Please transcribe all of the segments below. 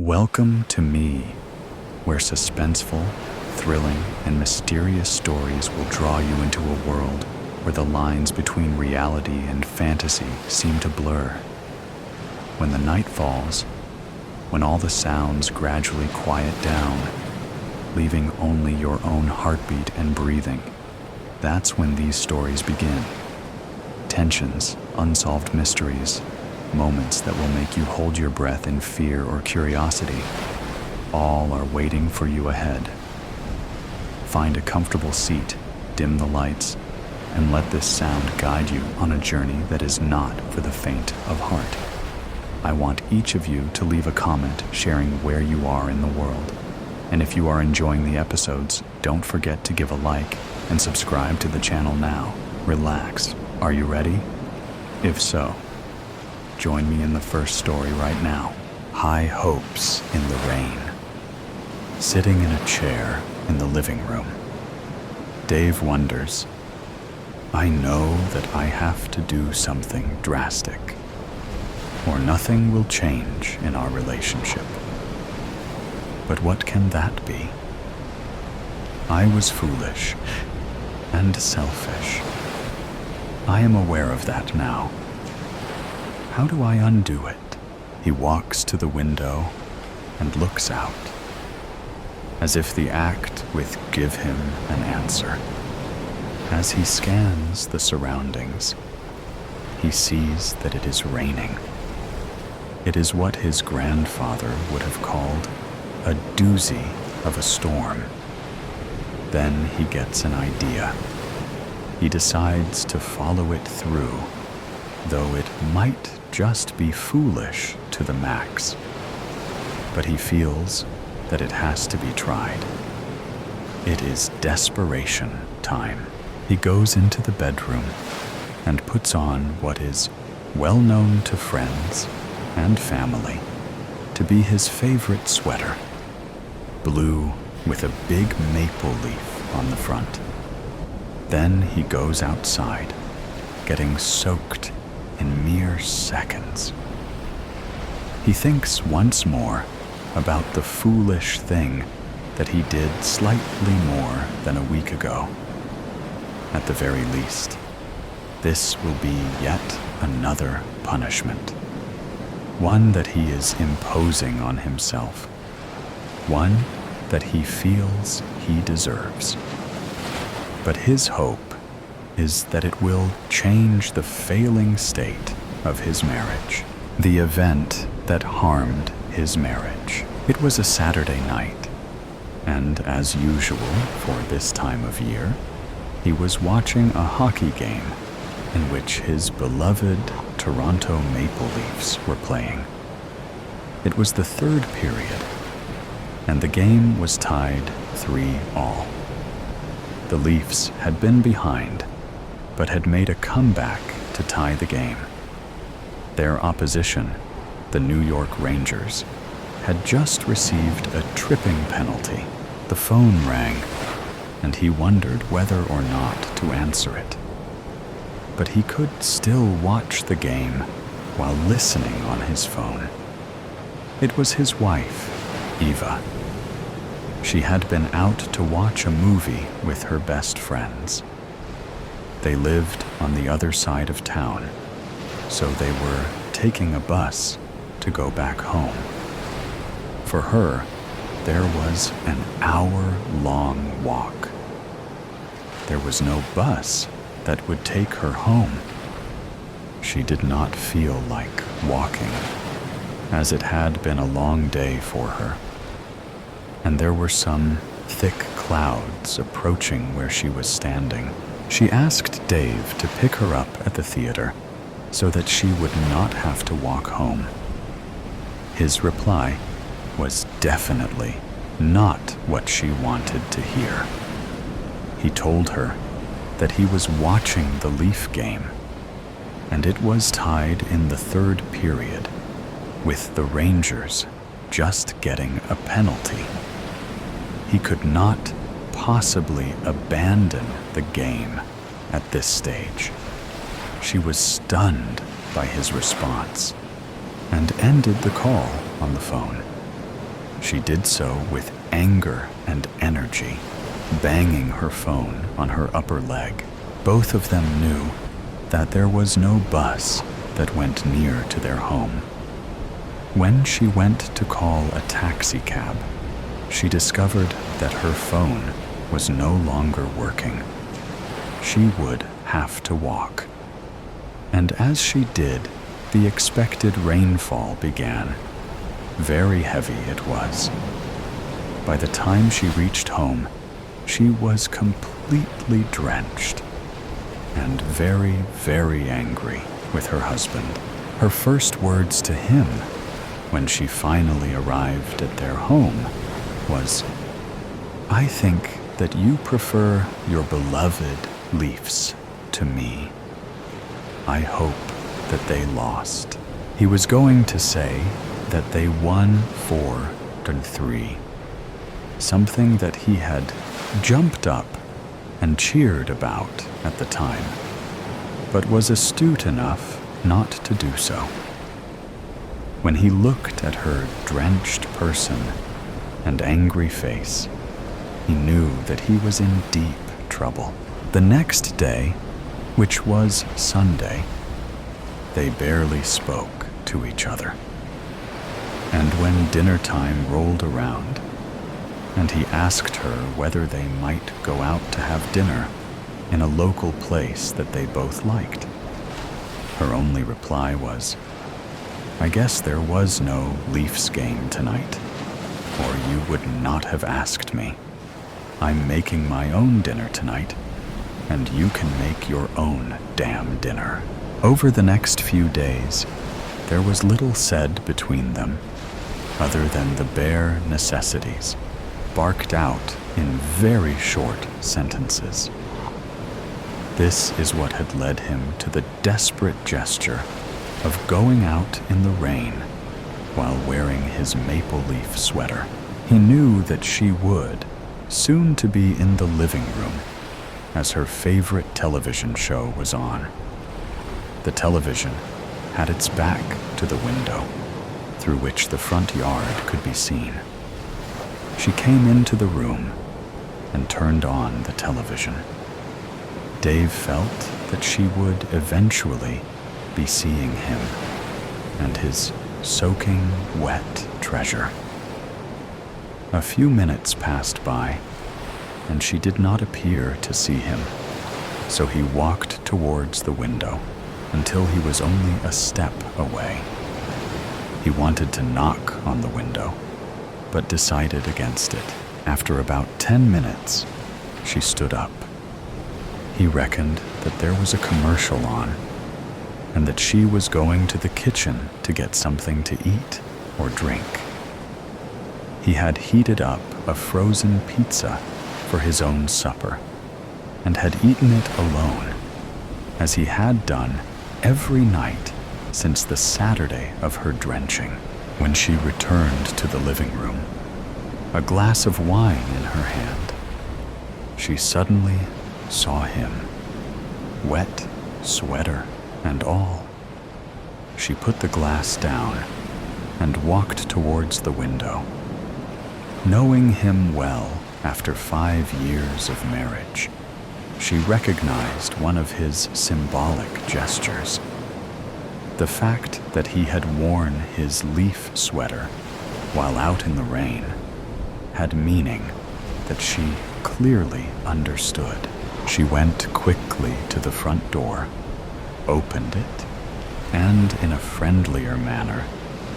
Welcome to me, where suspenseful, thrilling, and mysterious stories will draw you into a world where the lines between reality and fantasy seem to blur. When the night falls, when all the sounds gradually quiet down, leaving only your own heartbeat and breathing, that's when these stories begin. Tensions, unsolved mysteries, moments that will make you hold your breath in fear or curiosity, all are waiting for you ahead. Find a comfortable seat, dim the lights, and let this sound guide you on a journey that is not for the faint of heart. I want each of you to leave a comment sharing where you are in the world. And if you are enjoying the episodes, don't forget to give a like and subscribe to the channel now. Relax. Are you ready? If so, join me in the first story right now. High Hopes in the Rain. Sitting in a chair in the living room, Dave wonders, I know that I have to do something drastic, or nothing will change in our relationship. But what can that be? I was foolish and selfish. I am aware of that now. How do I undo it? He walks to the window and looks out, as if the act would give him an answer. As he scans the surroundings, he sees that it is raining. It is what his grandfather would have called a doozy of a storm. Then he gets an idea. He decides to follow it through, though it might just be foolish to the max. But he feels that it has to be tried. It is desperation time. He goes into the bedroom and puts on what is well known to friends and family to be his favorite sweater, blue with a big maple leaf on the front. Then he goes outside, getting soaked in mere seconds. He thinks once more about the foolish thing that he did slightly more than a week ago. At the very least, this will be yet another punishment, one that he is imposing on himself, one that he feels he deserves. But his hope is that it will change the failing state of his marriage, the event that harmed his marriage. It was a Saturday night, and as usual for this time of year, he was watching a hockey game in which his beloved Toronto Maple Leafs were playing. It was the third period, and the game was tied 3-3. The Leafs had been behind, but had made a comeback to tie the game. Their opposition, the New York Rangers, had just received a tripping penalty. The phone rang, and he wondered whether or not to answer it. But he could still watch the game while listening on his phone. It was his wife, Eva. She had been out to watch a movie with her best friends. They lived on the other side of town, so they were taking a bus to go back home. For her, there was an hour-long walk. There was no bus that would take her home. She did not feel like walking, as it had been a long day for her. And there were some thick clouds approaching where she was standing. She asked Dave to pick her up at the theater so that she would not have to walk home. His reply was definitely not what she wanted to hear. He told her that he was watching the Leaf game, and it was tied in the third period, with the Rangers just getting a penalty. He could not possibly abandon the game at this stage. She was stunned by his response and ended the call on the phone. She did so with anger and energy, banging her phone on her upper leg. Both of them knew that there was no bus that went near to their home. When she went to call a taxi cab, she discovered that her phone was no longer working. She would have to walk. And as she did, the expected rainfall began. Very heavy it was. By the time she reached home, she was completely drenched and very, very angry with her husband. Her first words to him when she finally arrived at their home was, "I think that you prefer your beloved Leafs to me. I hope that they lost." He was going to say that they won 4-3, something that he had jumped up and cheered about at the time, but was astute enough not to do so. When he looked at her drenched person and angry face, he knew that he was in deep trouble. The next day, which was Sunday, they barely spoke to each other. And when dinner time rolled around, and he asked her whether they might go out to have dinner in a local place that they both liked, her only reply was, "I guess there was no Leafs game tonight, or you would not have asked me. I'm making my own dinner tonight, and you can make your own damn dinner." Over the next few days, there was little said between them, other than the bare necessities, barked out in very short sentences. This is what had led him to the desperate gesture of going out in the rain while wearing his maple leaf sweater. He knew that she would soon to be in the living room as her favorite television show was on. The television had its back to the window, through which the front yard could be seen. She came into the room and turned on the television. Dave felt that she would eventually be seeing him and his soaking wet treasure. A few minutes passed by, and she did not appear to see him, so he walked towards the window until he was only a step away. He wanted to knock on the window, but decided against it. After about 10 minutes, she stood up. He reckoned that there was a commercial on, and that she was going to the kitchen to get something to eat or drink. He had heated up a frozen pizza for his own supper, and had eaten it alone, as he had done every night since the Saturday of her drenching. When she returned to the living room, a glass of wine in her hand, she suddenly saw him, wet sweater and all. She put the glass down and walked towards the window. Knowing him well after 5 years of marriage, she recognized one of his symbolic gestures. The fact that he had worn his leaf sweater while out in the rain had meaning that she clearly understood. She went quickly to the front door, opened it, and in a friendlier manner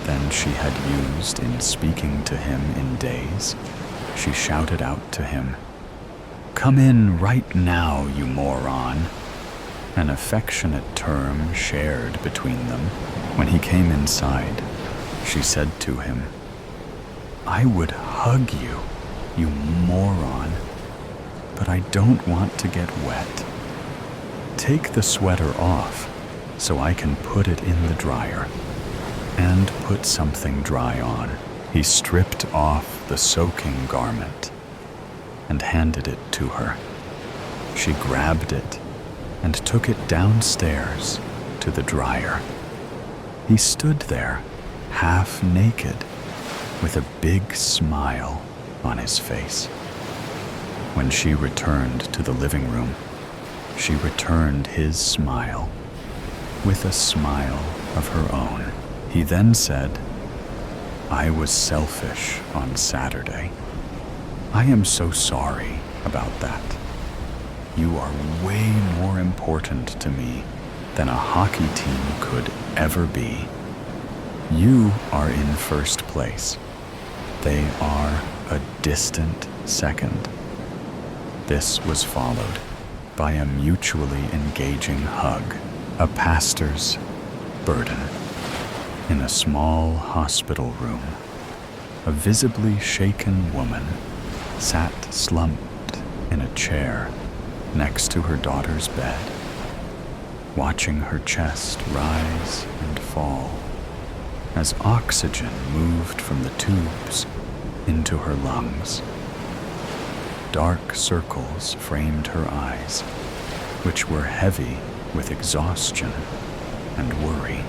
than she had used in speaking to him in days, she shouted out to him, "Come in right now, you moron," an affectionate term shared between them. When he came inside, she said to him, "I would hug you, you moron, but I don't want to get wet. Take the sweater off so I can put it in the dryer, and put something dry on." He stripped off the soaking garment and handed it to her. She grabbed it and took it downstairs to the dryer. He stood there, half naked, with a big smile on his face. When she returned to the living room, she returned his smile with a smile of her own. He then said, "I was selfish on Saturday. I am so sorry about that. You are way more important to me than a hockey team could ever be. You are in first place. They are a distant second." This was followed by a mutually engaging hug. A pastor's burden. In a small hospital room, a visibly shaken woman sat slumped in a chair next to her daughter's bed, watching her chest rise and fall as oxygen moved from the tubes into her lungs. Dark circles framed her eyes, which were heavy with exhaustion and worry.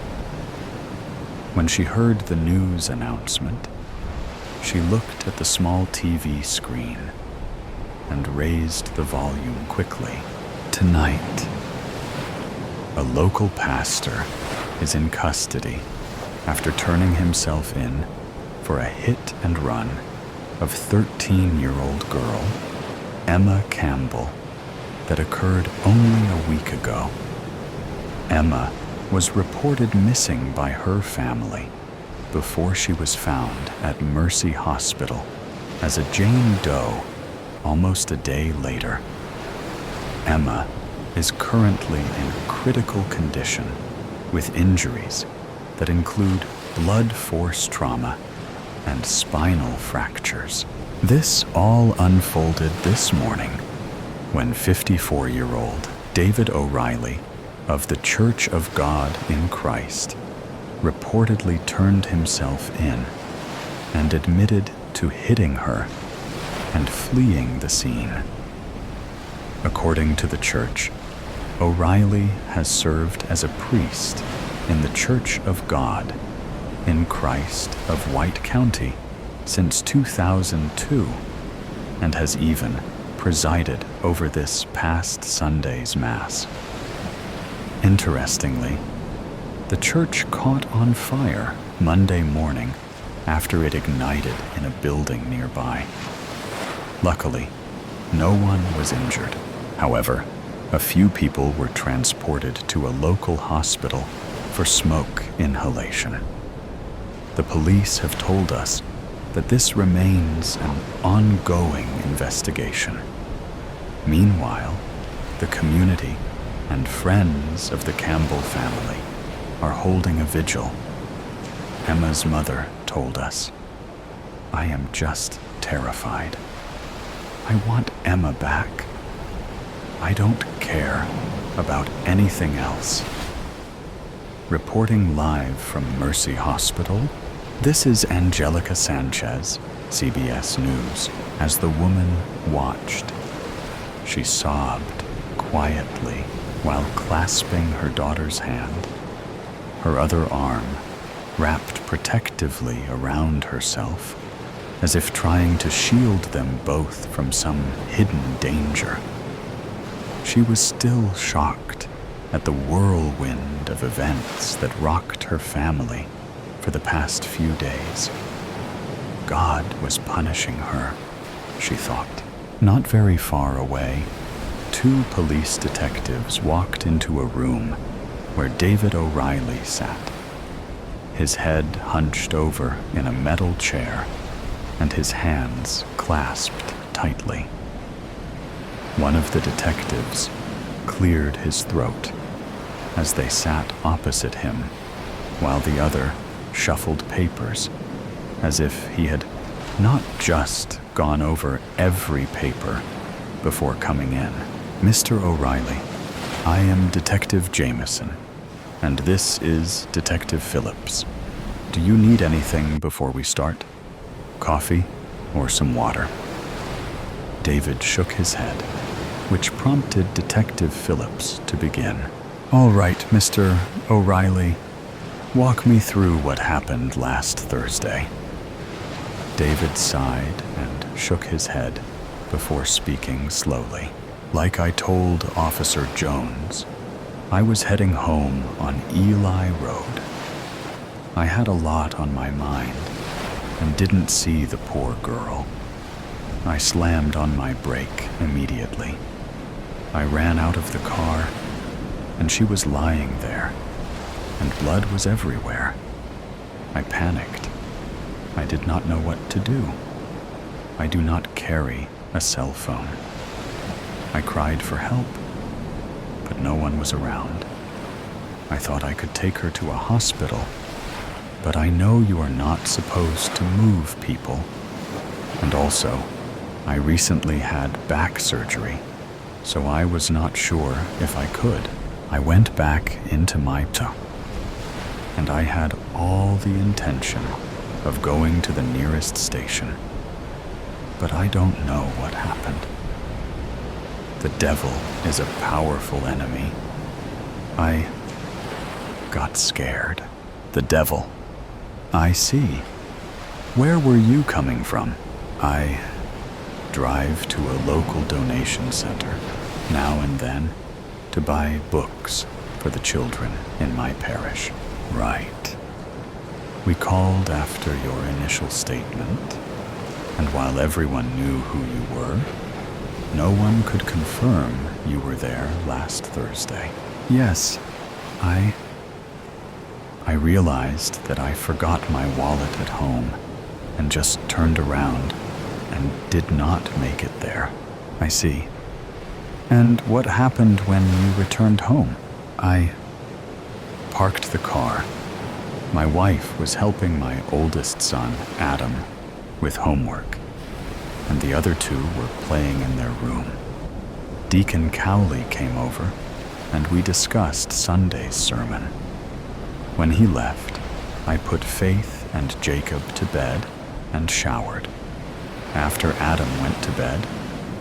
When she heard the news announcement, she looked at the small TV screen and raised the volume quickly. Tonight, a local pastor is in custody after turning himself in for a hit and run of 13-year-old girl Emma Campbell that occurred only a week ago. Emma was reported missing by her family before she was found at Mercy Hospital as a Jane Doe almost a day later. Emma is currently in critical condition with injuries that include blood force trauma and spinal fractures. This all unfolded this morning when 54-year-old David O'Reilly of the Church of God in Christ reportedly turned himself in and admitted to hitting her and fleeing the scene. According to the church, O'Reilly has served as a priest in the Church of God in Christ of White County since 2002 and has even presided over this past Sunday's Mass. Interestingly, the church caught on fire Monday morning after it ignited in a building nearby. Luckily, no one was injured. However, a few people were transported to a local hospital for smoke inhalation. The police have told us that this remains an ongoing investigation. Meanwhile, the community and friends of the Campbell family are holding a vigil. Emma's mother told us, "I am just terrified. I want Emma back. I don't care about anything else." Reporting live from Mercy Hospital, this is Angelica Sanchez, CBS News, as the woman watched. She sobbed quietly while clasping her daughter's hand, her other arm wrapped protectively around herself, as if trying to shield them both from some hidden danger. She was still shocked at the whirlwind of events that rocked her family for the past few days. God was punishing her, she thought. Not very far away, 2 police detectives walked into a room where David O'Reilly sat, his head hunched over in a metal chair and his hands clasped tightly. One of the detectives cleared his throat as they sat opposite him, while the other shuffled papers as if he had not just gone over every paper before coming in. "Mr. O'Reilly, I am Detective Jameson, and this is Detective Phillips. Do you need anything before we start? Coffee or some water?" David shook his head, which prompted Detective Phillips to begin. "All right, Mr. O'Reilly, walk me through what happened last Thursday." David sighed and shook his head before speaking slowly. Like I told Officer Jones, I was heading home on Eli Road. I had a lot on my mind and didn't see the poor girl. I slammed on my brake immediately. I ran out of the car, and she was lying there, and blood was everywhere. I panicked. I did not know what to do. I do not carry a cell phone. I cried for help, but no one was around. I thought I could take her to a hospital, but I know you are not supposed to move people. And also, I recently had back surgery, so I was not sure if I could. I went back into my car, and I had all the intention of going to the nearest station. But I don't know what happened. The devil is a powerful enemy. I got scared. The devil. I see. Where were you coming from? I drive to a local donation center now and then to buy books for the children in my parish. Right. We called after your initial statement, and while everyone knew who you were, no one could confirm you were there last Thursday. Yes, I realized that I forgot my wallet at home and just turned around and did not make it there. I see. And what happened when you returned home? I parked the car. My wife was helping my oldest son, Adam, with homework, and the other two were playing in their room. Deacon Cowley came over, and we discussed Sunday's sermon. When he left, I put Faith and Jacob to bed and showered. After Adam went to bed,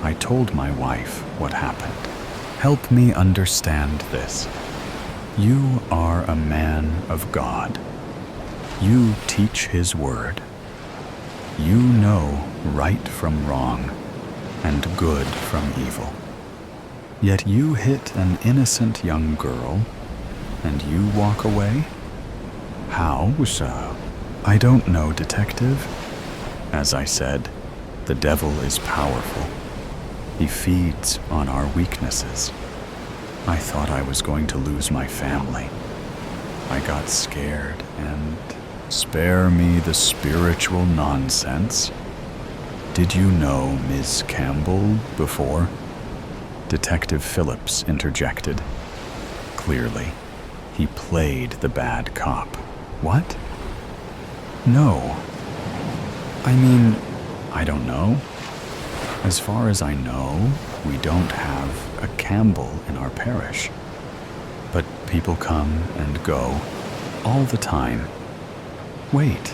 I told my wife what happened. Help me understand this. You are a man of God. You teach His word. You know right from wrong and good from evil. Yet you hit an innocent young girl and you walk away? How so? I don't know, Detective. As I said, the devil is powerful. He feeds on our weaknesses. I thought I was going to lose my family. I got scared and spare me the spiritual nonsense. Did you know Ms. Campbell before? Detective Phillips interjected. Clearly, he played the bad cop. What? No. I mean, I don't know. As far as I know, we don't have a Campbell in our parish. But people come and go all the time. Wait,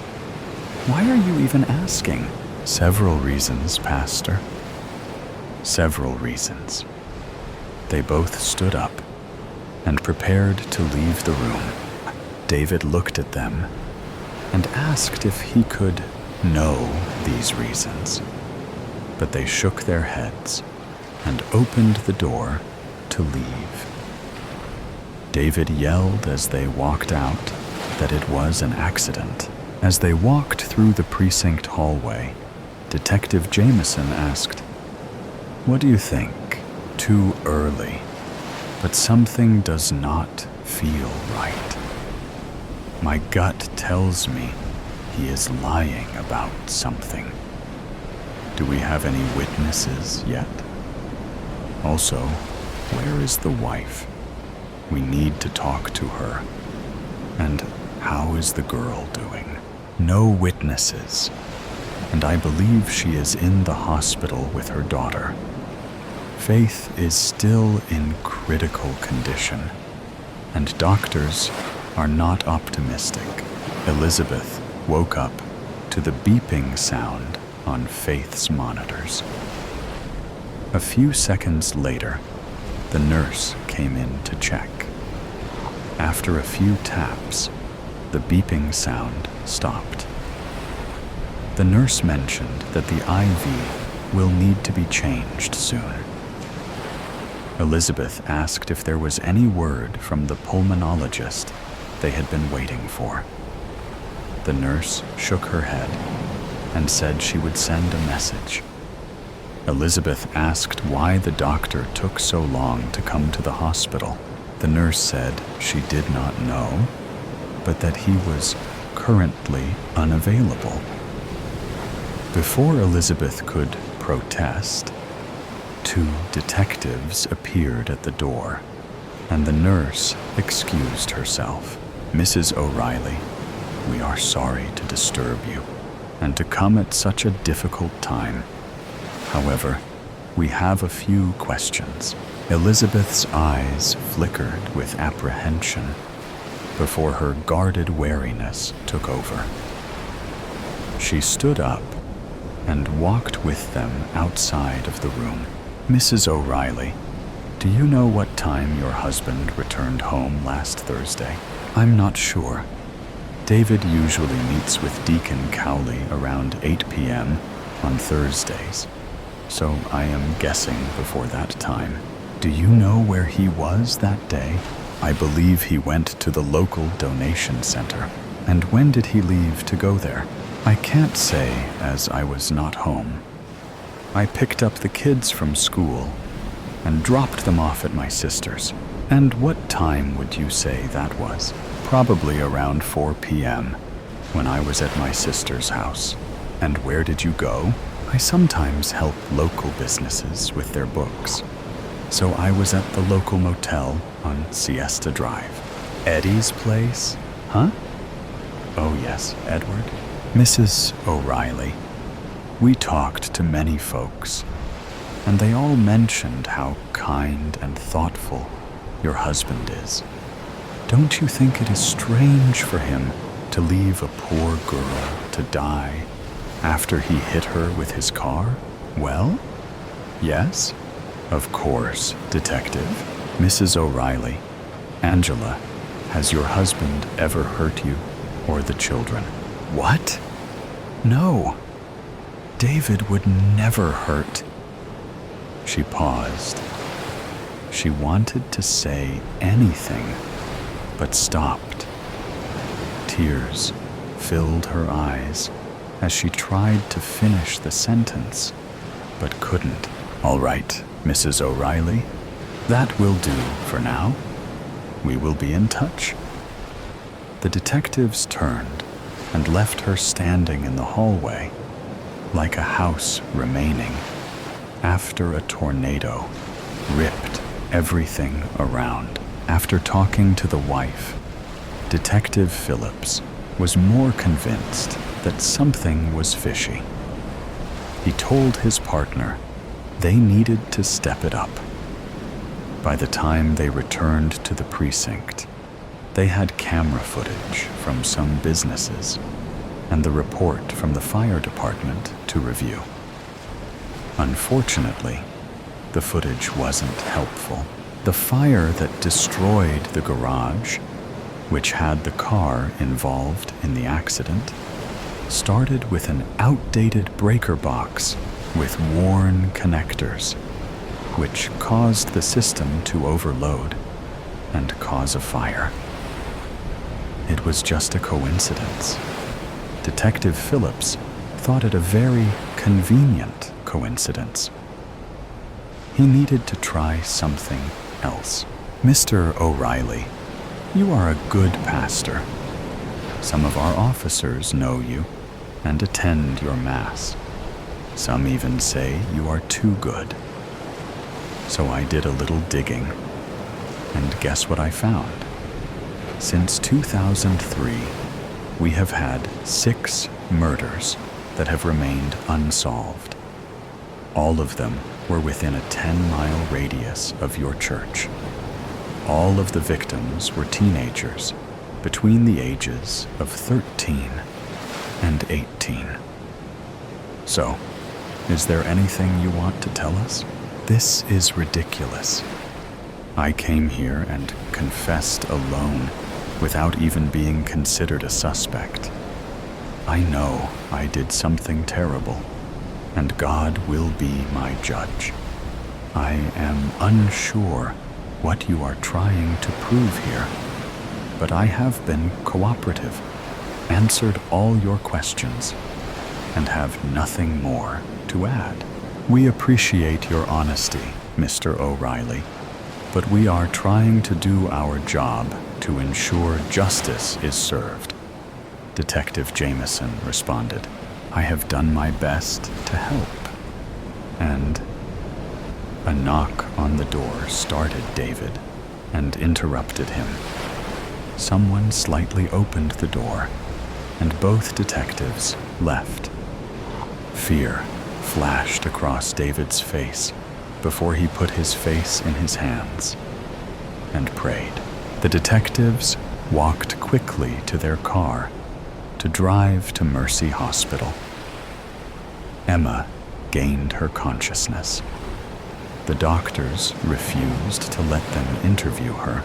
why are you even asking? Several reasons, Pastor. Several reasons. They both stood up and prepared to leave the room. David looked at them and asked if he could know these reasons. But they shook their heads and opened the door to leave. David yelled as they walked out that it was an accident. As they walked through the precinct hallway, Detective Jameson asked, "What do you think?" Too early, but something does not feel right. My gut tells me he is lying about something. Do we have any witnesses yet? Also, where is the wife? We need to talk to her. And how is the girl doing? No witnesses. And I believe she is in the hospital with her daughter. Faith is still in critical condition, and doctors are not optimistic. Elizabeth woke up to the beeping sound on Faith's monitors. A few seconds later, the nurse came in to check. After a few taps, the beeping sound stopped. The nurse mentioned that the IV will need to be changed soon. Elizabeth asked if there was any word from the pulmonologist they had been waiting for. The nurse shook her head and said she would send a message. Elizabeth asked why the doctor took so long to come to the hospital. The nurse said she did not know, but that he was currently unavailable. Before Elizabeth could protest, 2 detectives appeared at the door, and the nurse excused herself. "Mrs. O'Reilly, we are sorry to disturb you, and to come at such a difficult time. However, we have a few questions." Elizabeth's eyes flickered with apprehension before her guarded wariness took over. She stood up and walked with them outside of the room. "Mrs. O'Reilly, do you know what time your husband returned home last Thursday?" "I'm not sure. David usually meets with Deacon Cowley around 8 p.m. on Thursdays, so I am guessing before that time. Do you know where he was that day?" "I believe he went to the local donation center." "And when did he leave to go there?" "I can't say, as I was not home. I picked up the kids from school and dropped them off at my sister's." "And what time would you say that was?" "Probably around 4 p.m. when I was at my sister's house." "And where did you go?" "I sometimes help local businesses with their books, so I was at the local motel on Siesta Drive." "Eddie's place?" "Huh?" "Oh yes, Edward." "Mrs. O'Reilly, we talked to many folks, and they all mentioned how kind and thoughtful your husband is. Don't you think it is strange for him to leave a poor girl to die after he hit her with his car?" "Well, yes, of course, Detective." "Mrs. O'Reilly, Angela, has your husband ever hurt you or the children?" "What? No. David would never hurt." She paused. She wanted to say anything, but stopped. Tears filled her eyes as she tried to finish the sentence, but couldn't. "All right, Mrs. O'Reilly, that will do for now. We will be in touch." The detectives turned and left her standing in the hallway, like a house remaining after a tornado ripped everything around. After talking to the wife, Detective Phillips was more convinced that something was fishy. He told his partner they needed to step it up. By the time they returned to the precinct, they had camera footage from some businesses and the report from the fire department to review. Unfortunately, the footage wasn't helpful. The fire that destroyed the garage, which had the car involved in the accident, started with an outdated breaker box with worn connectors, which caused the system to overload and cause a fire. It was just a coincidence. Detective Phillips thought it a very convenient coincidence. He needed to try something else. "Mr. O'Reilly, you are a good pastor. Some of our officers know you and attend your mass. Some even say you are too good." So I did a little digging, and guess what I found? Since 2003, we have had 6 murders that have remained unsolved. All of them were within a 10-mile radius of your church. All of the victims were teenagers between the ages of 13 and 18. So, is there anything you want to tell us? This is ridiculous. I came here and confessed alone without even being considered a suspect. I know I did something terrible, and God will be my judge. I am unsure what you are trying to prove here, but I have been cooperative, answered all your questions, and have nothing more to add. We appreciate your honesty, Mr. O'Reilly, but we are trying to do our job to ensure justice is served. Detective Jameson responded. I have done my best to help. And a knock on the door startled David and interrupted him. Someone slightly opened the door, and both detectives left. Fear flashed across David's face before he put his face in his hands and prayed. The detectives walked quickly to their car to drive to Mercy Hospital. Emma gained her consciousness. The doctors refused to let them interview her,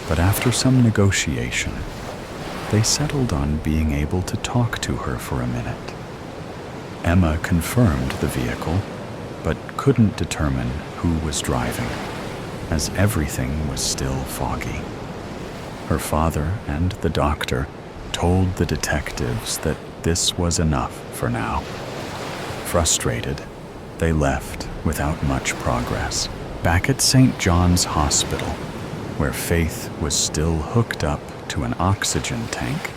but after some negotiation, they settled on being able to talk to her for a minute. Emma confirmed the vehicle, but couldn't determine who was driving, as everything was still foggy. Her father and the doctor told the detectives that this was enough for now. Frustrated, they left without much progress. Back at St. John's Hospital, where Faith was still hooked up to an oxygen tank,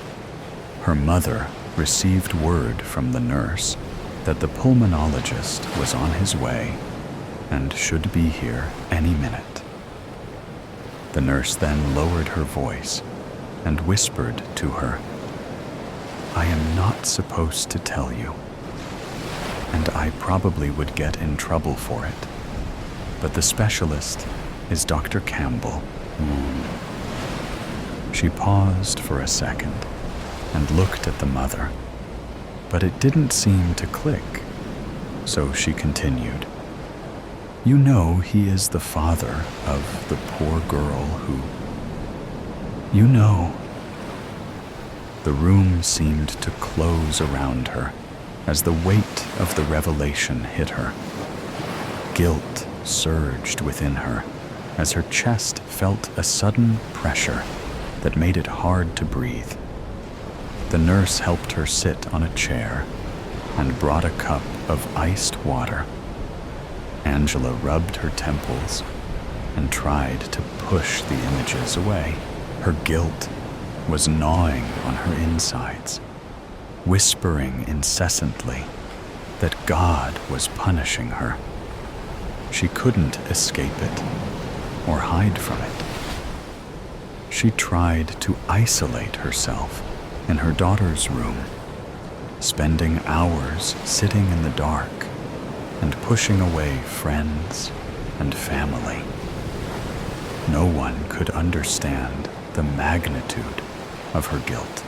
her mother received word from the nurse that the pulmonologist was on his way and should be here any minute. The nurse then lowered her voice and whispered to her, I am not supposed to tell you, and I probably would get in trouble for it, but the specialist is Dr. Campbell. She paused for a second and looked at the mother, but it didn't seem to click, so she continued. You know he is the father of the poor girl who... You know. The room seemed to close around her as the weight of the revelation hit her. Guilt surged within her as her chest felt a sudden pressure that made it hard to breathe. The nurse helped her sit on a chair and brought a cup of iced water. Angela rubbed her temples and tried to push the images away. Her guilt was gnawing on her insides, whispering incessantly that God was punishing her. She couldn't escape it or hide from it. She tried to isolate herself in her daughter's room, spending hours sitting in the dark and pushing away friends and family. No one could understand the magnitude of her guilt.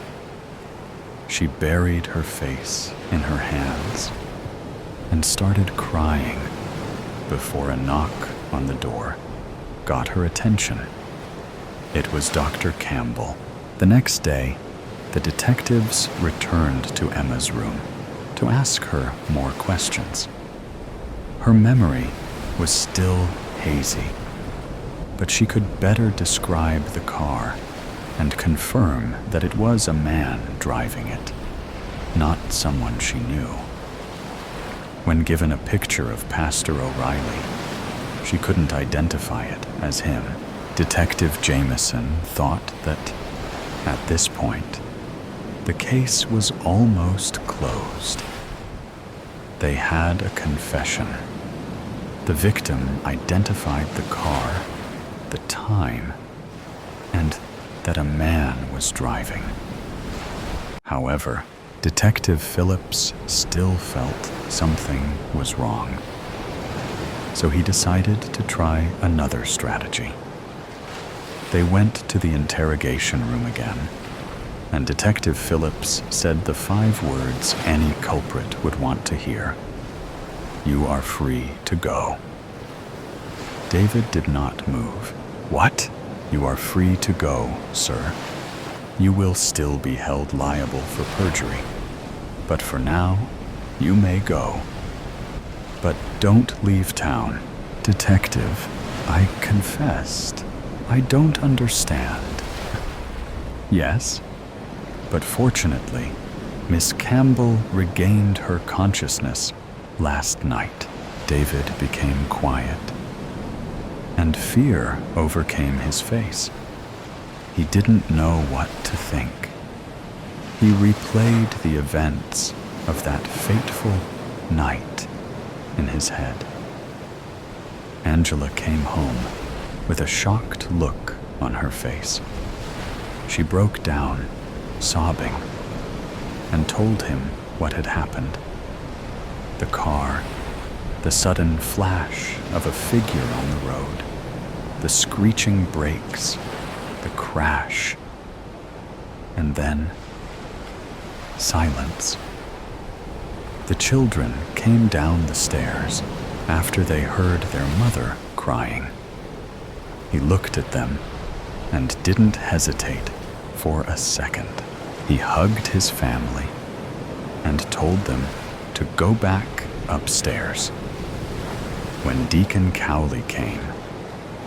She buried her face in her hands and started crying before a knock on the door got her attention. It was Dr. Campbell. The next day, the detectives returned to Emma's room to ask her more questions. Her memory was still hazy, but she could better describe the car and confirm that it was a man driving it, not someone she knew. When given a picture of Pastor O'Reilly, she couldn't identify it as him. Detective Jameson thought that, at this point, the case was almost closed. They had a confession. The victim identified the car, the time, and that a man was driving. However, Detective Phillips still felt something was wrong. So he decided to try another strategy. They went to the interrogation room again, and Detective Phillips said the 5 words any culprit would want to hear. You are free to go. David did not move. What? You are free to go, sir. You will still be held liable for perjury. But for now, you may go. But don't leave town. Detective, I confessed. I don't understand. Yes, but fortunately, Miss Campbell regained her consciousness last night. David became quiet, and fear overcame his face. He didn't know what to think. He replayed the events of that fateful night in his head. Angela came home with a shocked look on her face. She broke down, sobbing, and told him what had happened. The car, the sudden flash of a figure on the road, the screeching brakes, the crash, and then silence. The children came down the stairs after they heard their mother crying. He looked at them and didn't hesitate for a second. He hugged his family and told them to go back upstairs. When Deacon Cowley came,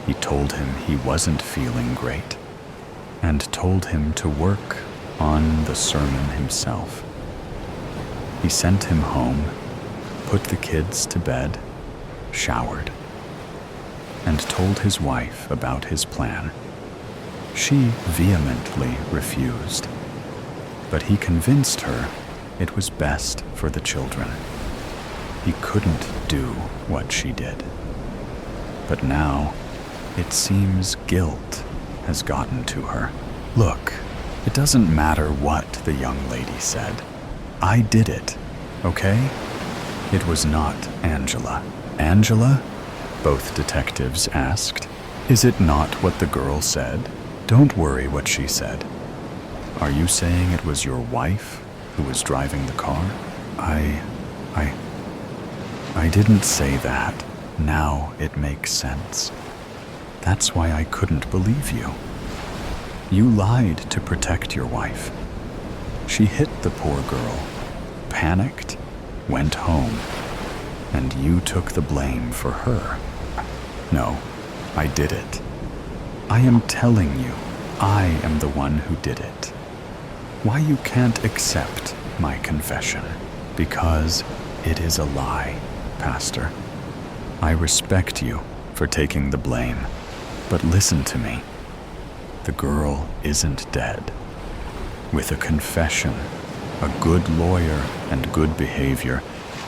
he told him he wasn't feeling great and told him to work on the sermon himself. He sent him home, put the kids to bed, showered, and told his wife about his plan. She vehemently refused, but he convinced her it was best for the children. He couldn't do what she did. But now, it seems guilt has gotten to her. Look, it doesn't matter what the young lady said. I did it, okay? It was not Angela. Angela? Both detectives asked. Is it not what the girl said? Don't worry what she said. Are you saying it was your wife who was driving the car? I didn't say that. Now it makes sense. That's why I couldn't believe you. You lied to protect your wife. She hit the poor girl, panicked, went home, and you took the blame for her. No, I did it. I am telling you, I am the one who did it. Why you can't accept my confession? Because it is a lie, Pastor. I respect you for taking the blame, but listen to me. The girl isn't dead. With a confession, a good lawyer, and good behavior,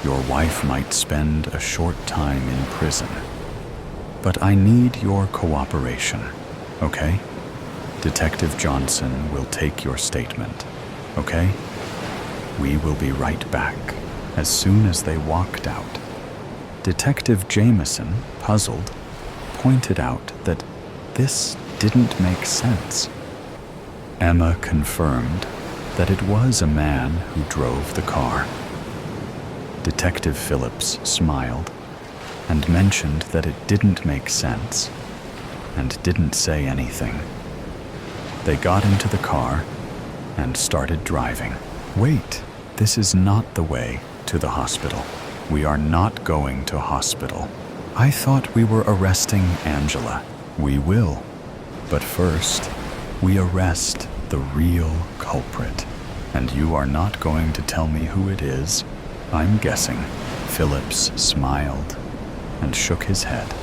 your wife might spend a short time in prison. But I need your cooperation, okay? Detective Johnson will take your statement, okay? We will be right back as soon as they walked out. Detective Jameson, puzzled, pointed out that this didn't make sense. Emma confirmed that it was a man who drove the car. Detective Phillips smiled and mentioned that it didn't make sense and didn't say anything. They got into the car and started driving. Wait, this is not the way to the hospital. We are not going to hospital. I thought we were arresting Angela. We will. But first, we arrest the real culprit. And you are not going to tell me who it is, I'm guessing. Phillips smiled and shook his head.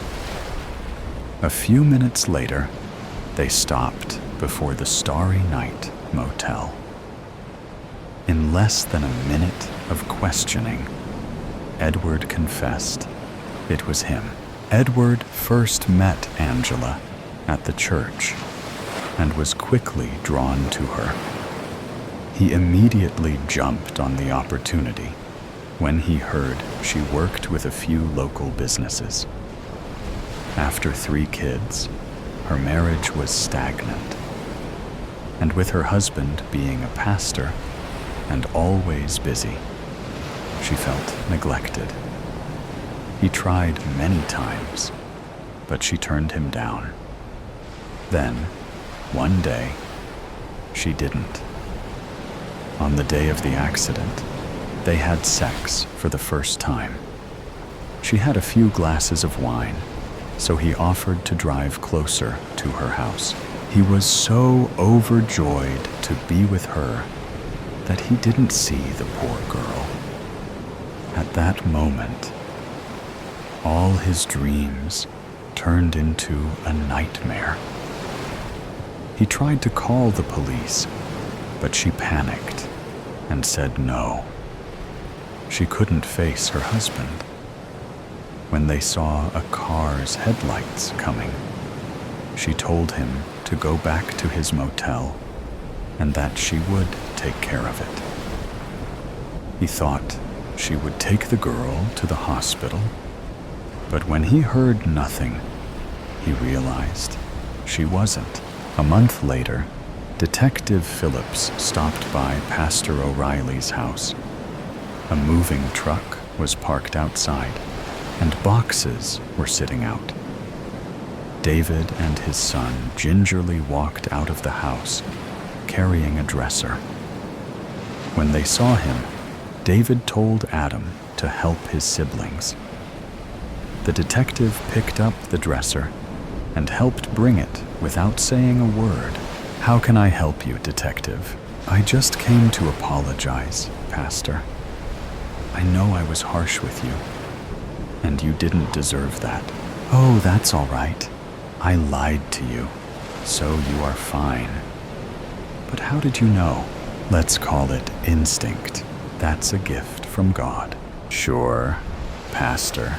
A few minutes later, they stopped before the Starry Night Motel. In less than a minute of questioning, Edward confessed it was him. Edward first met Angela at the church and was quickly drawn to her. He immediately jumped on the opportunity when he heard she worked with a few local businesses. After 3 kids, her marriage was stagnant, and with her husband being a pastor and always busy, she felt neglected. He tried many times, but she turned him down. Then, one day, she didn't. On the day of the accident, They had sex for the first time. She had a few glasses of wine, so he offered to drive closer to her house. He was so overjoyed to be with her that he didn't see the poor girl. At that moment, all his dreams turned into a nightmare. He tried to call the police, but she panicked and said no. She couldn't face her husband. When they saw a car's headlights coming, she told him to go back to his motel and that she would take care of it. He thought she would take the girl to the hospital, but when he heard nothing, he realized she wasn't. A month later, Detective Phillips stopped by Pastor O'Reilly's house. A moving truck was parked outside, and boxes were sitting out. David and his son gingerly walked out of the house, carrying a dresser. When they saw him, David told Adam to help his siblings. The detective picked up the dresser and helped bring it without saying a word. "How can I help you, Detective?" "I just came to apologize, Pastor. I know I was harsh with you, and you didn't deserve that." "Oh, that's all right. I lied to you, so you are fine." "But how did you know?" "Let's call it instinct. That's a gift from God." "Sure, Pastor.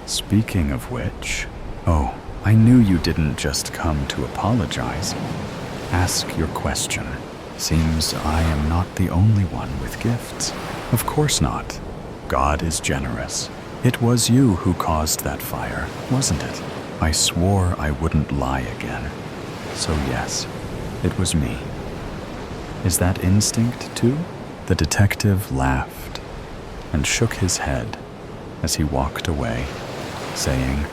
Speaking of which, oh, I knew you didn't just come to apologize. Ask your question. Seems I am not the only one with gifts." "Of course not. God is generous. It was you who caused that fire, wasn't it?" "I swore I wouldn't lie again. So yes, it was me." "Is that instinct too?" The detective laughed and shook his head as he walked away, saying,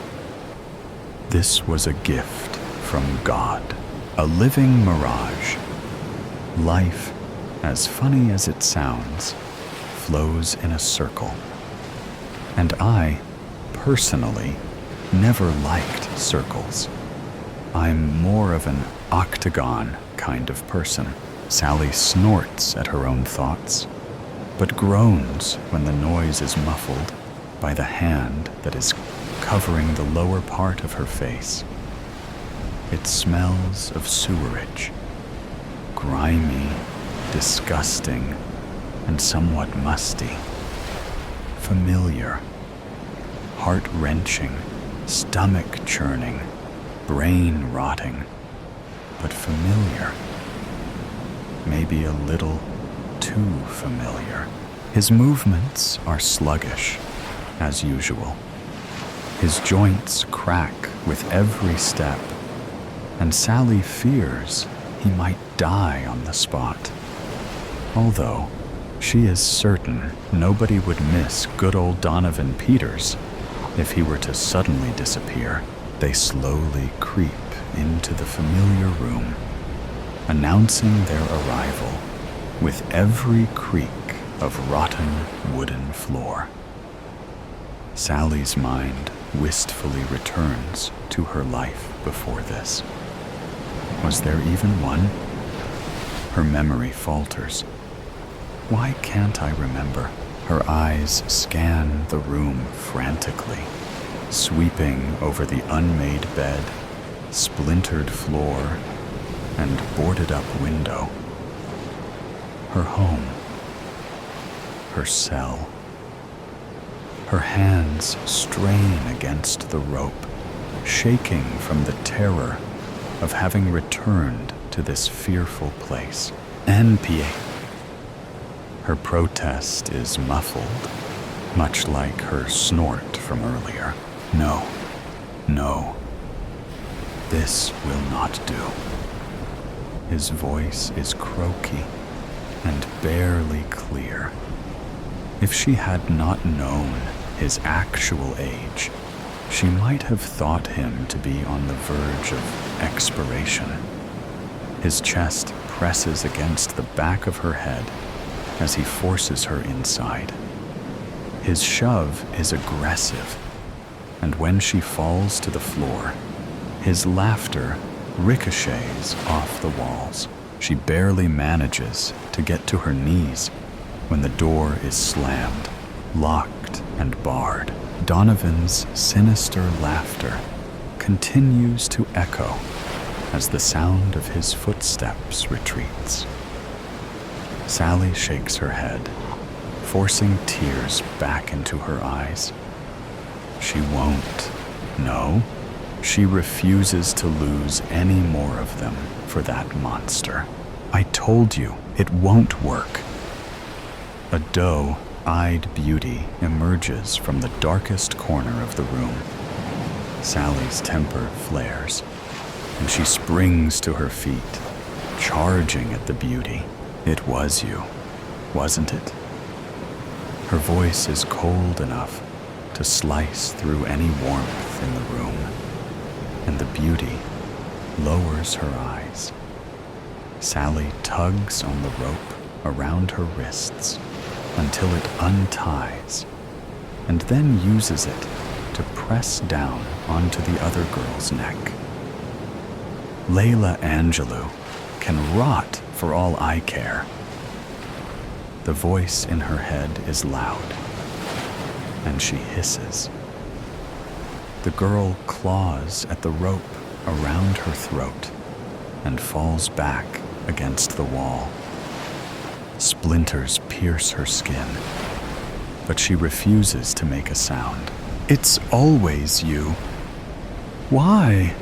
"This was a gift from God, a living mirage. Life, as funny as it sounds, flows in a circle. And I, personally, never liked circles. I'm more of an octagon kind of person." Sally snorts at her own thoughts, but groans when the noise is muffled by the hand that is covering the lower part of her face. It smells of sewerage, grimy, disgusting, and somewhat musty. Familiar, heart-wrenching, stomach-churning, brain-rotting, but familiar. Maybe a little too familiar. His movements are sluggish, as usual. His joints crack with every step, and Sally fears he might die on the spot. Although she is certain nobody would miss good old Donovan Peters if he were to suddenly disappear. They slowly creep into the familiar room, announcing their arrival with every creak of rotten wooden floor. Sally's mind wistfully returns to her life before this. Was there even one? Her memory falters. Why can't I remember? Her eyes scan the room frantically, sweeping over the unmade bed, splintered floor, and boarded-up window. Her home. Her cell. Her hands strain against the rope, shaking from the terror of having returned to this fearful place. NPA. Her protest is muffled, much like her snort from earlier. No, no. This will not do. His voice is croaky and barely clear. If she had not known his actual age, she might have thought him to be on the verge of expiration. His chest presses against the back of her head, as he forces her inside. His shove is aggressive, and when she falls to the floor, his laughter ricochets off the walls. She barely manages to get to her knees when the door is slammed, locked and barred. Donovan's sinister laughter continues to echo as the sound of his footsteps retreats. Sally shakes her head, forcing tears back into her eyes. She won't. No, she refuses to lose any more of them for that monster. I told you, it won't work. A doe-eyed beauty emerges from the darkest corner of the room. Sally's temper flares, and she springs to her feet, charging at the beauty. It was you, wasn't it? Her voice is cold enough to slice through any warmth in the room, and the beauty lowers her eyes. Sally tugs on the rope around her wrists until it unties, and then uses it to press down onto the other girl's neck. Layla Angelou can rot for all I care. The voice in her head is loud, and she hisses. The girl claws at the rope around her throat and falls back against the wall. Splinters pierce her skin, but she refuses to make a sound. It's always you. Why?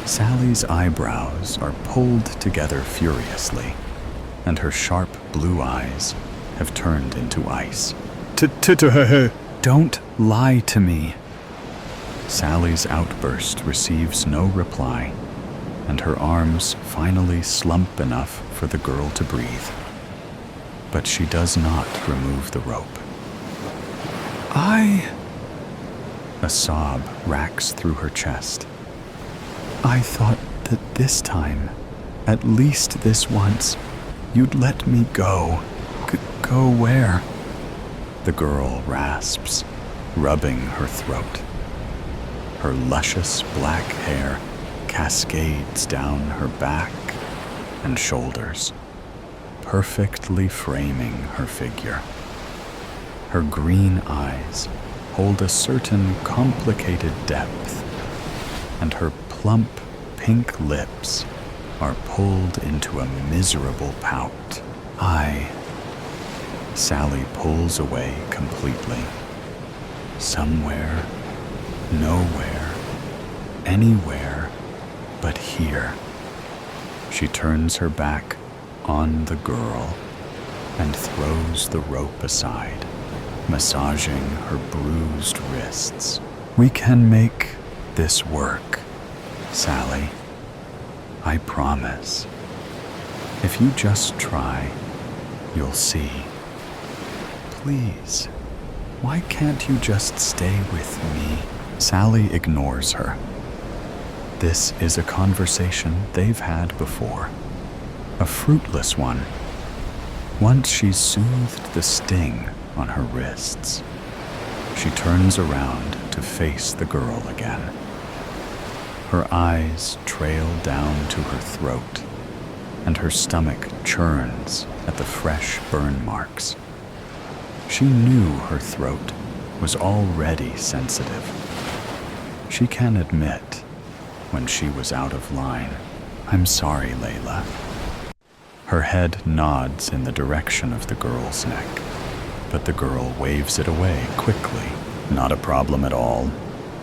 Sally's eyebrows are pulled together furiously, and her sharp blue eyes have turned into ice. Don't lie to me. Sally's outburst receives no reply, and her arms finally slump enough for the girl to breathe. But she does not remove the rope. A sob racks through her chest. I thought that this time, at least this once, you'd let me go. Go where? The girl rasps, rubbing her throat. Her luscious black hair cascades down her back and shoulders, perfectly framing her figure. Her green eyes hold a certain complicated depth, and her plump pink lips are pulled into a miserable pout. Sally pulls away completely. Somewhere, nowhere, anywhere but here. She turns her back on the girl and throws the rope aside, massaging her bruised wrists. We can make this work, Sally. I promise. If you just try, you'll see. Please, why can't you just stay with me? Sally ignores her. This is a conversation they've had before. A fruitless one. Once she's soothed the sting on her wrists, she turns around to face the girl again. Her eyes trail down to her throat, and her stomach churns at the fresh burn marks. She knew her throat was already sensitive. She can admit when she was out of line. I'm sorry, Layla. Her head nods in the direction of the girl's neck, but the girl waves it away quickly. Not a problem at all.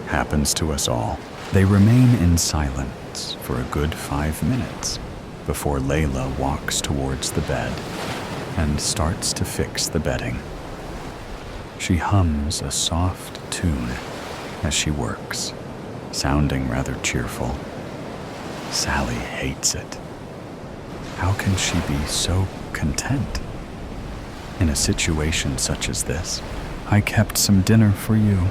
Happens to us all. They remain in silence for a good 5 minutes before Layla walks towards the bed and starts to fix the bedding. She hums a soft tune as she works, sounding rather cheerful. Sally hates it. How can she be so content? In a situation such as this, I kept some dinner for you.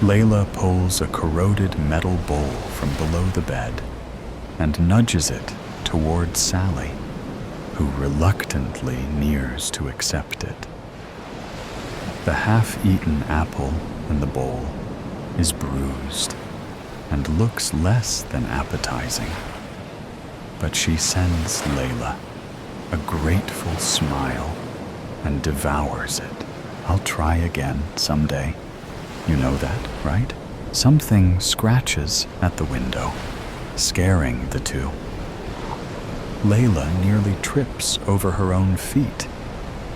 Layla pulls a corroded metal bowl from below the bed and nudges it towards Sally, who reluctantly nears to accept it. The half-eaten apple in the bowl is bruised and looks less than appetizing. But she sends Layla a grateful smile and devours it. I'll try again someday. You know that, right? Something scratches at the window, scaring the two. Layla nearly trips over her own feet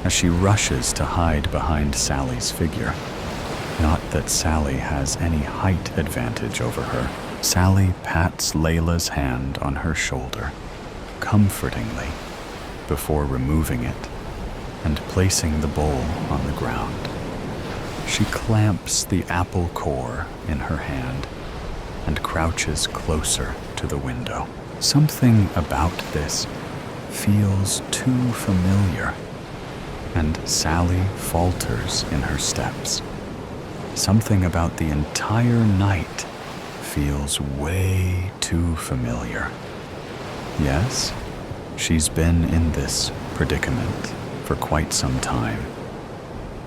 as she rushes to hide behind Sally's figure. Not that Sally has any height advantage over her. Sally pats Layla's hand on her shoulder, comfortingly, before removing it and placing the bowl on the ground. She clamps the apple core in her hand and crouches closer to the window. Something about this feels too familiar, and Sally falters in her steps. Something about the entire night feels way too familiar. Yes, she's been in this predicament for quite some time.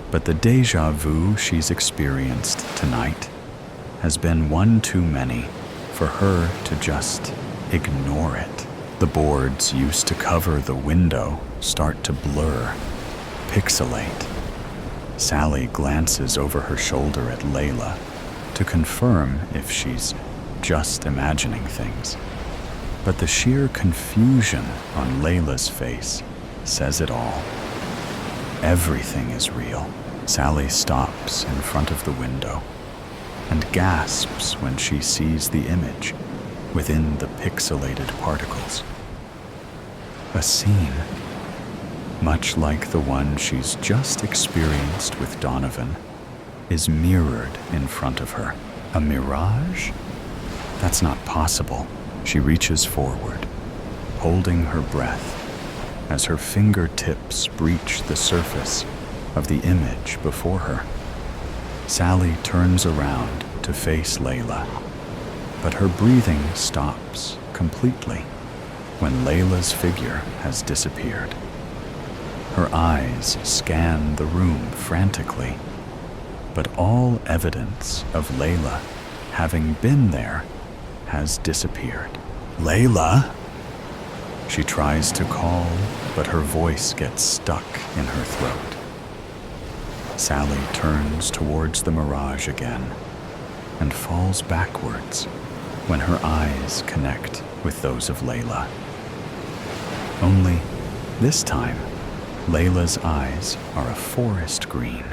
But the déjà vu she's experienced tonight has been one too many for her to just ignore it. The boards used to cover the window start to blur, pixelate. Sally glances over her shoulder at Layla to confirm if she's just imagining things. But the sheer confusion on Layla's face says it all. Everything is real. Sally stops in front of the window and gasps when she sees the image within the pixelated particles. A scene, much like the one she's just experienced with Donovan, is mirrored in front of her. A mirage? That's not possible. She reaches forward, holding her breath as her fingertips breach the surface of the image before her. Sally turns around to face Layla, but her breathing stops completely when Layla's figure has disappeared. Her eyes scan the room frantically, but all evidence of Layla having been there has disappeared. Layla? She tries to call, but her voice gets stuck in her throat. Sally turns towards the mirage again and falls backwards when her eyes connect with those of Layla. Only this time, Layla's eyes are a forest green,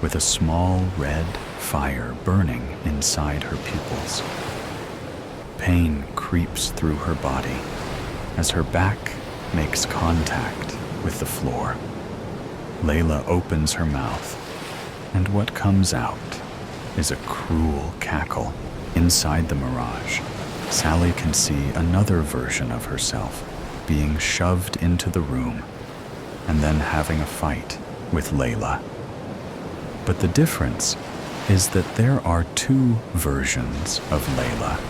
with a small red fire burning inside her pupils. Pain creeps through her body as her back makes contact with the floor. Layla opens her mouth, and what comes out is a cruel cackle. Inside the mirage, Sally can see another version of herself being shoved into the room and then having a fight with Layla. But the difference is that there are two versions of Layla.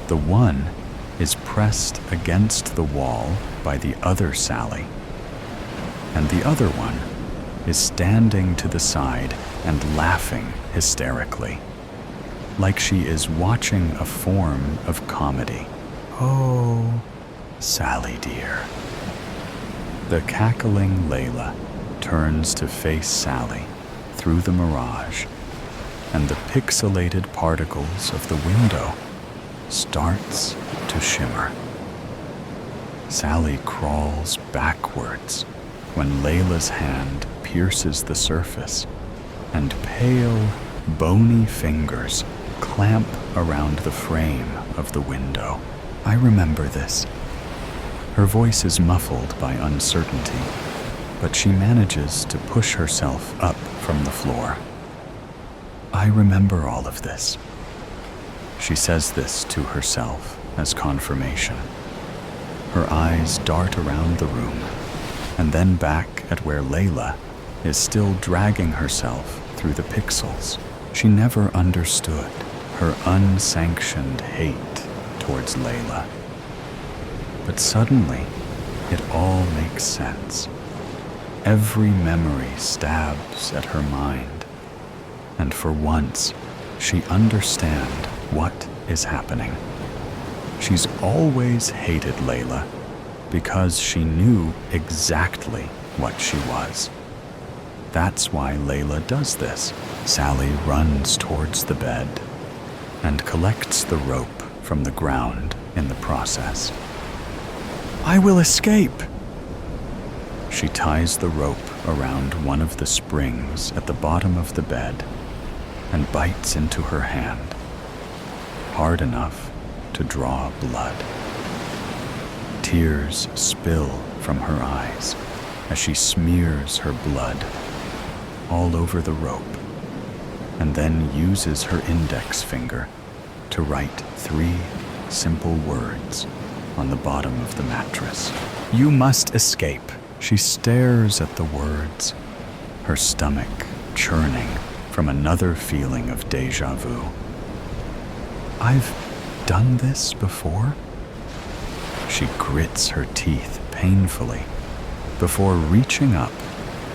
The one is pressed against the wall by the other Sally, and the other one is standing to the side and laughing hysterically, like she is watching a form of comedy. Oh, Sally dear. The cackling Layla turns to face Sally through the mirage, and the pixelated particles of the window starts to shimmer. Sally crawls backwards when Layla's hand pierces the surface, and pale, bony fingers clamp around the frame of the window. I remember this. Her voice is muffled by uncertainty, but she manages to push herself up from the floor. I remember all of this. She says this to herself as confirmation. Her eyes dart around the room, and then back at where Layla is still dragging herself through the pixels. She never understood her unsanctioned hate towards Layla. But suddenly, It all makes sense. Every memory stabs at her mind, and for once, she understands what is happening. She's always hated Layla because she knew exactly what she was. That's why Layla does this. Sally runs towards the bed and collects the rope from the ground in the process. I will escape! She ties the rope around one of the springs at the bottom of the bed and bites into her hand, hard enough to draw blood. Tears spill from her eyes as she smears her blood all over the rope and then uses her index finger to write 3 simple words on the bottom of the mattress. You must escape. She stares at the words, her stomach churning from another feeling of déjà vu. I've done this before? She grits her teeth painfully before reaching up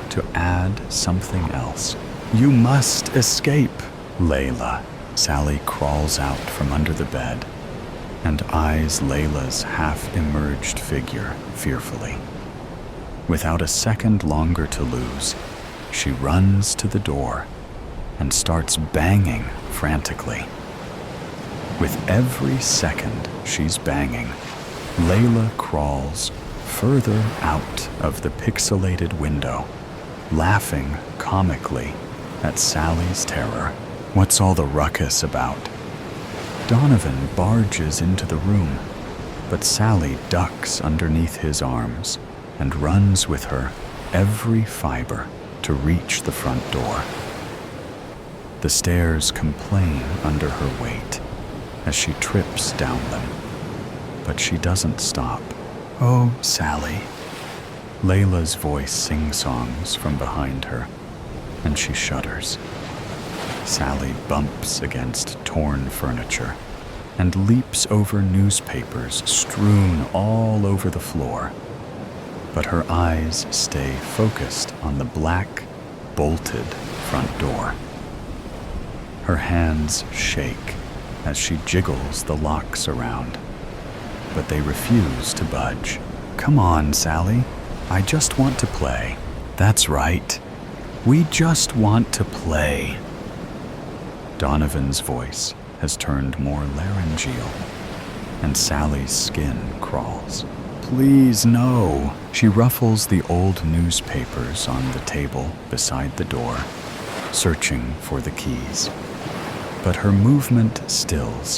to add something else. You must escape, Layla. Sally crawls out from under the bed and eyes Layla's half-emerged figure fearfully. Without a second longer to lose, she runs to the door and starts banging frantically. With every second she's banging, Layla crawls further out of the pixelated window, laughing comically at Sally's terror. What's all the ruckus about? Donovan barges into the room, but Sally ducks underneath his arms and runs with her every fiber to reach the front door. The stairs complain under her weight as she trips down them, but she doesn't stop. Oh, Sally. Layla's voice sing-songs from behind her, and she shudders. Sally bumps against torn furniture and leaps over newspapers strewn all over the floor. But her eyes stay focused on the black, bolted front door. Her hands shake as she jiggles the locks around, but they refuse to budge. Come on, Sally. I just want to play. That's right. We just want to play. Donovan's voice has turned more laryngeal, and Sally's skin crawls. Please, no. She ruffles the old newspapers on the table beside the door, searching for the keys. But her movement stills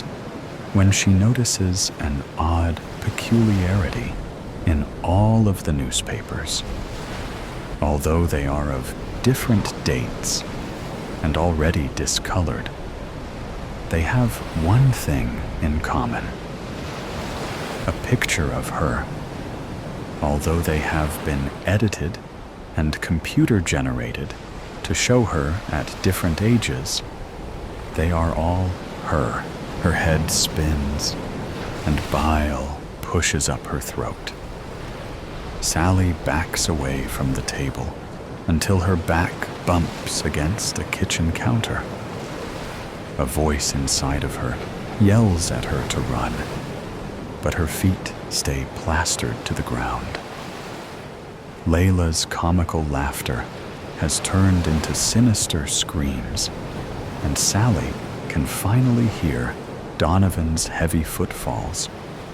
when she notices an odd peculiarity in all of the newspapers. Although they are of different dates and already discolored, they have one thing in common: a picture of her. Although they have been edited and computer-generated to show her at different ages, they are all her. Her head spins, and bile pushes up her throat. Sally backs away from the table until her back bumps against a kitchen counter. A voice inside of her yells at her to run, but her feet stay plastered to the ground. Layla's comical laughter has turned into sinister screams, and Sally can finally hear Donovan's heavy footfalls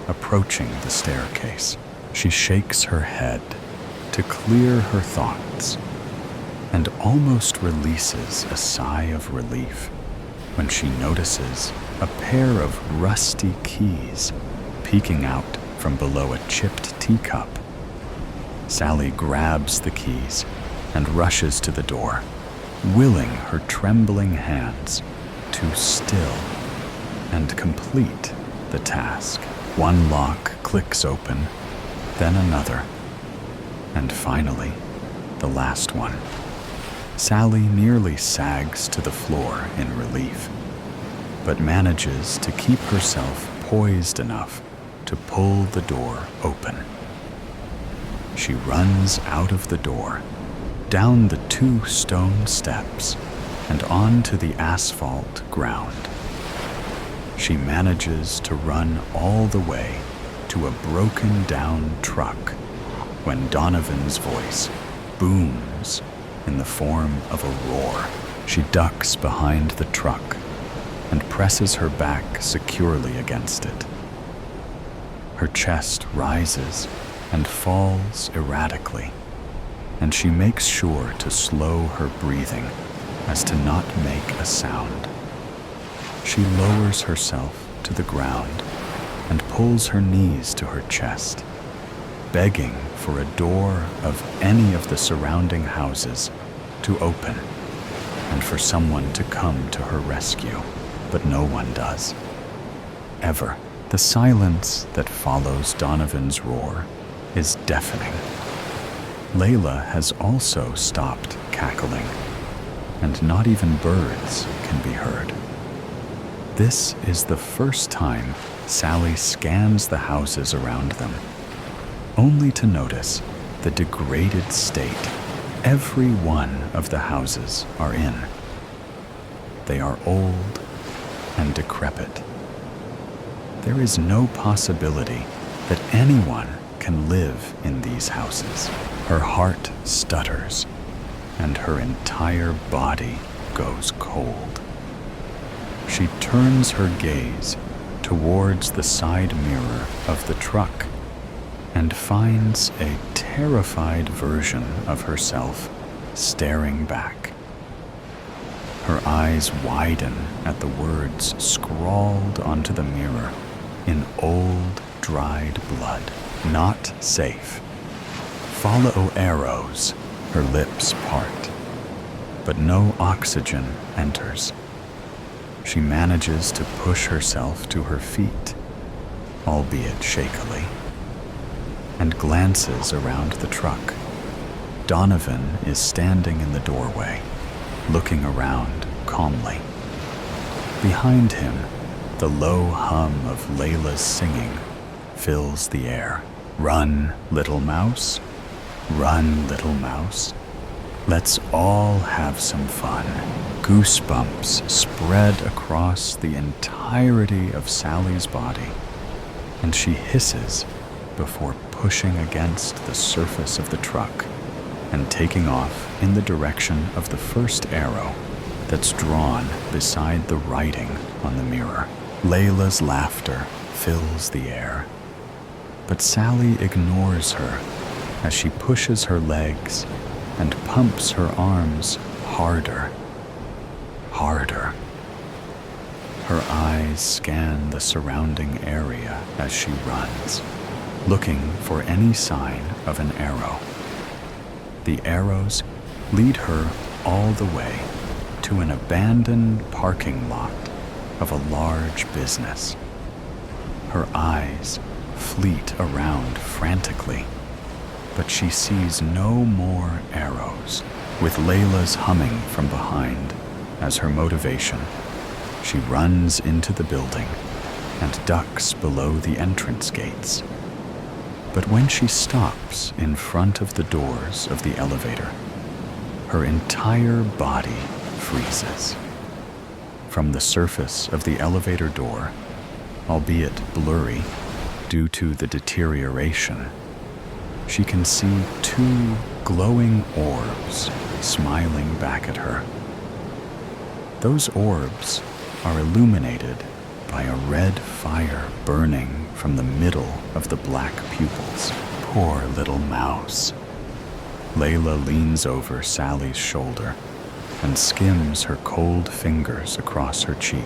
approaching the staircase. She shakes her head to clear her thoughts and almost releases a sigh of relief when she notices a pair of rusty keys peeking out from below a chipped teacup. Sally grabs the keys and rushes to the door, willing her trembling hands to still and complete the task. One lock clicks open, then another, and finally, the last one. Sally nearly sags to the floor in relief, but manages to keep herself poised enough to pull the door open. She runs out of the door, down the 2 stone steps, and onto the asphalt ground. She manages to run all the way to a broken-down truck when Donovan's voice booms in the form of a roar. She ducks behind the truck and presses her back securely against it. Her chest rises and falls erratically, and she makes sure to slow her breathing as to not make a sound. She lowers herself to the ground and pulls her knees to her chest, begging for a door of any of the surrounding houses to open and for someone to come to her rescue, but no one does. Ever. The silence that follows Donovan's roar is deafening. Layla has also stopped cackling, and not even birds can be heard. This is the first time Sally scans the houses around them, only to notice the degraded state every one of the houses are in. They are old and decrepit. There is no possibility that anyone can live in these houses. Her heart stutters, and her entire body goes cold. She turns her gaze towards the side mirror of the truck and finds a terrified version of herself staring back. Her eyes widen at the words scrawled onto the mirror in old, dried blood. Not safe. Follow arrows. Her lips part, but no oxygen enters. She manages to push herself to her feet, albeit shakily, and glances around the truck. Donovan is standing in the doorway, looking around calmly. Behind him, the low hum of Layla's singing fills the air. Run, little mouse. Run, little mouse. Let's all have some fun. Goosebumps spread across the entirety of Sally's body, and she hisses before pushing against the surface of the truck and taking off in the direction of the first arrow that's drawn beside the writing on the mirror. Layla's laughter fills the air, but Sally ignores her as she pushes her legs and pumps her arms harder, harder. Her eyes scan the surrounding area as she runs, looking for any sign of an arrow. The arrows lead her all the way to an abandoned parking lot of a large business. Her eyes fleet around frantically, but she sees no more arrows. With Layla's humming from behind as her motivation, she runs into the building and ducks below the entrance gates. But when she stops in front of the doors of the elevator, her entire body freezes. From the surface of the elevator door, albeit blurry due to the deterioration, she can see 2 glowing orbs smiling back at her. Those orbs are illuminated by a red fire burning from the middle of the black pupils. Poor little mouse. Layla leans over Sally's shoulder and skims her cold fingers across her cheek.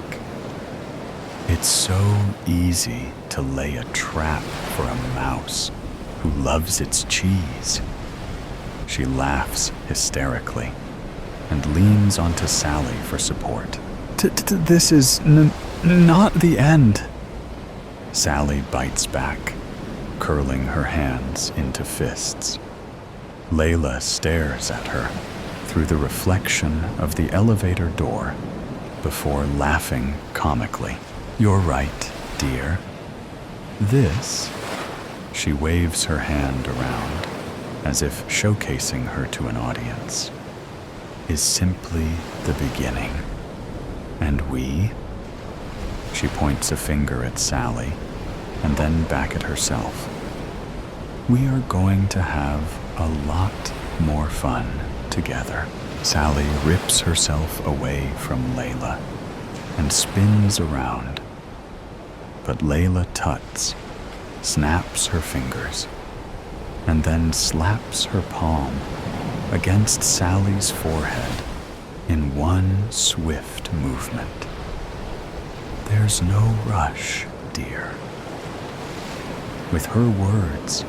It's so easy to lay a trap for a mouse who loves its cheese. She laughs hysterically and leans onto Sally for support. This is not the end. Sally bites back, curling her hands into fists. Layla stares at her through the reflection of the elevator door before laughing comically. You're right, dear. This, she waves her hand around, as if showcasing her to an audience, is simply the beginning. And we? She points a finger at Sally and then back at herself. We are going to have a lot more fun together. Sally rips herself away from Layla and spins around. But Layla tuts, snaps her fingers, and then slaps her palm against Sally's forehead in one swift movement. There's no rush, dear. With her words,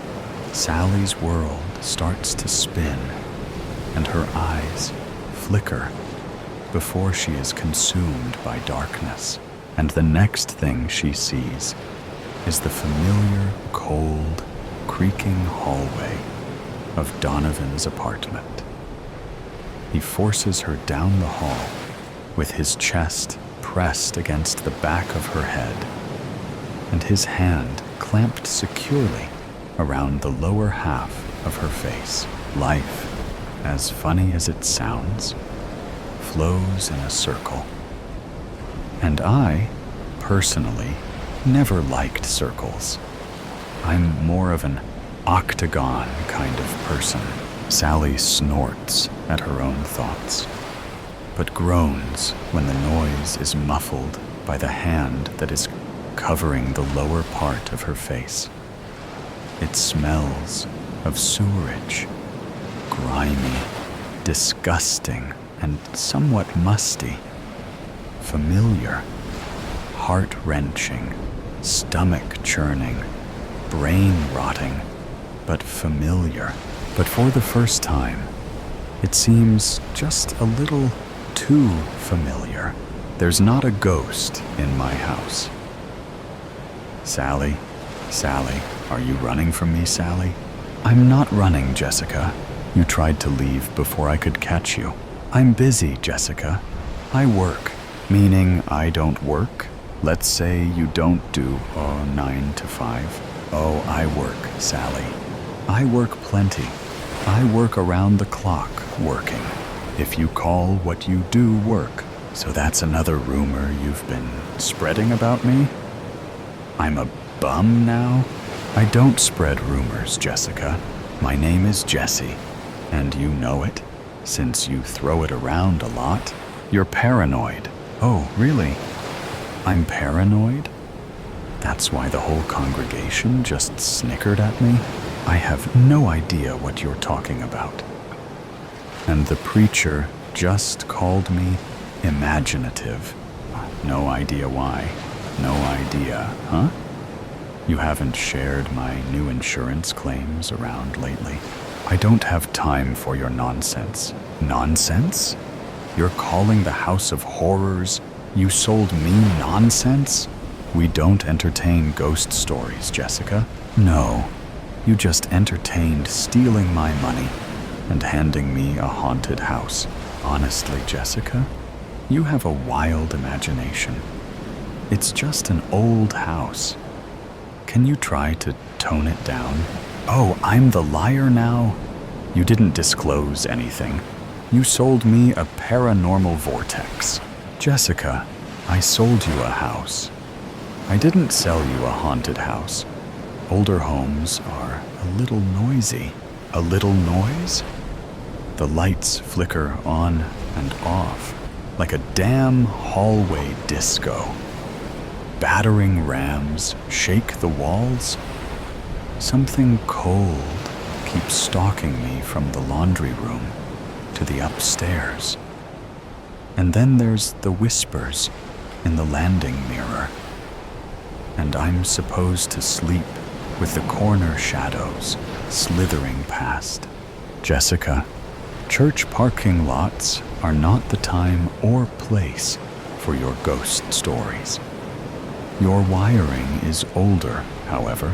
Sally's world starts to spin, and her eyes flicker before she is consumed by darkness. And the next thing she sees is the familiar, cold, creaking hallway of Donovan's apartment. He forces her down the hall with his chest pressed against the back of her head and his hand clamped securely around the lower half of her face. Life, as funny as it sounds, flows in a circle. And I, personally, never liked circles. I'm more of an octagon kind of person. Sally snorts at her own thoughts, but groans when the noise is muffled by the hand that is covering the lower part of her face. It smells of sewerage, grimy, disgusting, and somewhat musty. Familiar, heart-wrenching, stomach-churning, brain-rotting, but familiar. But for the first time, it seems just a little too familiar. There's not a ghost in my house. Sally, are you running from me, Sally? I'm not running, Jessica. You tried to leave before I could catch you. I'm busy, Jessica. I work. Meaning I don't work? Let's say you don't do 9 to 5. Oh, I work, Sally. I work plenty. I work around the clock working. If you call what you do work. So that's another rumor you've been spreading about me? I'm a bum now? I don't spread rumors, Jessica. My name is Jessie, and you know it, since you throw it around a lot. You're paranoid. Oh, really? I'm paranoid? That's why the whole congregation just snickered at me? I have no idea what you're talking about. And the preacher just called me imaginative. No idea why. No idea, huh? You haven't shared my new insurance claims around lately. I don't have time for your nonsense. Nonsense? You're calling the House of Horrors you sold me nonsense? We don't entertain ghost stories, Jessica. No, you just entertained stealing my money and handing me a haunted house. Honestly, Jessica, you have a wild imagination. It's just an old house. Can you try to tone it down? Oh, I'm the liar now? You didn't disclose anything. You sold me a paranormal vortex. Jessica, I sold you a house. I didn't sell you a haunted house. Older homes are a little noisy. A little noise? The lights flicker on and off like a damn hallway disco. Battering rams shake the walls. Something cold keeps stalking me from the laundry room to the upstairs. And then there's the whispers in the landing mirror. And I'm supposed to sleep with the corner shadows slithering past. Jessica, church parking lots are not the time or place for your ghost stories. Your wiring is older, however.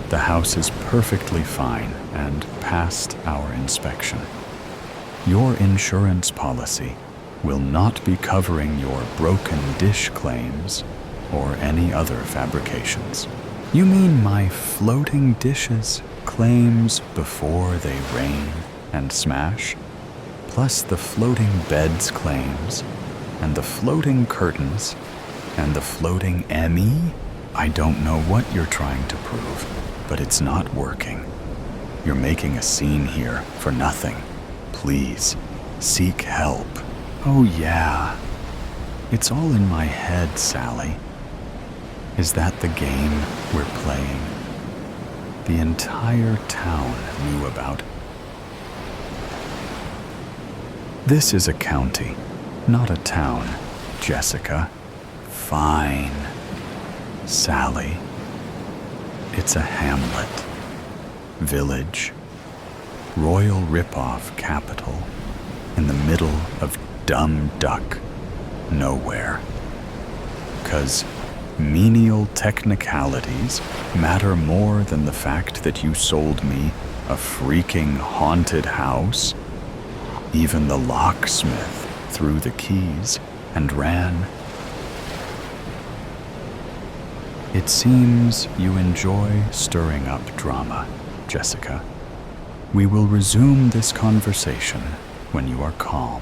The house is perfectly fine and passed our inspection. Your insurance policy will not be covering your broken dish claims or any other fabrications. You mean my floating dishes Claims before they rain and smash, plus the floating beds claims, and the floating curtains, and the floating ME? I don't know what you're trying to prove, but it's not working. You're making a scene here for nothing. Please, seek help. Oh yeah, it's all in my head, Sally. Is that the game we're playing? The entire town knew about. This is a county, not a town, Jessica. Fine. Sally. It's a hamlet. Village. Royal ripoff capital. In the middle of dumb duck nowhere. 'Cause menial technicalities matter more than the fact that you sold me a freaking haunted house. Even the locksmith threw the keys and ran. It seems you enjoy stirring up drama, Jessica. We will resume this conversation when you are calm.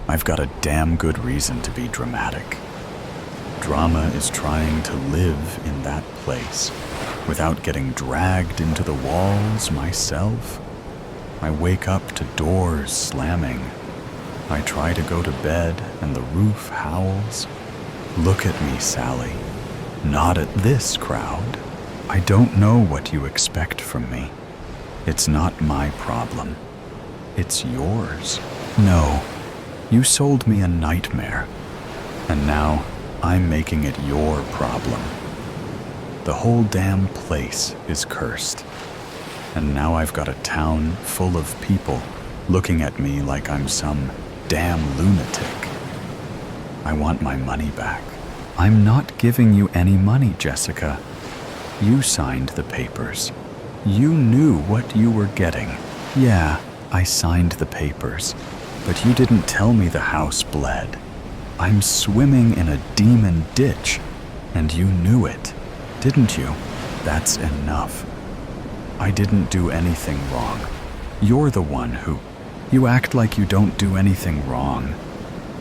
I've got a damn good reason to be dramatic. Drama is trying to live in that place without getting dragged into the walls myself. I wake up to doors slamming. I try to go to bed and the roof howls. Look at me, Sally. Not at this crowd. I don't know what you expect from me. It's not my problem. It's yours. No, you sold me a nightmare, and now I'm making it your problem. The whole damn place is cursed, and now I've got a town full of people looking at me like I'm some damn lunatic. I want my money back. I'm not giving you any money, Jessica. You signed the papers. You knew what you were getting. Yeah, I signed the papers, but you didn't tell me the house bled. I'm swimming in a demon ditch, and you knew it, didn't you? That's enough. I didn't do anything wrong. You're the one who... You act like you don't do anything wrong.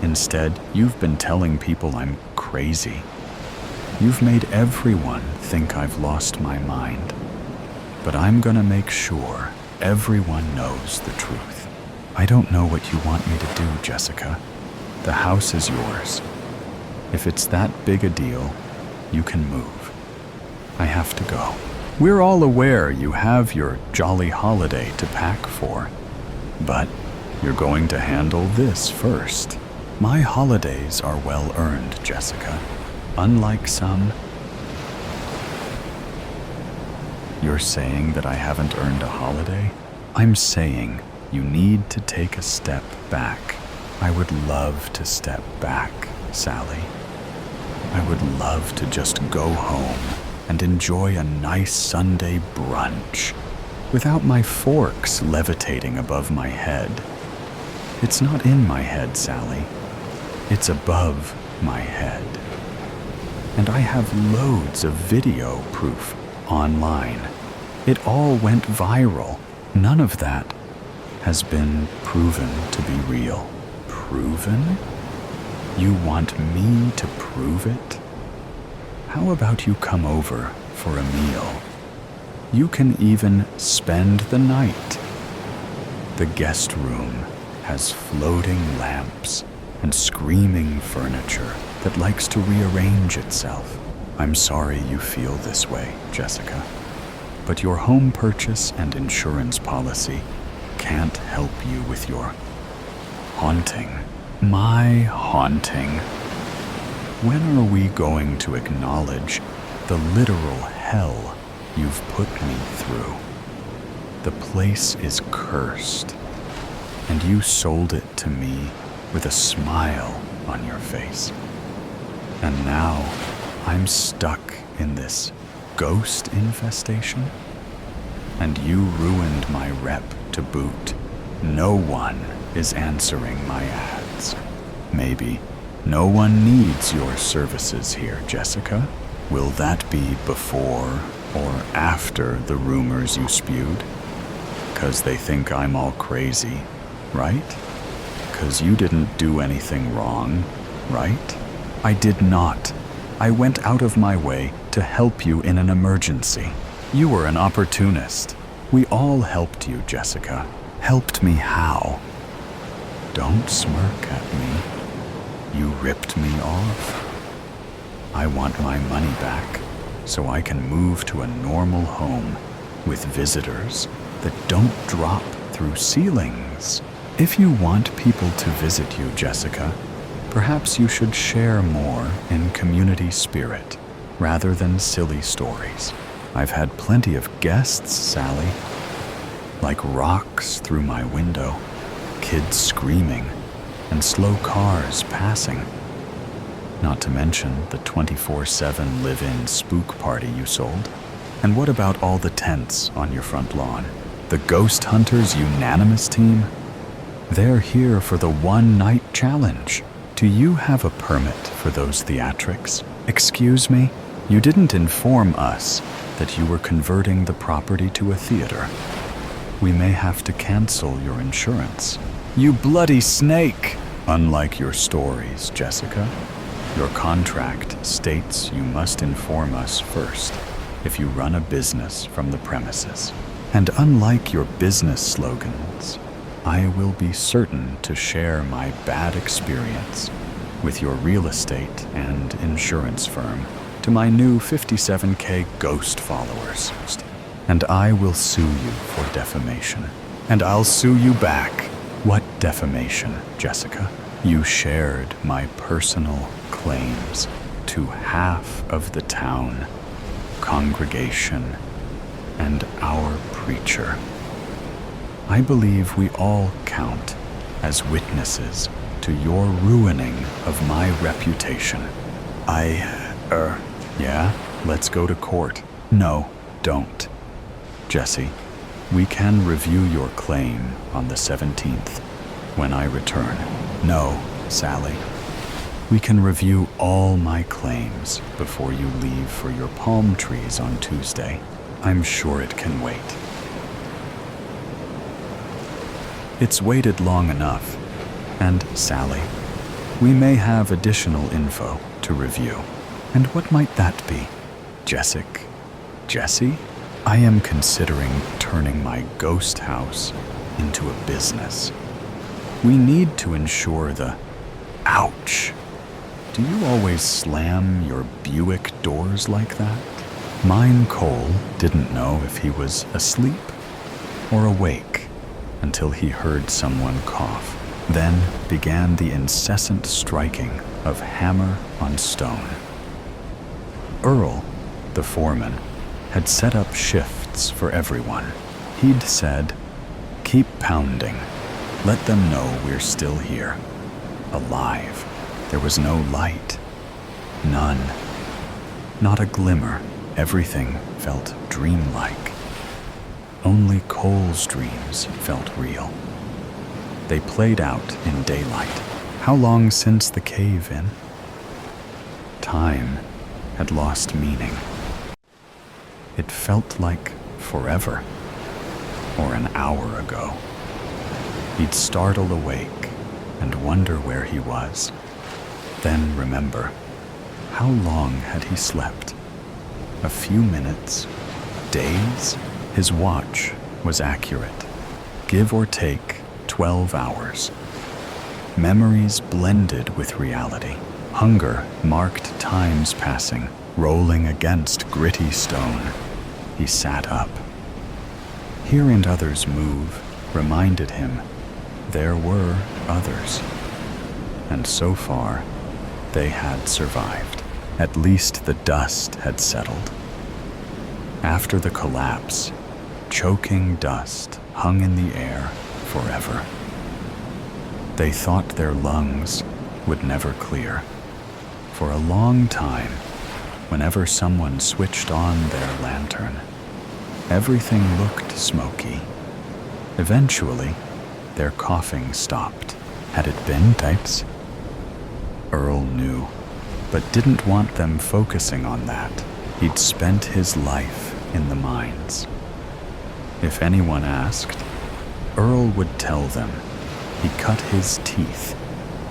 Instead, you've been telling people I'm crazy. You've made everyone think I've lost my mind. But I'm gonna make sure everyone knows the truth. I don't know what you want me to do, Jessica. The house is yours. If it's that big a deal, you can move. I have to go. We're all aware you have your jolly holiday to pack for, but you're going to handle this first. My holidays are well earned, Jessica. Unlike some... You're saying that I haven't earned a holiday? I'm saying you need to take a step back. I would love to step back, Sally. I would love to just go home and enjoy a nice Sunday brunch without my forks levitating above my head. It's not in my head, Sally. It's above my head. And I have loads of video proof online. It all went viral. None of that has been proven to be real. Proven? You want me to prove it? How about you come over for a meal? You can even spend the night. The guest room has floating lamps and screaming furniture that likes to rearrange itself. I'm sorry you feel this way, Jessica, but your home purchase and insurance policy can't help you with your haunting. My haunting. When are we going to acknowledge the literal hell you've put me through? The place is cursed, and you sold it to me with a smile on your face. And now I'm stuck in this ghost infestation, and you ruined my rep to boot. No one is answering my ads. Maybe no one needs your services here, Jessica. Will that be before Or after the rumors you spewed? 'Cause they think I'm all crazy, right? 'Cause you didn't do anything wrong, right? I did not. I went out of my way to help you in an emergency. You were an opportunist. We all helped you, Jessica. Helped me how? Don't smirk at me. You ripped me off. I want my money back so I can move to a normal home with visitors that don't drop through ceilings. If you want people to visit you, Jessica, perhaps you should share more in community spirit rather than silly stories. I've had plenty of guests, Sally. Like rocks through my window, kids screaming, and slow cars passing. Not to mention the 24/7 live-in spook party you sold. And what about all the tents on your front lawn? The Ghost Hunters Unanimous Team? They're here for the one-night challenge. Do you have a permit for those theatrics? Excuse me? You didn't inform us that you were converting the property to a theater. We may have to cancel your insurance. You bloody snake! Unlike your stories, Jessica, your contract states you must inform us first if you run a business from the premises. And unlike your business slogans, I will be certain to share my bad experience with your real estate and insurance firm to my new 57K ghost followers. And I will sue you for defamation. And I'll sue you back. What defamation, Jessica? You shared my personal claims to half of the town, congregation, and our preacher. I believe we all count as witnesses to your ruining of my reputation. Yeah, let's go to court. No, don't. Jesse, we can review your claim on the 17th when I return. No, Sally. We can review all my claims before you leave for your palm trees on Tuesday. I'm sure it can wait. It's waited long enough. And, Sally, we may have additional info to review. And what might that be? Jesse? I am considering turning my ghost house into a business. We need to ensure the... Ouch! Do you always slam your Buick doors like that? Mine Cole didn't know if he was asleep or awake until he heard someone cough. Then began the incessant striking of hammer on stone. Earl, the foreman, had set up shifts for everyone. He'd said, "Keep pounding. Let them know we're still here. Alive." There was no light. None. Not a glimmer. Everything felt dreamlike. Only Cole's dreams felt real. They played out in daylight. How long since the cave-in? Time had lost meaning. It felt like forever, or an hour ago. He'd startle awake and wonder where he was. Then remember, how long had he slept? A few minutes? Days? His watch was accurate. Give or take 12 hours. Memories blended with reality. Hunger marked time's passing, rolling against gritty stone. He sat up. Hearing others move reminded him there were others. And so far, they had survived. At least the dust had settled. After the collapse, choking dust hung in the air forever. They thought their lungs would never clear. For a long time, whenever someone switched on their lantern, everything looked smoky. Eventually, their coughing stopped. Had it been types? Earl knew, but didn't want them focusing on that. He'd spent his life in the mines. If anyone asked, Earl would tell them he cut his teeth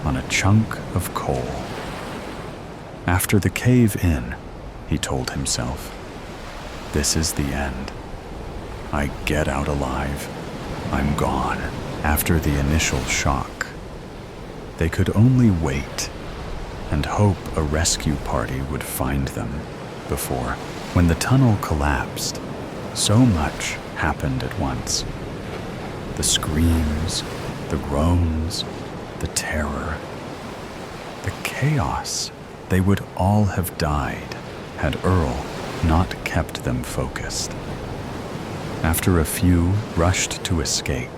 on a chunk of coal. After the cave-in, he told himself, this is the end. I get out alive. I'm gone. After the initial shock, they could only wait and hope a rescue party would find them before. When the tunnel collapsed, so much happened at once. The screams, the groans, the terror, the chaos. They would all have died had Earl not kept them focused. After a few rushed to escape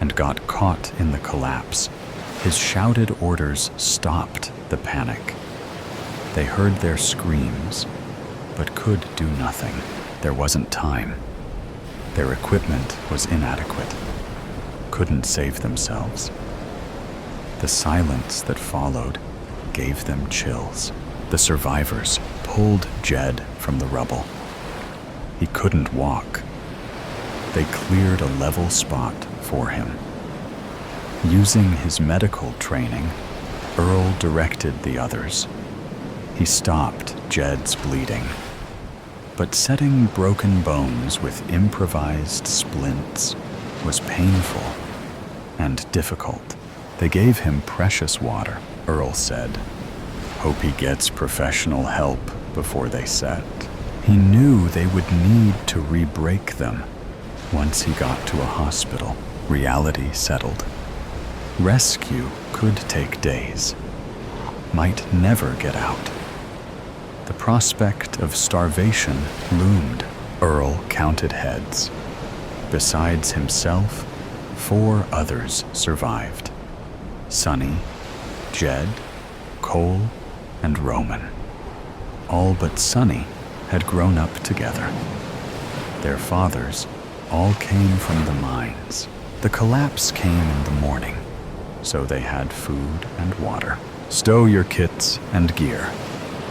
and got caught in the collapse, his shouted orders stopped the panic. They heard their screams, but could do nothing. There wasn't time. Their equipment was inadequate, couldn't save themselves. The silence that followed gave them chills. The survivors pulled Jed from the rubble. He couldn't walk. They cleared a level spot for him. Using his medical training, Earl directed the others. He stopped Jed's bleeding. But setting broken bones with improvised splints was painful and difficult. They gave him precious water, Earl said. Hope he gets professional help before they set. He knew they would need to re-break them. Once he got to a hospital, reality settled. Rescue could take days, might never get out. The prospect of starvation loomed. Earl counted heads. Besides himself, 4 others survived. Sonny, Jed, Cole, and Roman. All but Sonny had grown up together. Their fathers all came from the mines. The collapse came in the morning, so they had food and water. Stow your kits and gear,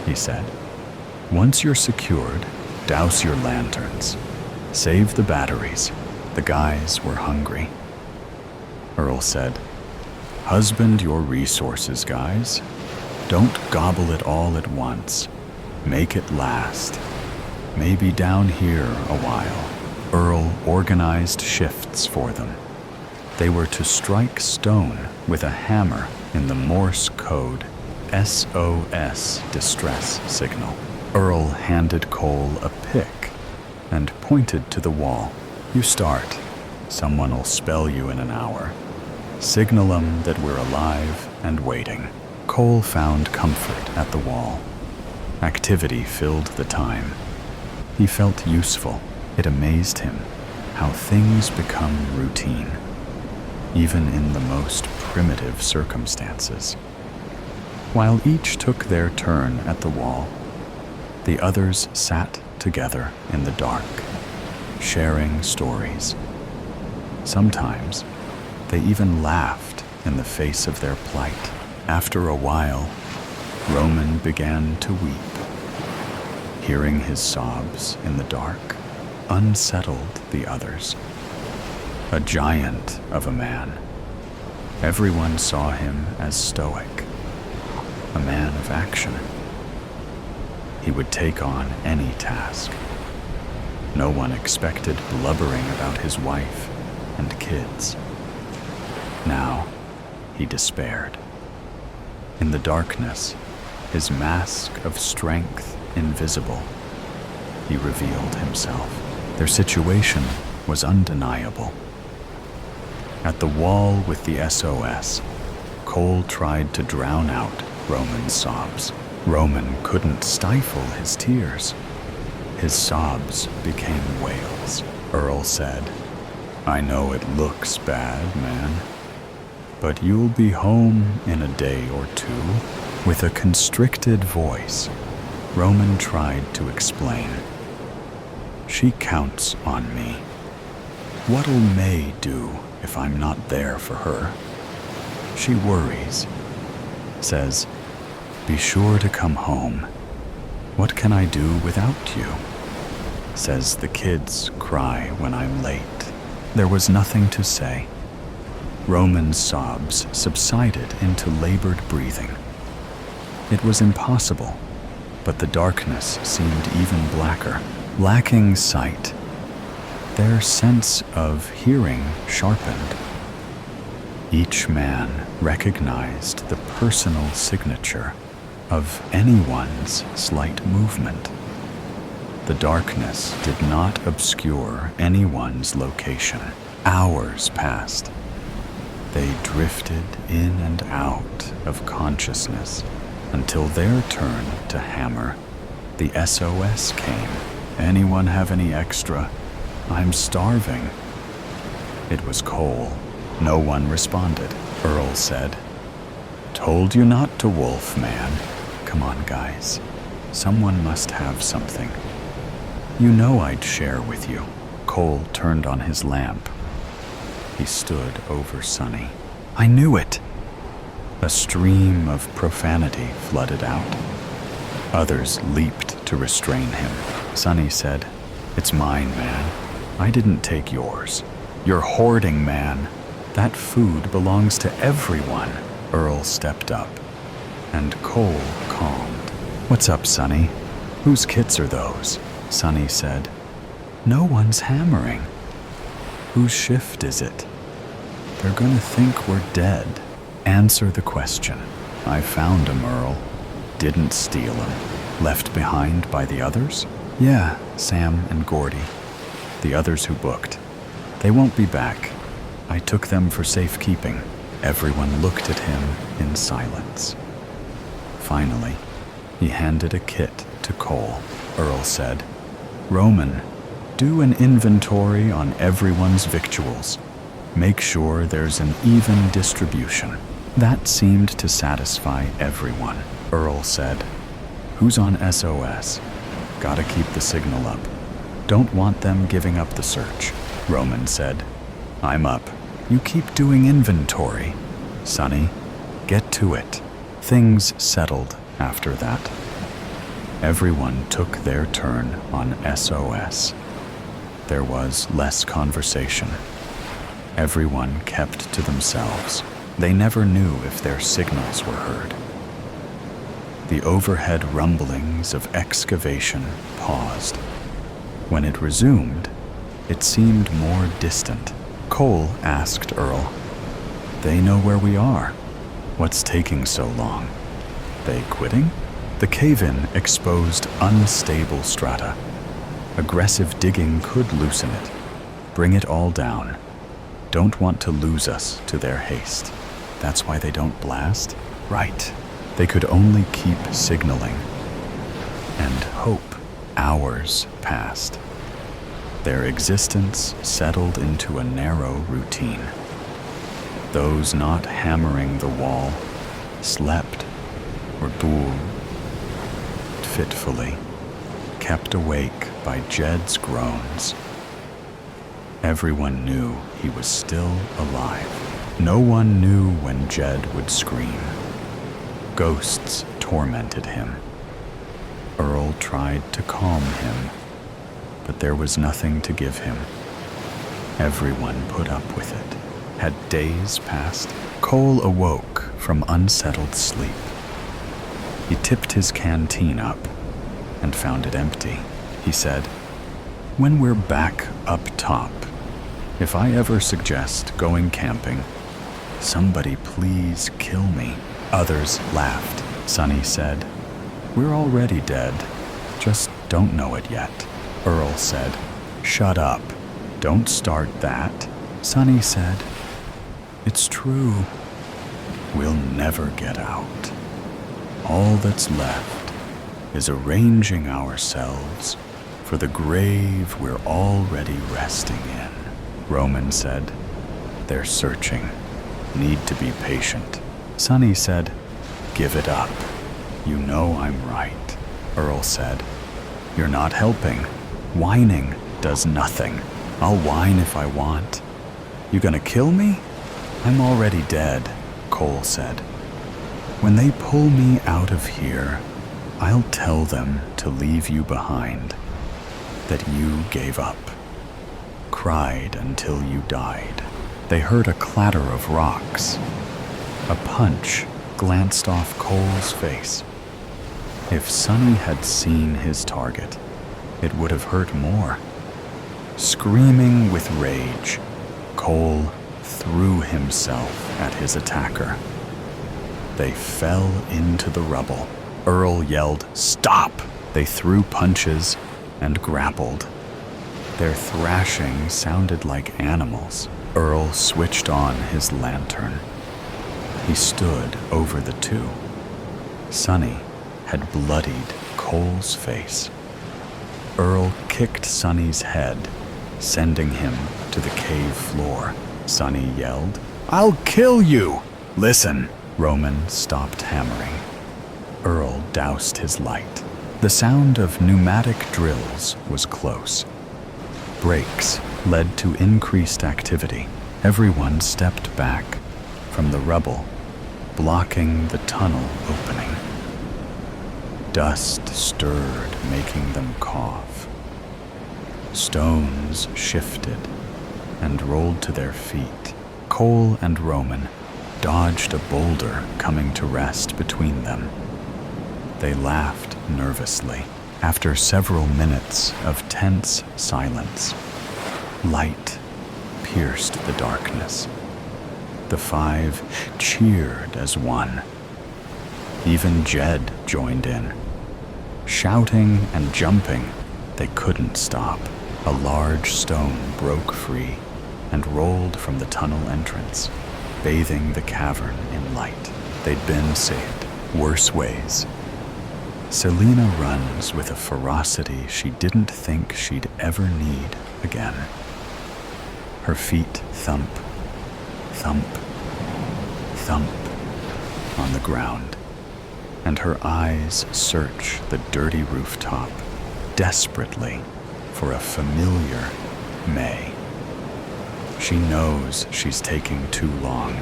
he said. Once you're secured, douse your lanterns. Save the batteries. The guys were hungry. Earl said, husband your resources, guys. Don't gobble it all at once. Make it last. Maybe down here a while. Earl organized shifts for them. They were to strike stone with a hammer in the Morse code SOS distress signal. Earl handed Cole a pick and pointed to the wall. You start. Someone'll spell you in an hour. Signal 'em that we're alive and waiting. Cole found comfort at the wall. Activity filled the time. He felt useful. It amazed him how things become routine, even in the most primitive circumstances. While each took their turn at the wall, the others sat together in the dark, sharing stories. Sometimes they even laughed in the face of their plight. After a while, Roman began to weep. Hearing his sobs in the dark unsettled the others. A giant of a man. Everyone saw him as stoic, a man of action. He would take on any task. No one expected blubbering about his wife and kids. Now, he despaired. In the darkness, his mask of strength invisible, he revealed himself. Their situation was undeniable. At the wall with the SOS, Cole tried to drown out Roman's sobs. Roman couldn't stifle his tears. His sobs became wails. Earl said, I know it looks bad, man, but you'll be home in a day or two. With a constricted voice, Roman tried to explain. She counts on me. What'll May do if I'm not there for her? She worries. Says, be sure to come home. What can I do without you? Says the kids cry when I'm late. There was nothing to say. Roman's sobs subsided into labored breathing. It was impossible, but the darkness seemed even blacker. Lacking sight, their sense of hearing sharpened. Each man recognized the personal signature of anyone's slight movement. The darkness did not obscure anyone's location. Hours passed. They drifted in and out of consciousness until their turn to hammer. The SOS came. Anyone have any extra? I'm starving. It was Cole. No one responded. Earl said, Told you not to, wolf man. Come on, guys. Someone must have something. You know I'd share with you. Cole turned on his lamp. He stood over Sonny. I knew it. A stream of profanity flooded out. Others leaped to restrain him. Sonny said, It's mine, man. I didn't take yours. You're hoarding, man. That food belongs to everyone. Earl stepped up, and Cole calmed. What's up, Sonny? Whose kits are those? Sonny said, No one's hammering. Whose shift is it? They're gonna think we're dead. Answer the question. I found 'em, Earl. Didn't steal 'em. Left behind by the others? Yeah, Sam and Gordy. The others who booked. They won't be back. I took them for safekeeping. Everyone looked at him in silence. Finally, he handed a kit to Cole. Earl said, Roman, do an inventory on everyone's victuals. Make sure there's an even distribution. That seemed to satisfy everyone. Earl said, Who's on SOS? Gotta keep the signal up. Don't want them giving up the search. Roman said, I'm up. You keep doing inventory. Sonny, get to it. Things settled after that. Everyone took their turn on SOS. There was less conversation. Everyone kept to themselves. They never knew if their signals were heard. The overhead rumblings of excavation paused. When it resumed, it seemed more distant. Cole asked Earl, They know where we are. What's taking so long? They quitting? The cave-in exposed unstable strata. Aggressive digging could loosen it, bring it all down. Don't want to lose us to their haste. That's why they don't blast? Right. They could only keep signaling. And hope. Hours passed. Their existence settled into a narrow routine. Those not hammering the wall slept or booed fitfully, kept awake by Jed's groans. Everyone knew he was still alive. No one knew when Jed would scream. Ghosts tormented him. Earl tried to calm him, but there was nothing to give him. Everyone put up with it. Had days passed? Cole awoke from unsettled sleep. He tipped his canteen up and found it empty. He said, When we're back up top, if I ever suggest going camping, somebody please kill me. Others laughed. Sonny said, We're already dead, just don't know it yet. Earl said, Shut up, don't start that. Sonny said, It's true. We'll never get out. All that's left is arranging ourselves for the grave we're already resting in. Roman said, They're searching. Need to be patient. Sonny said, Give it up. You know I'm right. Earl said, You're not helping. Whining does nothing. I'll whine if I want. You gonna kill me? I'm already dead, Cole said. When they pull me out of here, I'll tell them to leave you behind. that you gave up, cried until you died. They heard a clatter of rocks. A punch glanced off Cole's face. If Sonny had seen his target, it would have hurt more. Screaming with rage, Cole threw himself at his attacker. They fell into the rubble. Earl yelled, "Stop!" They threw punches and grappled. Their thrashing sounded like animals. Earl switched on his lantern. He stood over the two. Sonny had bloodied Cole's face. Earl kicked Sonny's head, sending him to the cave floor. Sonny yelled, "I'll kill you!" "Listen!" Roman stopped hammering. Earl doused his light. The sound of pneumatic drills was close. Brakes led to increased activity. Everyone stepped back from the rubble, blocking the tunnel opening. Dust stirred, making them cough. Stones shifted and rolled to their feet. Cole and Roman dodged a boulder coming to rest between them. They laughed nervously. After several minutes of tense silence, light pierced the darkness. The five cheered as one. Even Jed joined in. Shouting and jumping, they couldn't stop. A large stone broke free and rolled from the tunnel entrance, bathing the cavern in light. They'd been saved worse ways. Selena runs with a ferocity she didn't think she'd ever need again. Her feet thump, thump, thump on the ground, and her eyes search the dirty rooftop desperately for a familiar May. She knows she's taking too long.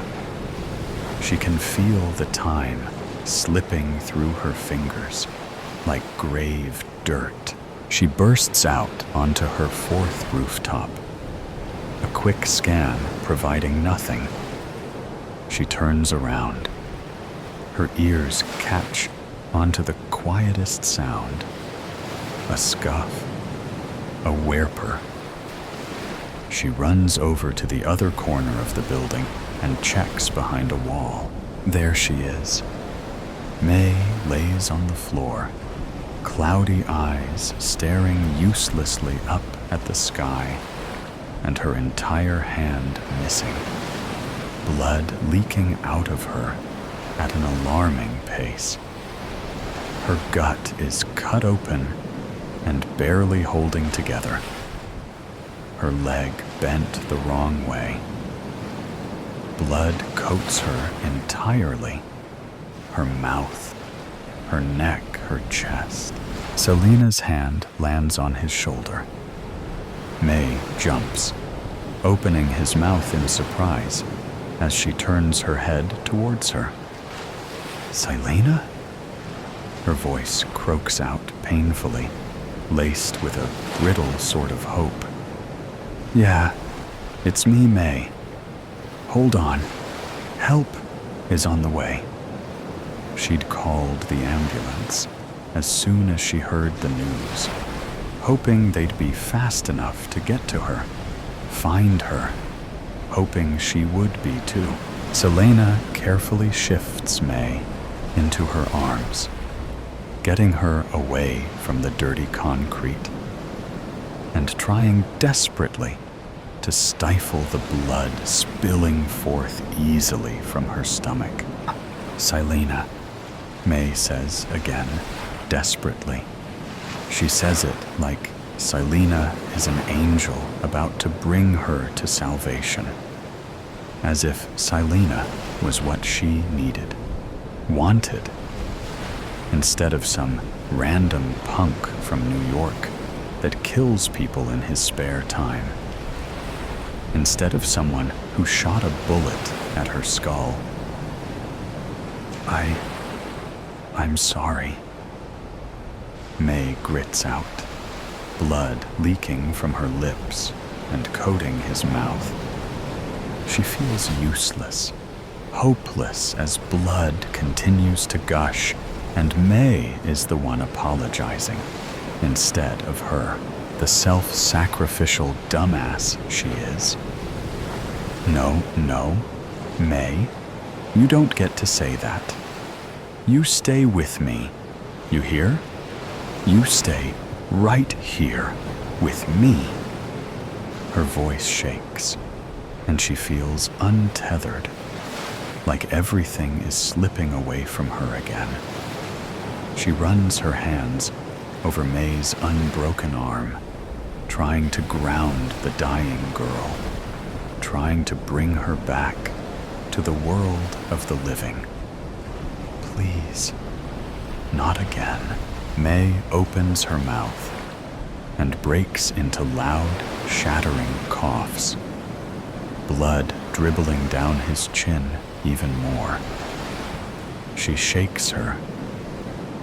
She can feel the time slipping through her fingers like grave dirt. She bursts out onto her fourth rooftop, a quick scan providing nothing. She turns around. Her ears catch onto the quietest sound, a scuff, a whimper. She runs over to the other corner of the building and checks behind a wall. There she is. May lays on the floor, cloudy eyes staring uselessly up at the sky, and her entire hand missing, blood leaking out of her at an alarming pace. Her gut is cut open and barely holding together. Her leg bent the wrong way. Blood coats her entirely. Her mouth, her neck, her chest. Selena's hand lands on his shoulder. May jumps, opening his mouth in surprise as she turns her head towards her. "Selena?" Her voice croaks out painfully, laced with a brittle sort of hope. "Yeah, it's me, May. Hold on. Help is on the way." She'd called the ambulance as soon as she heard the news, hoping they'd be fast enough to get to her, find her, hoping she would be too. Selena carefully shifts May into her arms, getting her away from the dirty concrete, and trying desperately to stifle the blood spilling forth easily from her stomach. "Selena," May says again, desperately. She says it like Selena is an angel about to bring her to salvation, as if Selena was what she needed, wanted, instead of some random punk from New York that kills people in his spare time. Instead of someone who shot a bullet at her skull. I'm sorry," May grits out. blood leaking from her lips and coating his mouth. She feels useless, hopeless as blood continues to gush, and May is the one apologizing instead of her, the self-sacrificial dumbass she is. No, May, you don't get to say that. You stay with me, you hear? You stay right here with me. Her voice shakes, and she feels untethered, like everything is slipping away from her again. She runs her hands over May's unbroken arm, trying to ground the dying girl, trying to bring her back to the world of the living. Please, not again. May opens her mouth and breaks into loud, shattering coughs, blood dribbling down his chin even more. She shakes her,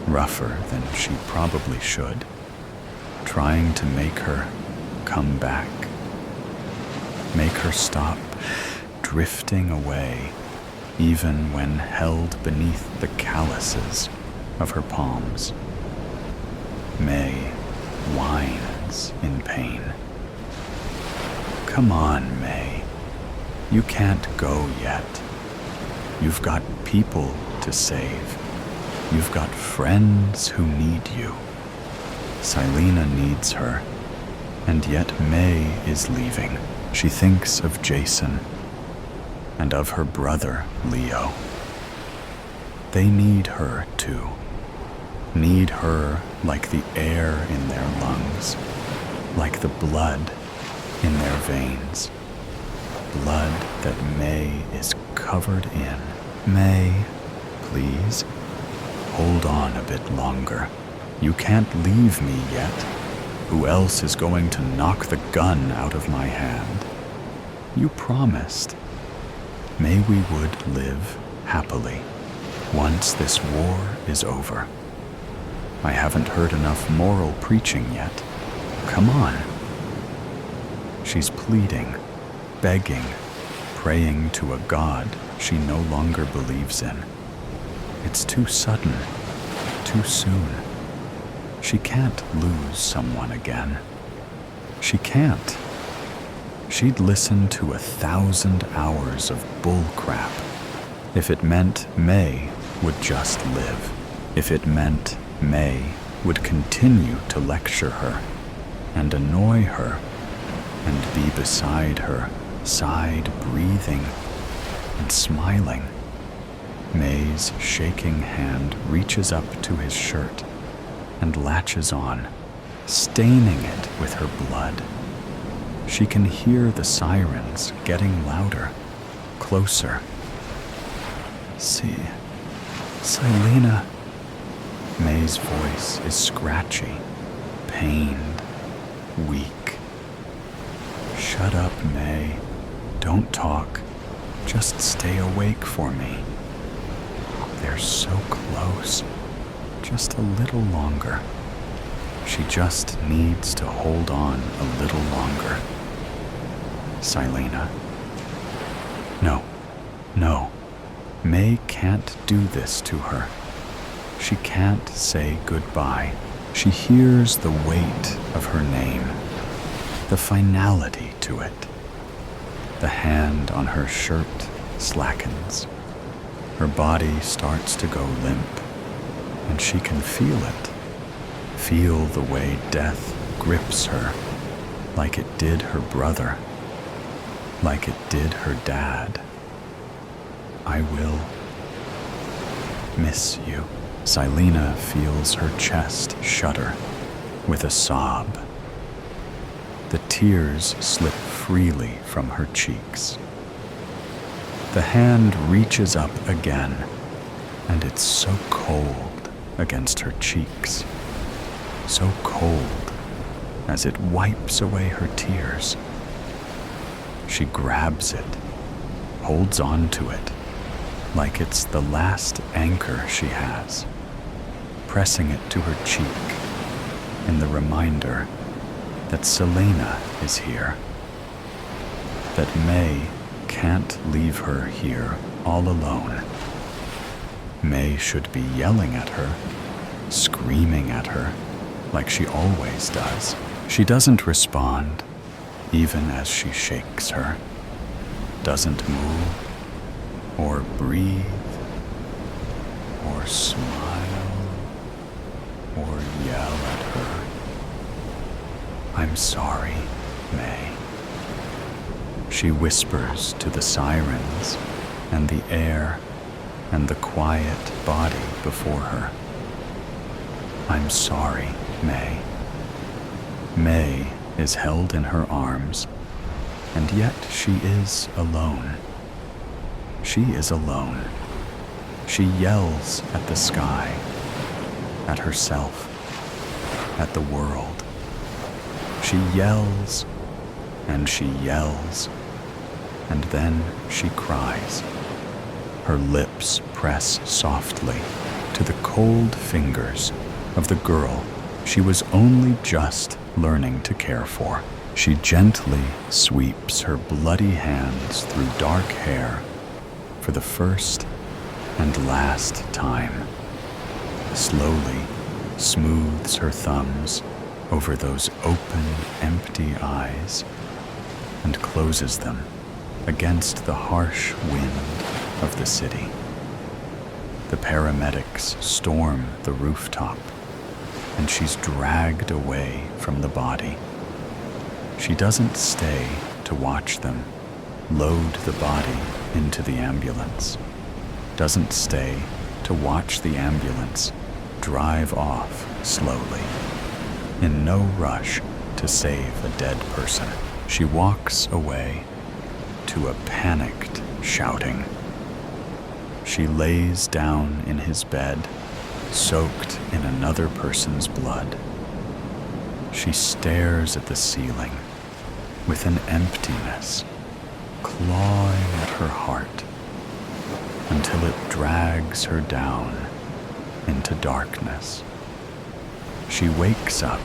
rougher than she probably should, trying to make her come back, make her stop drifting away, even when held beneath the calluses of her palms. May whines in pain. Come on, May. You can't go yet. You've got people to save. You've got friends who need you. Silena needs her, and yet May is leaving. She thinks of Jason and of her brother, Leo. They need her too. Need her like the air in their lungs, like the blood in their veins. Blood that May is covered in. May, please, hold on a bit longer. You can't leave me yet. Who else is going to knock the gun out of my hand? You promised. May we would live happily once this war is over. I haven't heard enough moral preaching yet. Come on. She's pleading, begging, praying to a God she no longer believes in. It's too sudden, too soon. She can't lose someone again. She can't. She'd listen to 1,000 hours of bull crap if it meant May would just live, if it meant May would continue to lecture her and annoy her and be beside her, side breathing and smiling. May's shaking hand reaches up to his shirt and latches on, staining it with her blood. She can hear the sirens getting louder, closer. See, Silena. May's voice is scratchy, pained, weak. Shut up, May. Don't talk. Just stay awake for me. They're so close. Just a little longer. She just needs to hold on a little longer. Silena. No. May can't do this to her. She can't say goodbye. She hears the weight of her name, the finality to it. The hand on her shirt slackens. Her body starts to go limp, and she can feel it. Feel the way death grips her, like it did her brother, like it did her dad. I will miss you. Silena feels her chest shudder with a sob. The tears slip freely from her cheeks. The hand reaches up again, and it's so cold against her cheeks, so cold as it wipes away her tears. She grabs it, holds on to it, like it's the last anchor she has, pressing it to her cheek in the reminder that Selena is here, that May can't leave her here all alone. May should be yelling at her, screaming at her, like she always does. She doesn't respond, even as she shakes her, doesn't move, or breathe, or smile, or yell at her. I'm sorry, May. She whispers to the sirens and the air and the quiet body before her. I'm sorry, May. May is held in her arms, and yet she is alone. She is alone. She yells at the sky, at herself, at the world. She yells, and she yells, and then she cries. Her lips press softly to the cold fingers of the girl she was only just learning to care for. She gently sweeps her bloody hands through dark hair for the first and last time, slowly smooths her thumbs over those open, empty eyes and closes them against the harsh wind of the city. The paramedics storm the rooftop, and she's dragged away from the body. She doesn't stay to watch them load the body into the ambulance, doesn't stay to watch the ambulance drive off slowly, in no rush to save a dead person. She walks away to a panicked shouting. She lays down in his bed, soaked in another person's blood. She stares at the ceiling with an emptiness clawing at her heart until it drags her down into darkness. She wakes up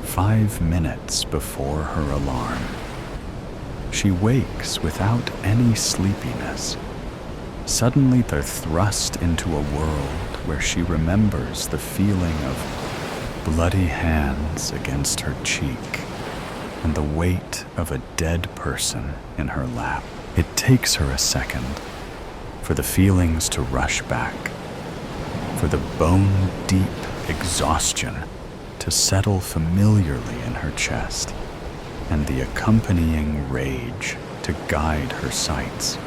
5 minutes before her alarm. She wakes without any sleepiness. Suddenly they're thrust into a world where she remembers the feeling of bloody hands against her cheek and the weight of a dead person in her lap. It takes her a second for the feelings to rush back, for the bone-deep exhaustion to settle familiarly in her chest, and the accompanying rage to guide her sights.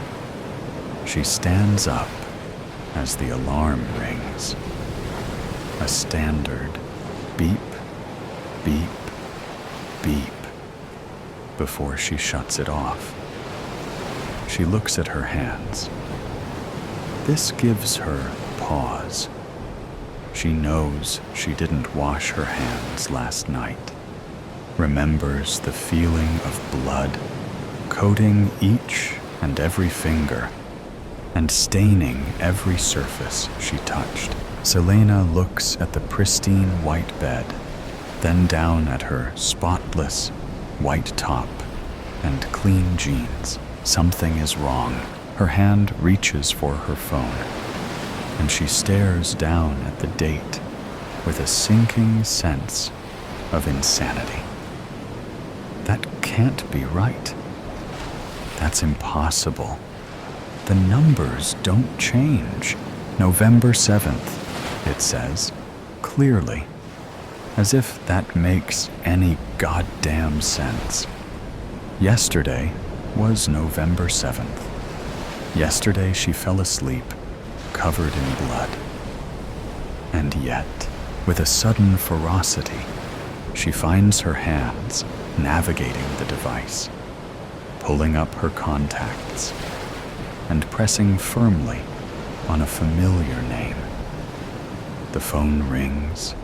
She stands up as the alarm rings. A standard beep, beep, beep before she shuts it off. She looks at her hands. This gives her pause. She knows she didn't wash her hands last night, remembers the feeling of blood coating each and every finger and staining every surface she touched. Selena looks at the pristine white bed, then down at her spotless white top and clean jeans. Something is wrong. Her hand reaches for her phone, and she stares down at the date with a sinking sense of insanity. That can't be right. That's impossible. The numbers don't change. November 7th, it says, clearly, as if that makes any goddamn sense. Yesterday was November 7th. Yesterday she fell asleep, covered in blood. And yet, with a sudden ferocity, she finds her hands navigating the device, pulling up her contacts, and pressing firmly on a familiar name. The phone rings,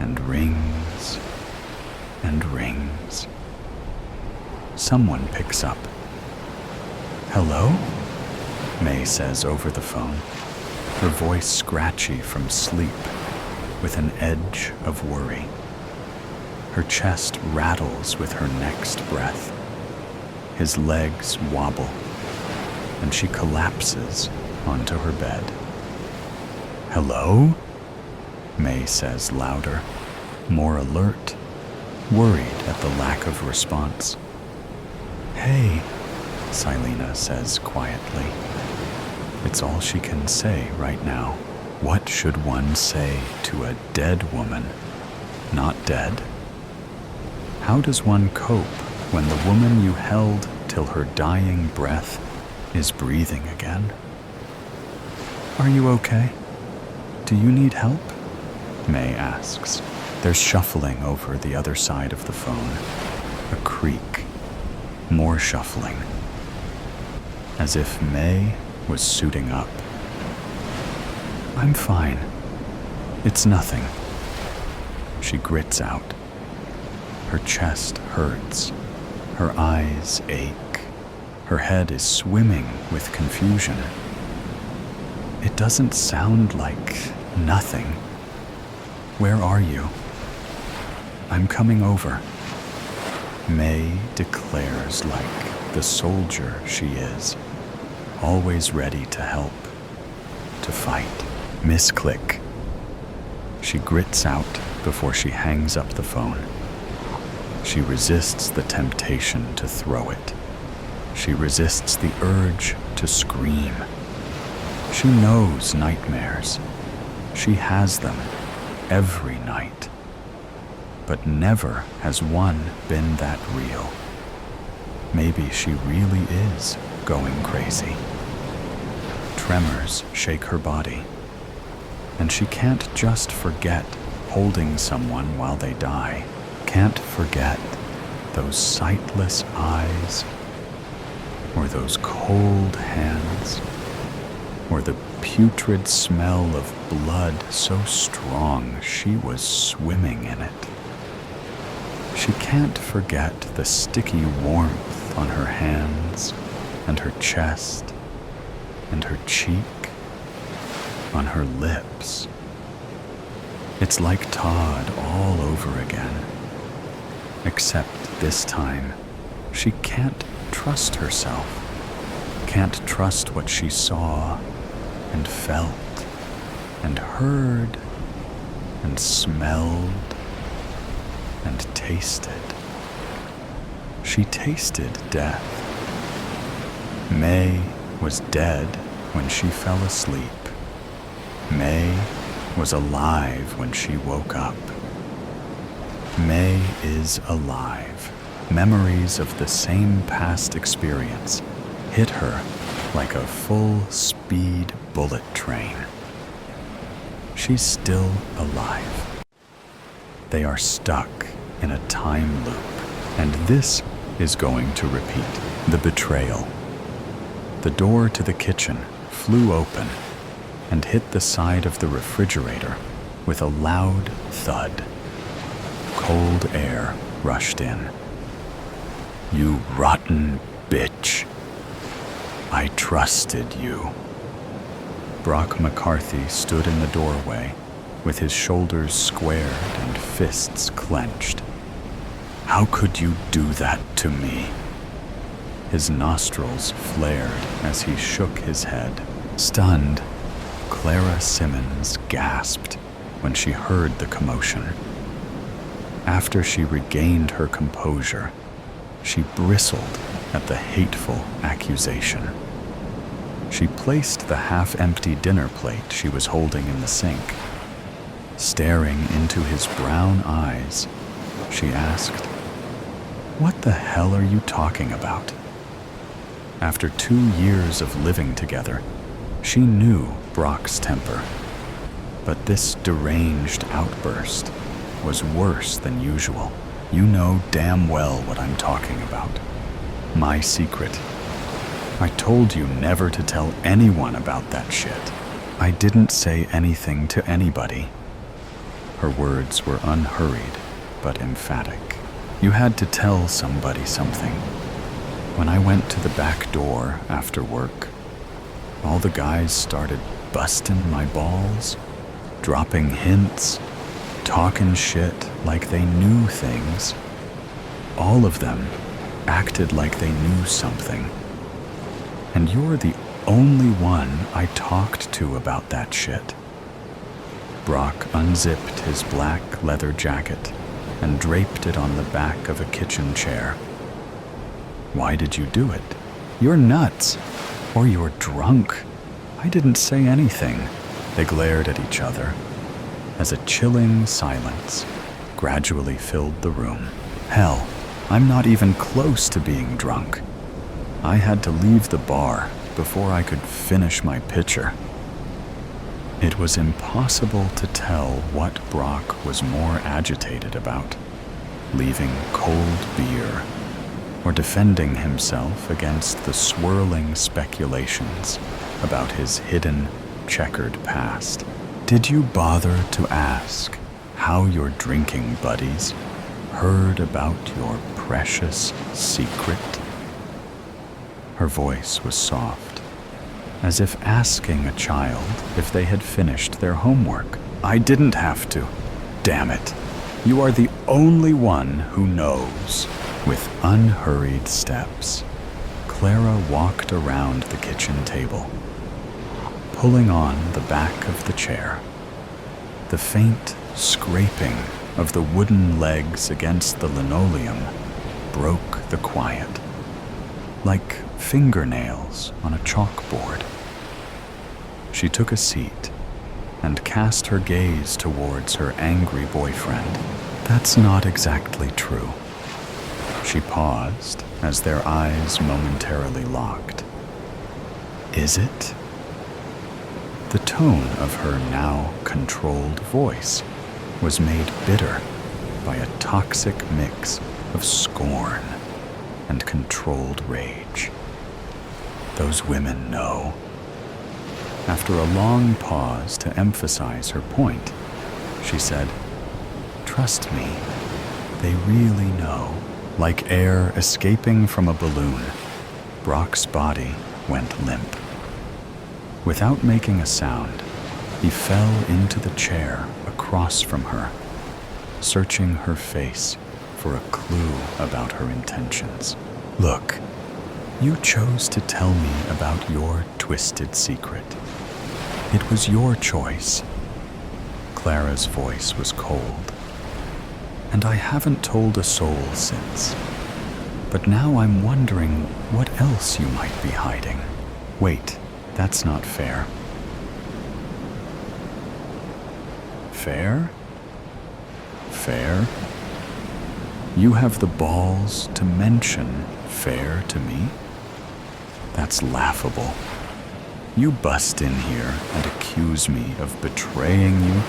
and rings, and rings. Someone picks up. Hello? May says over the phone, her voice scratchy from sleep with an edge of worry. Her chest rattles with her next breath. His legs wobble, and she collapses onto her bed. "Hello?" May says louder, more alert, worried at the lack of response. "Hey," Silena says quietly. It's all she can say right now. What should one say to a dead woman, not dead? How does one cope when the woman you held till her dying breath is breathing again? "Are you okay? Do you need help?" May asks. There's shuffling over the other side of the phone. A creak. More shuffling. As if May was suiting up. "I'm fine. It's nothing," she grits out. Her chest hurts. Her eyes ache. Her head is swimming with confusion. "It doesn't sound like nothing. Where are you?" "I'm coming over," May declares like the soldier she is, always ready to help, to fight. Misclick. She grits out before she hangs up the phone. She resists the temptation to throw it. She resists the urge to scream. She knows nightmares. She has them every night. But never has one been that real. Maybe she really is going crazy. Tremors shake her body. And she can't just forget holding someone while they die. Can't forget those sightless eyes, or those cold hands, or the putrid smell of blood so strong she was swimming in it. She can't forget the sticky warmth on her hands and her chest and her cheek, on her lips. It's like Todd all over again. Except this time, she can't trust herself, can't trust what she saw and felt and heard and smelled and tasted. She tasted death. May was dead when she fell asleep. May was alive when she woke up. May is alive. Memories of the same past experience hit her like a full-speed bullet train. She's still alive. They are stuck in a time loop, and this is going to repeat. The betrayal. The door to the kitchen flew open and hit the side of the refrigerator with a loud thud. Cold air rushed in. "You rotten bitch. I trusted you." Brock McCarthy stood in the doorway with his shoulders squared and fists clenched. "How could you do that to me?" His nostrils flared as he shook his head. Stunned, Clara Simmons gasped when she heard the commotion. After she regained her composure, she bristled at the hateful accusation. She placed the half-empty dinner plate she was holding in the sink. Staring into his brown eyes, she asked, "What the hell are you talking about?" After 2 years of living together, she knew Brock's temper. But this deranged outburst was worse than usual. You know damn well what I'm talking about. My secret. I told you never to tell anyone about that shit. I didn't say anything to anybody. Her words were unhurried, but emphatic. You had to tell somebody something. When I went to the back door after work, all the guys started busting my balls, dropping hints, talking shit like they knew things. All of them acted like they knew something. And you're the only one I talked to about that shit. Brock unzipped his black leather jacket and draped it on the back of a kitchen chair. Why did you do it? You're nuts. Or you're drunk. I didn't say anything. They glared at each other as a chilling silence gradually filled the room. Hell, I'm not even close to being drunk. I had to leave the bar before I could finish my pitcher. It was impossible to tell what Brock was more agitated about, leaving cold beer or defending himself against the swirling speculations about his hidden, checkered past. Did you bother to ask how your drinking buddies heard about your precious secret? Her voice was soft, as if asking a child if they had finished their homework. I didn't have to. Damn it. You are the only one who knows. With unhurried steps, Clara walked around the kitchen table, pulling on the back of the chair. The faint scraping of the wooden legs against the linoleum broke the quiet, like fingernails on a chalkboard. She took a seat and cast her gaze towards her angry boyfriend. That's not exactly true. She paused as their eyes momentarily locked. Is it? The tone of her now controlled voice was made bitter by a toxic mix of scorn and controlled rage. Those women know. After a long pause to emphasize her point, she said, "Trust me, they really know." Like air escaping from a balloon, Brock's body went limp. Without making a sound, he fell into the chair across from her, searching her face for a clue about her intentions. Look, you chose to tell me about your twisted secret. It was your choice. Clara's voice was cold. And I haven't told a soul since. But now I'm wondering what else you might be hiding. Wait, that's not fair. Fair? Fair? You have the balls to mention fair to me? That's laughable. You bust in here and accuse me of betraying you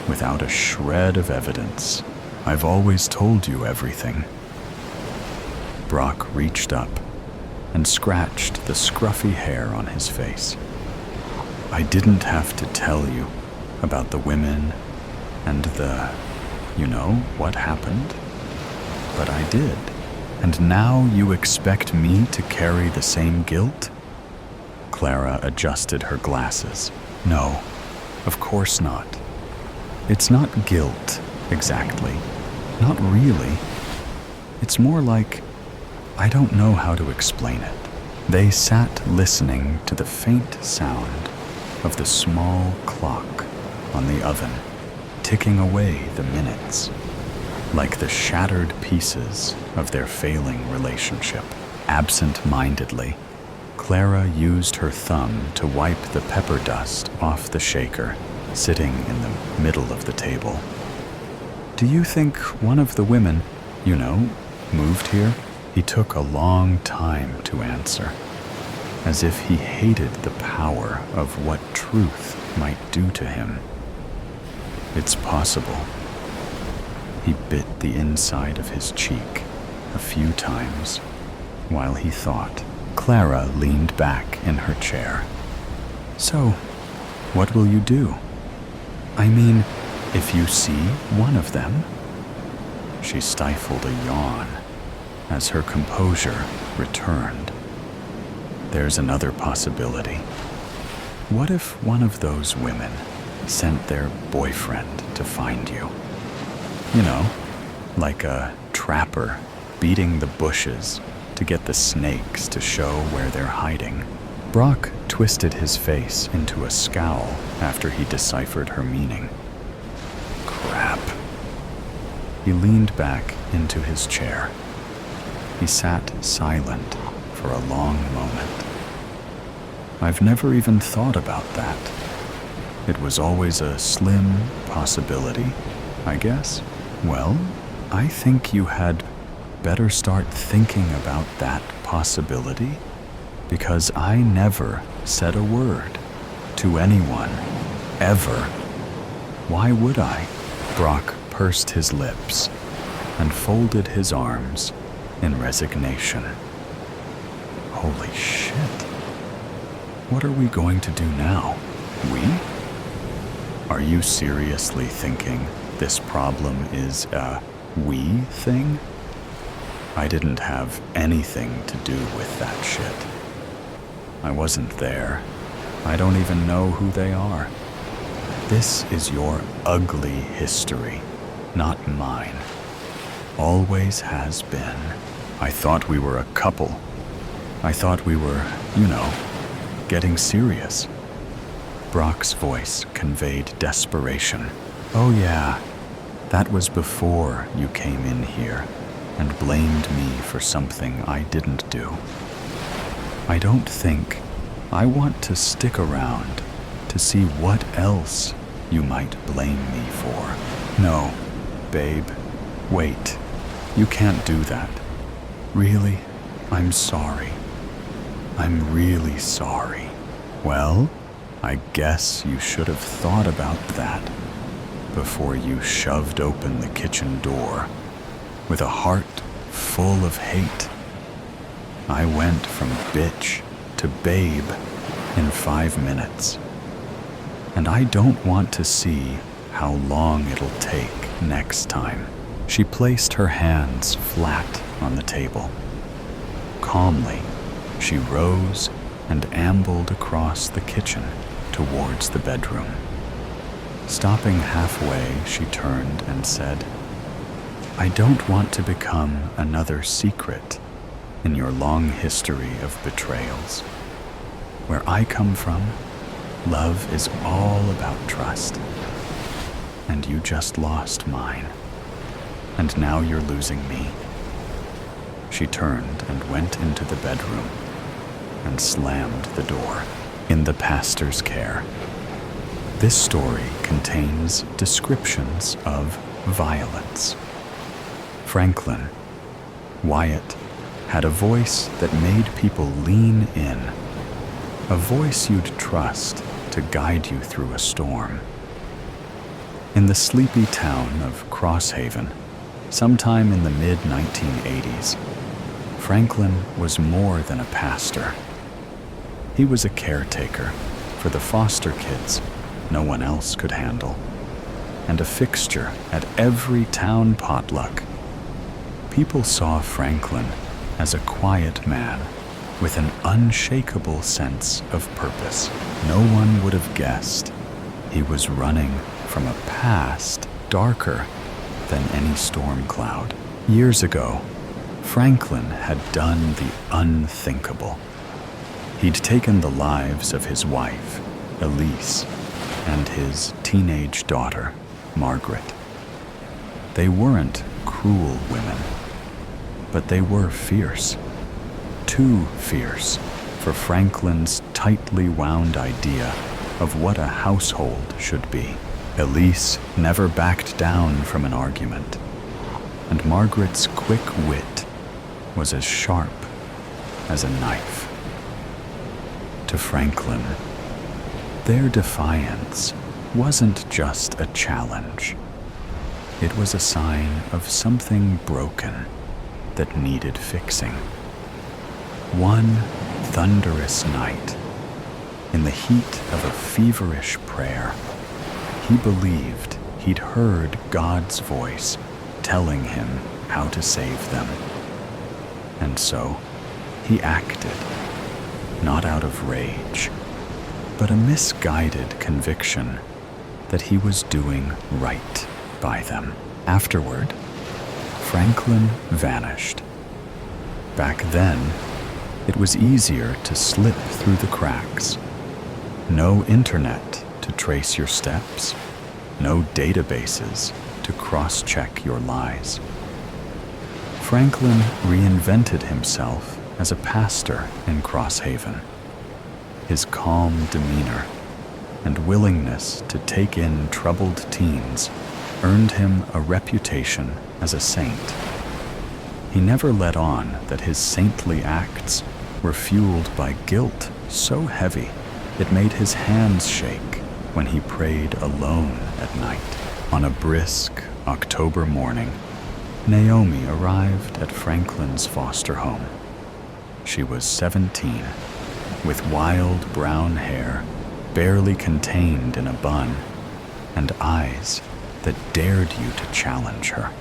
without a shred of evidence. I've always told you everything. Brock reached up and scratched the scruffy hair on his face. I didn't have to tell you about the women and what happened? But I did. And now you expect me to carry the same guilt? Clara adjusted her glasses. No, of course not. It's not guilt, exactly. Not really. It's more like, I don't know how to explain it. They sat listening to the faint sound of the small clock on the oven, ticking away the minutes, like the shattered pieces of their failing relationship. Absent-mindedly, Clara used her thumb to wipe the pepper dust off the shaker, sitting in the middle of the table. Do you think one of the women, moved here? He took a long time to answer, as if he hated the power of what truth might do to him. It's possible. He bit the inside of his cheek a few times while he thought. Clara leaned back in her chair. So, what will you do? I mean, if you see one of them? She stifled a yawn as her composure returned. There's another possibility. What if one of those women sent their boyfriend to find you? like a trapper beating the bushes to get the snakes to show where they're hiding. Brock twisted his face into a scowl after he deciphered her meaning. Crap. He leaned back into his chair. He sat silent for a long moment. I've never even thought about that. It was always a slim possibility, I guess. Well, I think you had better start thinking about that possibility, because I never said a word to anyone, ever. Why would I? Brock pursed his lips and folded his arms in resignation. Holy shit. What are we going to do now? We? Are you seriously thinking this problem is a we thing? I didn't have anything to do with that shit. I wasn't there. I don't even know who they are. This is your ugly history, not mine. Always has been. I thought we were a couple. I thought we were, getting serious. Brock's voice conveyed desperation. Oh yeah, that was before you came in here and blamed me for something I didn't do. I don't think I want to stick around to see what else you might blame me for. No, babe, wait. You can't do that. Really? I'm sorry. I'm really sorry. Well, I guess you should have thought about that before you shoved open the kitchen door with a heart full of hate. I went from bitch to babe in 5 minutes, and I don't want to see how long it'll take next time. She placed her hands flat on the table. Calmly, she rose and ambled across the kitchen towards the bedroom. Stopping halfway, she turned and said, I don't want to become another secret in your long history of betrayals. Where I come from, love is all about trust. And you just lost mine. And now you're losing me. She turned and went into the bedroom and slammed the door. In the pastor's care. This story contains descriptions of violence. Franklin, Wyatt, had a voice that made people lean in, a voice you'd trust to guide you through a storm. In the sleepy town of Crosshaven, sometime in the mid-1980s, Franklin was more than a pastor. He was a caretaker for the foster kids no one else could handle, and a fixture at every town potluck. People saw Franklin as a quiet man with an unshakable sense of purpose. No one would have guessed he was running from a past darker than any storm cloud. Years ago, Franklin had done the unthinkable. He'd taken the lives of his wife, Elise, and his teenage daughter, Margaret. They weren't cruel women, but they were fierce. Too fierce for Franklin's tightly wound idea of what a household should be. Elise never backed down from an argument, and Margaret's quick wit was as sharp as a knife. To Franklin, their defiance wasn't just a challenge. It was a sign of something broken that needed fixing. One thunderous night, in the heat of a feverish prayer, he believed he'd heard God's voice telling him how to save them. And so he acted, not out of rage, but a misguided conviction that he was doing right by them. Afterward, Franklin vanished. Back then, it was easier to slip through the cracks. No internet to trace your steps, no databases to cross-check your lies. Franklin reinvented himself as a pastor in Crosshaven. His calm demeanor and willingness to take in troubled teens earned him a reputation as a saint. He never let on that his saintly acts were fueled by guilt so heavy it made his hands shake when he prayed alone at night. On a brisk October morning, Naomi arrived at Franklin's foster home. She was 17, with wild brown hair barely contained in a bun, and eyes that dared you to challenge her.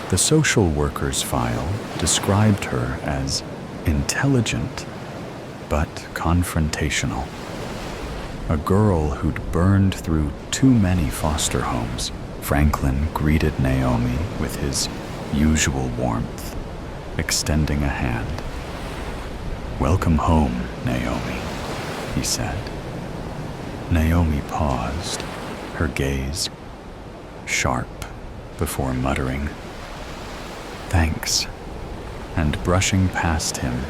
The social worker's file described her as intelligent but confrontational. A girl who'd burned through too many foster homes, Franklin greeted Naomi with his usual warmth, extending a hand. "Welcome home, Naomi," he said. Naomi paused, her gaze sharp before muttering, "Thanks," and brushing past him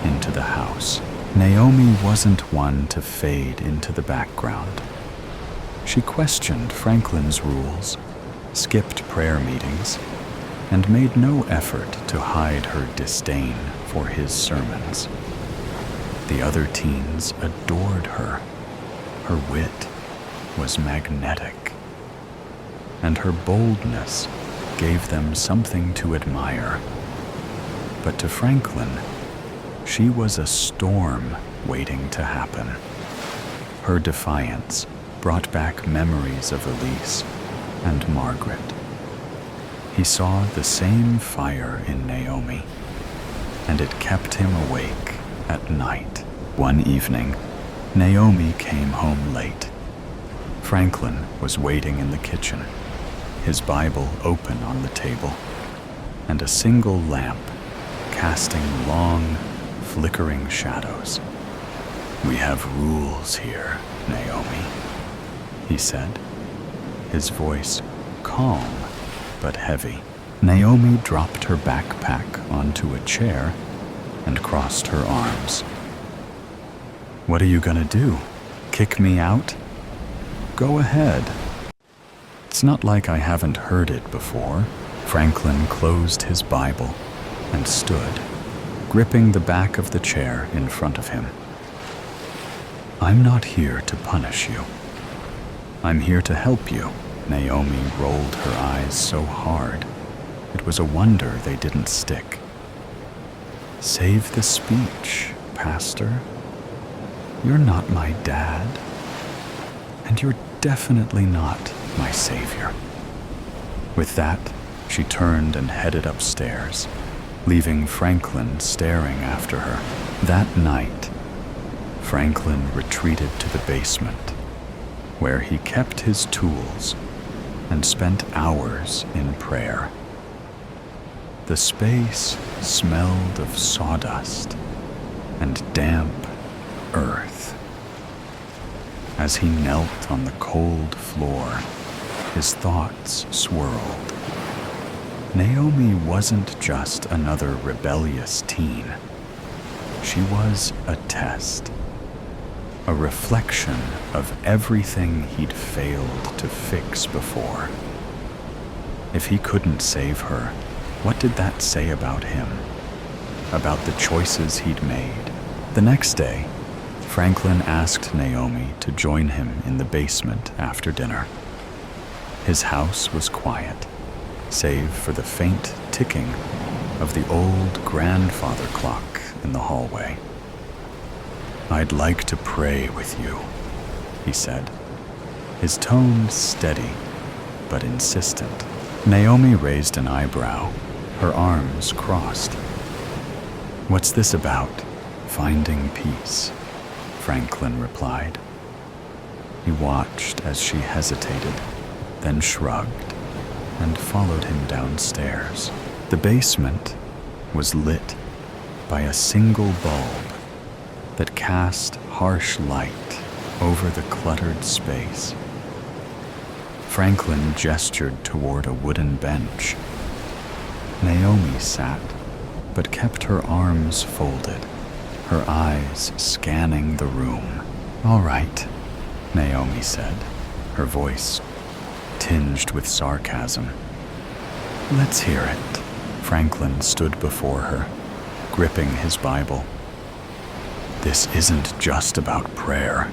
into the house. Naomi wasn't one to fade into the background. She questioned Franklin's rules, skipped prayer meetings, and made no effort to hide her disdain for his sermons. The other teens adored her. Her wit was magnetic, and her boldness gave them something to admire. But to Franklin, she was a storm waiting to happen. Her defiance brought back memories of Elise and Margaret. He saw the same fire in Naomi, and it kept him awake at night. One evening, Naomi came home late. Franklin was waiting in the kitchen, his Bible open on the table, and a single lamp casting long, flickering shadows. "We have rules here, Naomi," he said, his voice calm but heavy. Naomi dropped her backpack onto a chair and crossed her arms. "What are you gonna do? Kick me out?" "Go ahead." "It's not like I haven't heard it before." Franklin closed his Bible and stood, gripping the back of the chair in front of him. "I'm not here to punish you. I'm here to help you." Naomi rolled her eyes so hard, it was a wonder they didn't stick. "Save the speech, Pastor. You're not my dad, and you're definitely not my savior." With that, she turned and headed upstairs, leaving Franklin staring after her. That night, Franklin retreated to the basement, where he kept his tools and spent hours in prayer. The space smelled of sawdust and damp earth. As he knelt on the cold floor, his thoughts swirled. Naomi wasn't just another rebellious teen. She was a test, a reflection of everything he'd failed to fix before. If he couldn't save her, what did that say about him? About the choices he'd made? The next day, Franklin asked Naomi to join him in the basement after dinner. His house was quiet, save for the faint ticking of the old grandfather clock in the hallway. "I'd like to pray with you," he said, his tone steady but insistent. Naomi raised an eyebrow, her arms crossed. "What's this about?" "Finding peace," Franklin replied. He watched as she hesitated, then shrugged. and followed him downstairs. The basement was lit by a single bulb that cast harsh light over the cluttered space. Franklin gestured toward a wooden bench. Naomi sat, but kept her arms folded, her eyes scanning the room. "All right," Naomi said, her voice tinged with sarcasm. "Let's hear it." Franklin stood before her, gripping his Bible. "This isn't just about prayer,"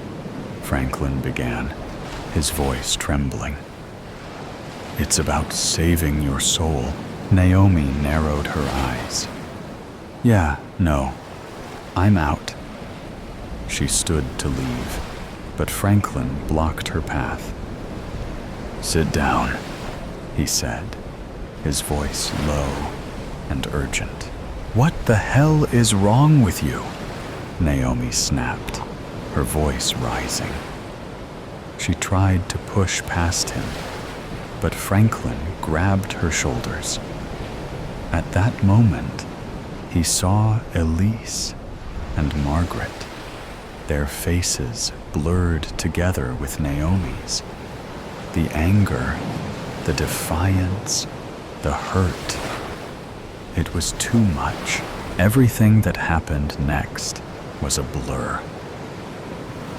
Franklin began, his voice trembling. "It's about saving your soul." Naomi narrowed her eyes. "Yeah, no, I'm out." She stood to leave, but Franklin blocked her path. "Sit down," he said, his voice low and urgent. "What the hell is wrong with you?" Naomi snapped, her voice rising. She tried to push past him, but Franklin grabbed her shoulders. At that moment, he saw Elise and Margaret, their faces blurred together with Naomi's. The anger, the defiance, the hurt. It was too much. Everything that happened next was a blur.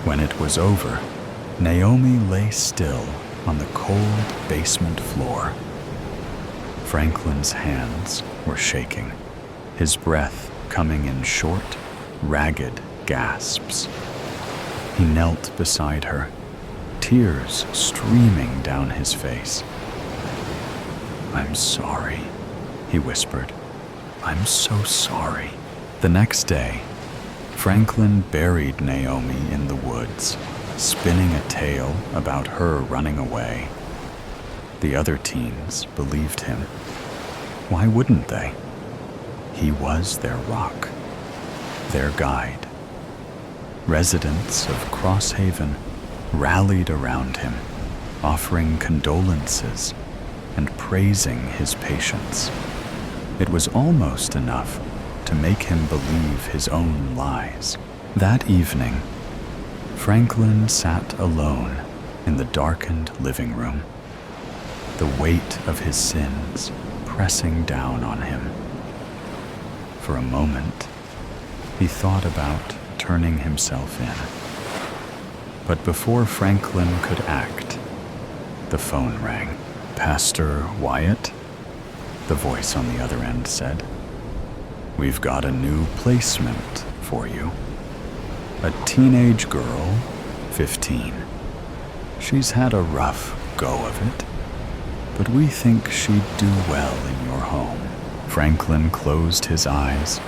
When it was over, Naomi lay still on the cold basement floor. Franklin's hands were shaking, his breath coming in short, ragged gasps. He knelt beside her, tears streaming down his face. "I'm sorry," he whispered. "I'm so sorry." The next day, Franklin buried Naomi in the woods, spinning a tale about her running away. The other teens believed him. Why wouldn't they? He was their rock, their guide. Residents of Crosshaven rallied around him, offering condolences and praising his patience. It was almost enough to make him believe his own lies. That evening, Franklin sat alone in the darkened living room, the weight of his sins pressing down on him. For a moment, he thought about turning himself in. But before Franklin could act, the phone rang. "Pastor Wyatt?" the voice on the other end said. "We've got a new placement for you. A teenage girl, 15. She's had a rough go of it, but we think she'd do well in your home." Franklin closed his eyes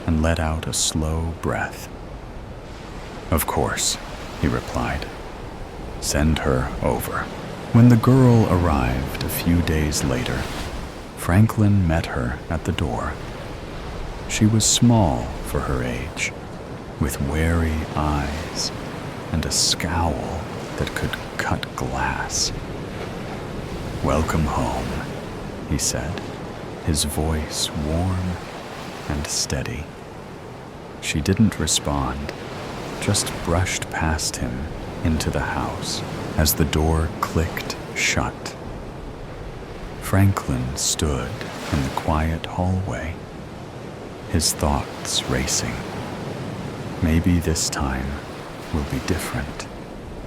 and let out a slow breath. "Of course," he replied. "Send her over." When the girl arrived a few days later, Franklin met her at the door. She was small for her age, with wary eyes and a scowl that could cut glass. "Welcome home," he said, his voice warm and steady. She didn't respond, just brushed past him into the house as the door clicked shut. Franklin stood in the quiet hallway, his thoughts racing. Maybe this time will be different,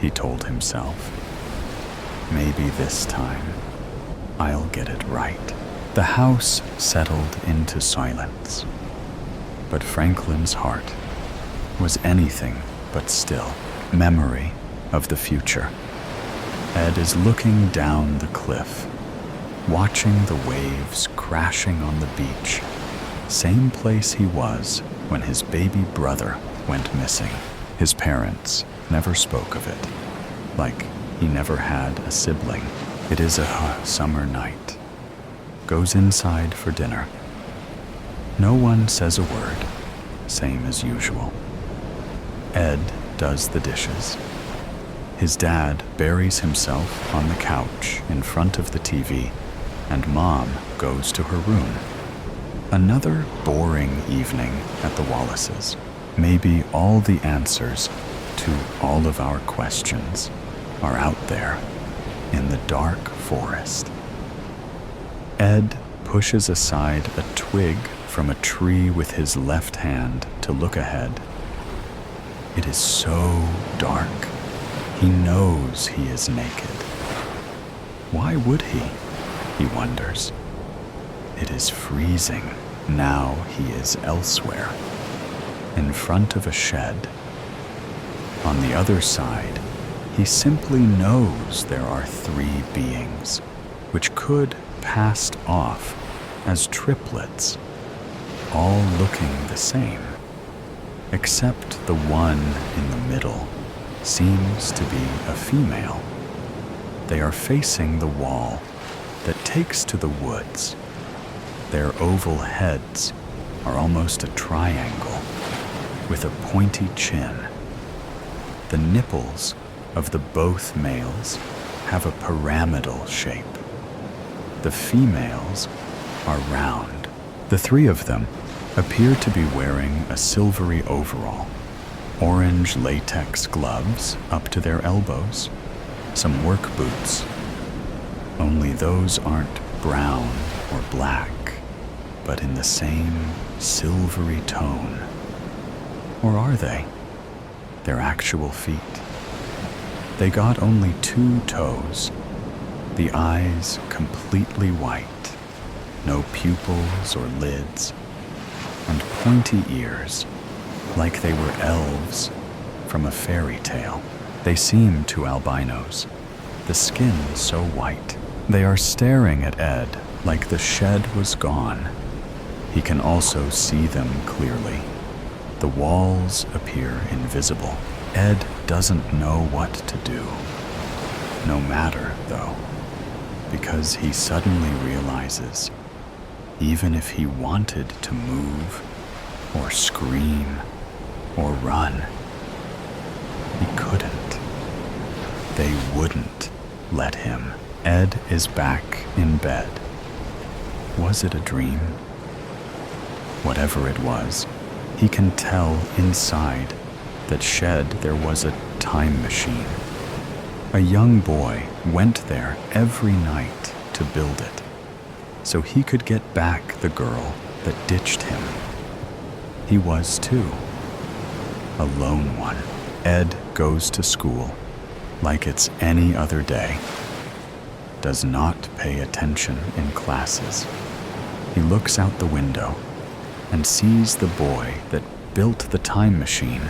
he told himself. Maybe this time I'll get it right. The house settled into silence, but Franklin's heart was anything but still. Memory of the future. Ed is looking down the cliff, watching the waves crashing on the beach, same place he was when his baby brother went missing. His parents never spoke of it, like he never had a sibling. It is a summer night. Goes inside for dinner. No one says a word, same as usual. Ed does the dishes. His dad buries himself on the couch in front of the TV, and Mom goes to her room. Another boring evening at the Wallaces. Maybe all the answers to all of our questions are out there in the dark forest. Ed pushes aside a twig from a tree with his left hand to look ahead. It is so dark. He knows he is naked. Why would he? He wonders. It is freezing. Now he is elsewhere, in front of a shed. On the other side, he simply knows there are 3 beings, which could pass off as triplets, all looking the same, except the one in the middle seems to be a female. They are facing the wall that takes to the woods. Their oval heads are almost a triangle with a pointy chin. The nipples of the both males have a pyramidal shape. The females are round. The 3 of them appear to be wearing a silvery overall, orange latex gloves up to their elbows, some work boots. Only those aren't brown or black, but in the same silvery tone. Or are they? Their actual feet. They got only 2 toes, the eyes completely white, no pupils or lids, and pointy ears, like they were elves from a fairy tale. They seem to albinos, the skin so white. They are staring at Ed like the shed was gone. He can also see them clearly. The walls appear invisible. Ed doesn't know what to do. No matter, though, because he suddenly realizes even if he wanted to move or scream or run, he couldn't. They wouldn't let him. Ed is back in bed. Was it a dream? Whatever it was, he can tell inside that shed there was a time machine. A young boy went there every night to build it, so he could get back the girl that ditched him. He was too. A lone one. Ed goes to school like it's any other day. Does not pay attention in classes. He looks out the window and sees the boy that built the time machine.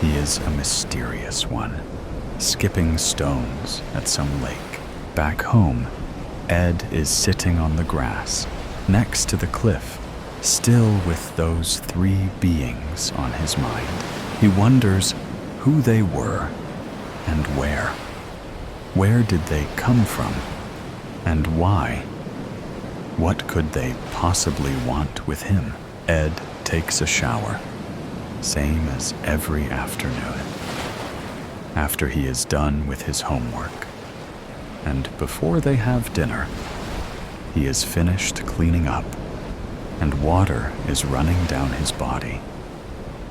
He is a mysterious one, skipping stones at some lake. Back home, Ed is sitting on the grass, next to the cliff, still with those 3 beings on his mind. He wonders who they were and where. Where did they come from? And why? What could they possibly want with him? Ed takes a shower, same as every afternoon, after he is done with his homework. And before they have dinner, he is finished cleaning up, and water is running down his body.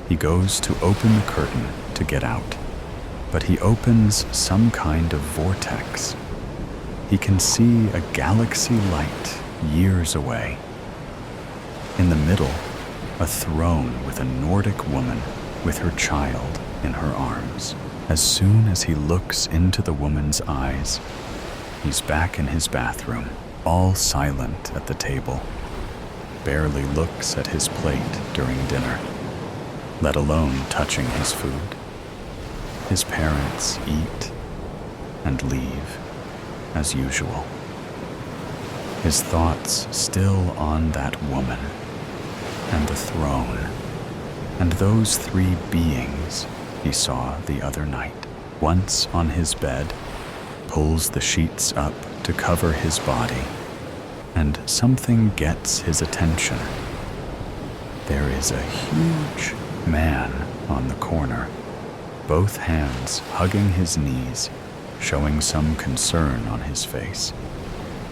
He goes to open the curtain to get out, but he opens some kind of vortex. He can see a galaxy light years away. In the middle, a throne with a Nordic woman with her child in her arms. As soon as he looks into the woman's eyes, he's back in his bathroom, all silent at the table, barely looks at his plate during dinner, let alone touching his food. His parents eat and leave, as usual. His thoughts still on that woman and the throne and those 3 beings he saw the other night. Once on his bed, pulls the sheets up to cover his body, and something gets his attention. There is a huge man on the corner, both hands hugging his knees, showing some concern on his face.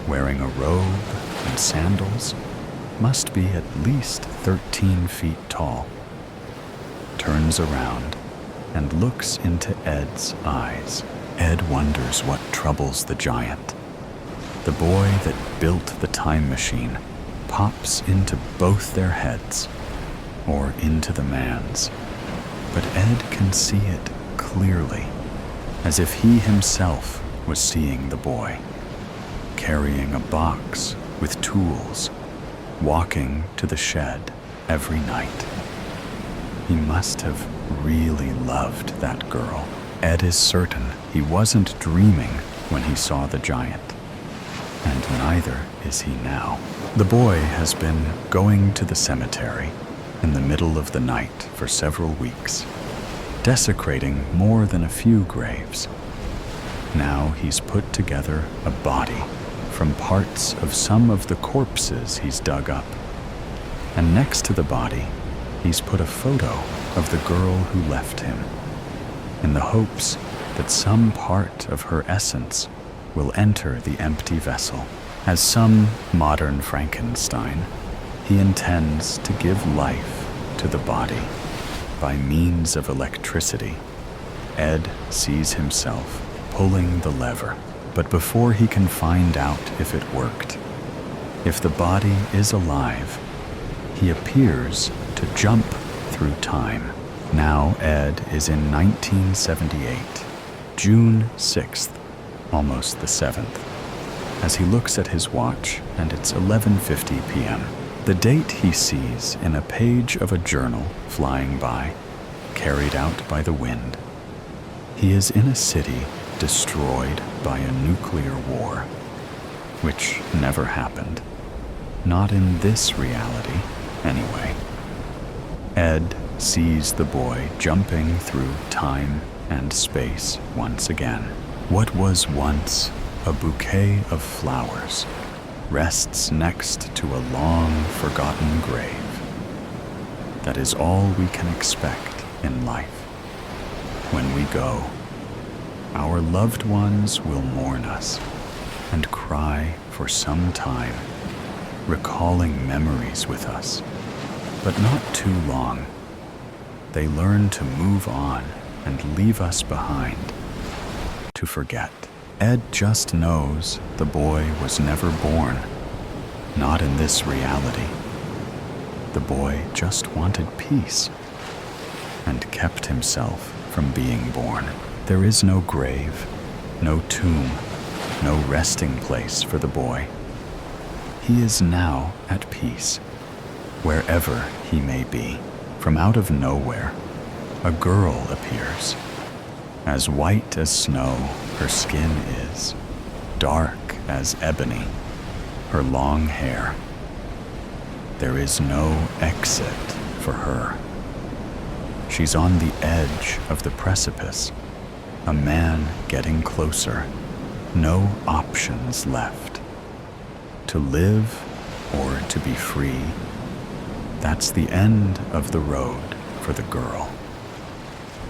wearing a robe and sandals, must be at least 13 feet tall, turns around and looks into Ed's eyes. Ed wonders what troubles the giant. The boy that built the time machine pops into both their heads, or into the man's. But Ed can see it clearly, as if he himself was seeing the boy, carrying a box with tools, walking to the shed every night. He must have really loved that girl. Ed is certain he wasn't dreaming when he saw the giant, and neither is he now. The boy has been going to the cemetery in the middle of the night for several weeks, desecrating more than a few graves. Now he's put together a body from parts of some of the corpses he's dug up. And next to the body, he's put a photo of the girl who left him, in the hopes that some part of her essence will enter the empty vessel. As some modern Frankenstein, he intends to give life to the body by means of electricity. Ed sees himself pulling the lever, but before he can find out if it worked, if the body is alive, he appears to jump through time. Now Ed is in 1978, June 6th, almost the 7th, as he looks at his watch and it's 11:50 p.m. The date he sees in a page of a journal flying by, carried out by the wind. He is in a city destroyed by a nuclear war, which never happened. Not in this reality, anyway. Ed sees the boy jumping through time and space once again. What was once a bouquet of flowers rests next to a long-forgotten grave. That is all we can expect in life. When we go, our loved ones will mourn us and cry for some time, recalling memories with us, but not too long. They learn to move on and leave us behind, to forget. Ed just knows the boy was never born, not in this reality. The boy just wanted peace and kept himself from being born. There is no grave, no tomb, no resting place for the boy. He is now at peace, wherever he may be. From out of nowhere, a girl appears. As white as snow, her skin is, dark as ebony, her long hair. There is no exit for her. She's on the edge of the precipice, a man getting closer, no options left. To live or to be free, that's the end of the road for the girl.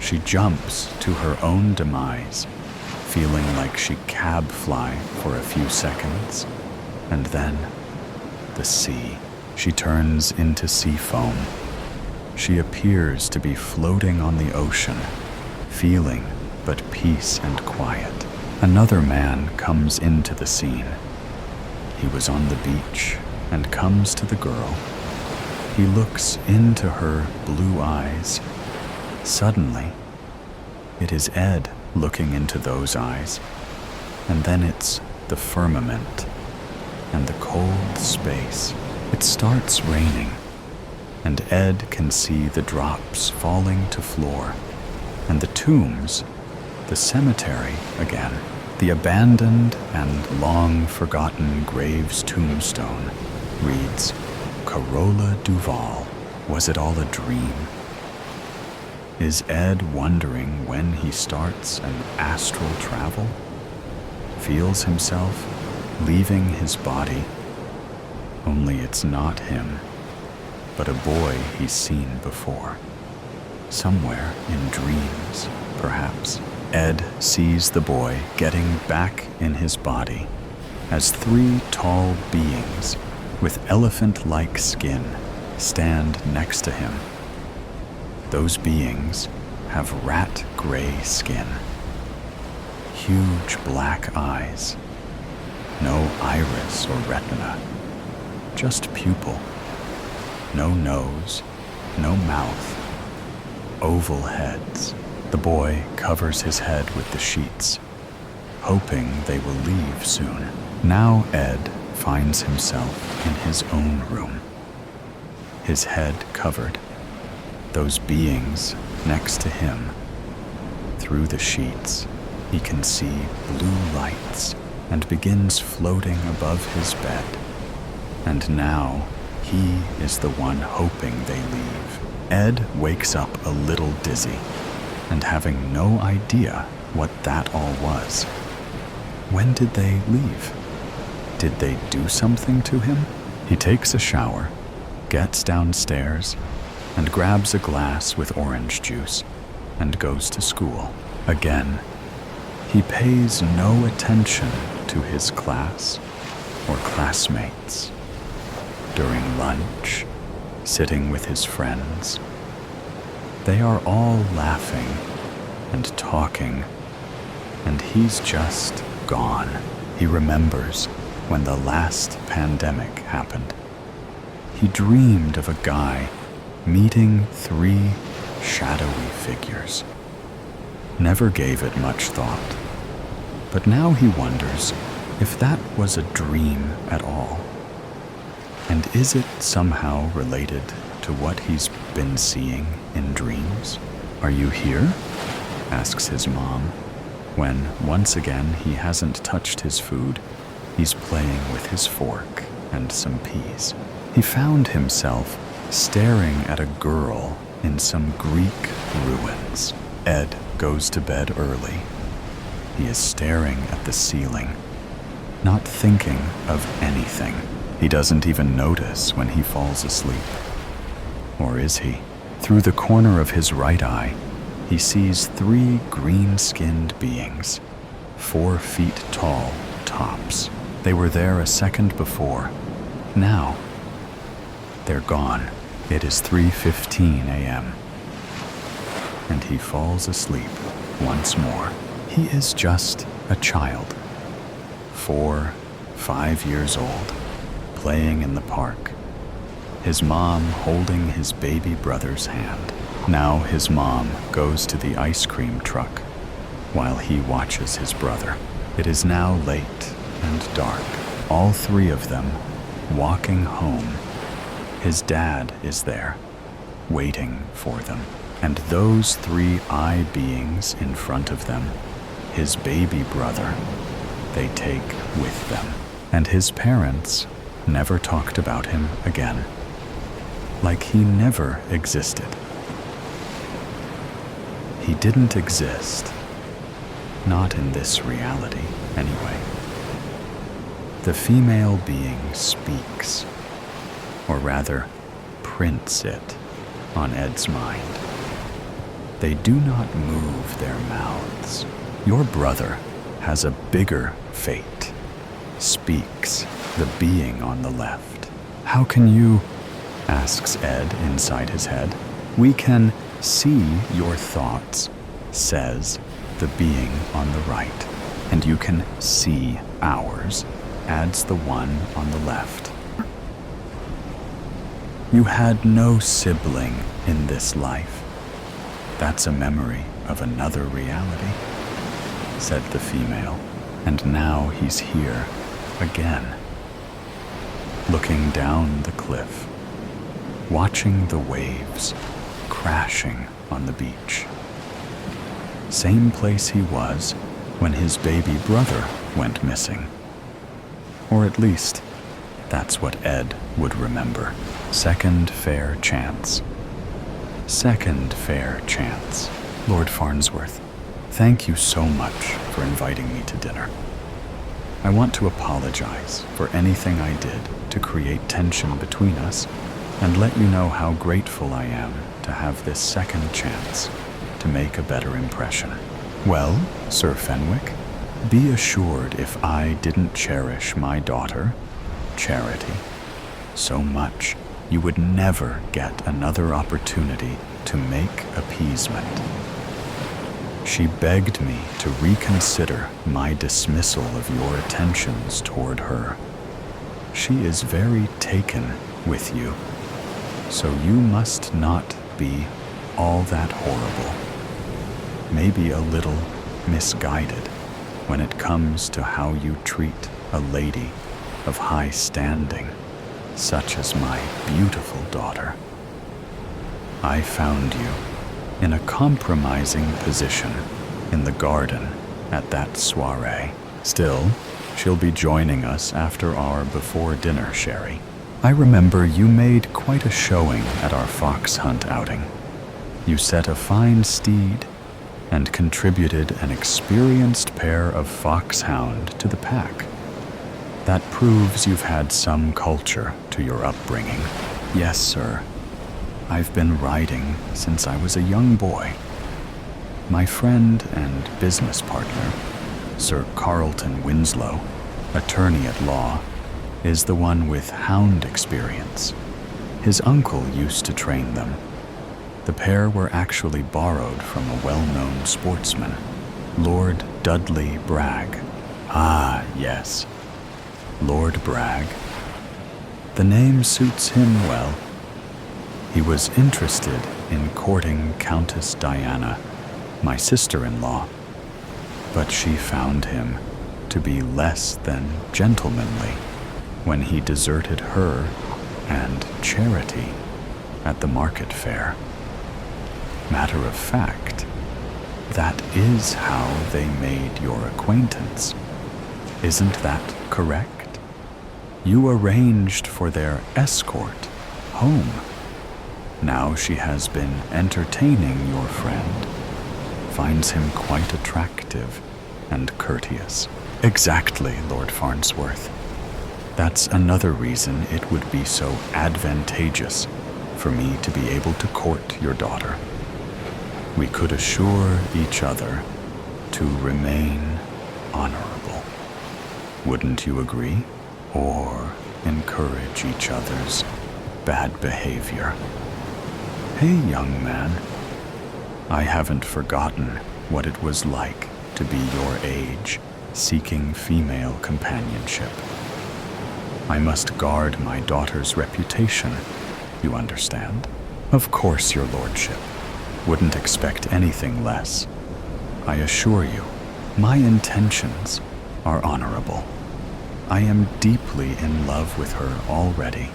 She jumps to her own demise, feeling like she cab fly for a few seconds, and then the sea. She turns into sea foam. She appears to be floating on the ocean, feeling but peace and quiet. Another man comes into the scene. He was on the beach and comes to the girl. He looks into her blue eyes. Suddenly, it is Ed looking into those eyes, and then it's the firmament and the cold space. It starts raining, and Ed can see the drops falling to floor, and the tombs, the cemetery again. The abandoned and long-forgotten grave's tombstone reads, Carola Duval. Was it all a dream? Is Ed wondering when he starts an astral travel? Feels himself leaving his body, only it's not him, but a boy he's seen before. Somewhere in dreams, perhaps. Ed sees the boy getting back in his body, as three tall beings with elephant-like skin stand next to him. Those beings have rat-gray skin, huge black eyes, no iris or retina, just pupil, no nose, no mouth, oval heads. The boy covers his head with the sheets, hoping they will leave soon. Now Ed finds himself in his own room, his head covered, those beings next to him. Through the sheets, he can see blue lights and begins floating above his bed. And now he is the one hoping they leave. Ed wakes up a little dizzy and having no idea what that all was. When did they leave? Did they do something to him? He takes a shower, gets downstairs, and grabs a glass with orange juice and goes to school. Again, he pays no attention to his class or classmates. During lunch, sitting with his friends, they are all laughing and talking, and he's just gone. He remembers when the last pandemic happened. He dreamed of a guy meeting three shadowy figures. Never gave it much thought, but now he wonders if that was a dream at all. And is it somehow related to what he's been seeing in dreams? "Are you here?" asks his mom, when once again he hasn't touched his food. He's playing with his fork and some peas. He found himself staring at a girl in some Greek ruins. Ed goes to bed early. He is staring at the ceiling, not thinking of anything. He doesn't even notice when he falls asleep. Or is he? Through the corner of his right eye, he sees three green-skinned beings, 4 feet tall, tops. They were there a second before. Now, they're gone. It is 3:15 a.m. And he falls asleep once more. He is just a child, 4, 5 years old, playing in the park, his mom holding his baby brother's hand. Now his mom goes to the ice cream truck while he watches his brother. It is now late and dark, all three of them walking home. His dad is there, waiting for them. And those three eye beings in front of them, his baby brother, they take with them. And his parents never talked about him again, like he never existed. He didn't exist, not in this reality anyway. The female being speaks, or rather, prints it on Ed's mind. They do not move their mouths. "Your brother has a bigger fate," speaks the being on the left. "How can you?" asks Ed inside his head. "We can see your thoughts," says the being on the right. "And you can see ours," adds the one on the left. "You had no sibling in this life. That's a memory of another reality," said the female. And now he's here again, looking down the cliff, watching the waves crashing on the beach. Same place he was when his baby brother went missing. Or at least, that's what Ed would remember. Second fair chance. Second fair chance. Lord Farnsworth, thank you so much for inviting me to dinner. I want to apologize for anything I did to create tension between us and let you know how grateful I am to have this second chance to make a better impression. Well, Sir Fenwick, Be assured, if I didn't cherish my daughter, Charity, so much, you would never get another opportunity to make appeasement. She begged me to reconsider my dismissal of your attentions toward her. She is very taken with you, so you must not be all that horrible. Maybe a little misguided when it comes to how you treat a lady of high standing, such as my beautiful daughter. I found you in a compromising position in the garden at that soiree. Still, she'll be joining us after our before-dinner sherry. I remember you made quite a showing at our fox hunt outing. You set a fine steed and contributed an experienced pair of foxhound to the pack. That proves you've had some culture to your upbringing. Yes, sir. I've been riding since I was a young boy. My friend and business partner, Sir Carlton Winslow, attorney at law, is the one with hound experience. His uncle used to train them. The pair were actually borrowed from a well-known sportsman, Lord Dudley Bragg. Ah, yes. Lord Bragg. The name suits him well. He was interested in courting Countess Diana, my sister-in-law, but she found him to be less than gentlemanly when he deserted her and Charity at the market fair. Matter of fact, that is how they made your acquaintance. Isn't that correct? You arranged for their escort home. Now she has been entertaining your friend, finds him quite attractive and courteous. Exactly, Lord Farnsworth. That's another reason it would be so advantageous for me to be able to court your daughter. We could assure each other to remain honorable. Wouldn't you agree? Or encourage each other's bad behavior. Hey, young man, I haven't forgotten what it was like to be your age, seeking female companionship. I must guard my daughter's reputation, you understand? Of course, your lordship. Wouldn't expect anything less. I assure you, my intentions are honorable. I am deeply in love with her already,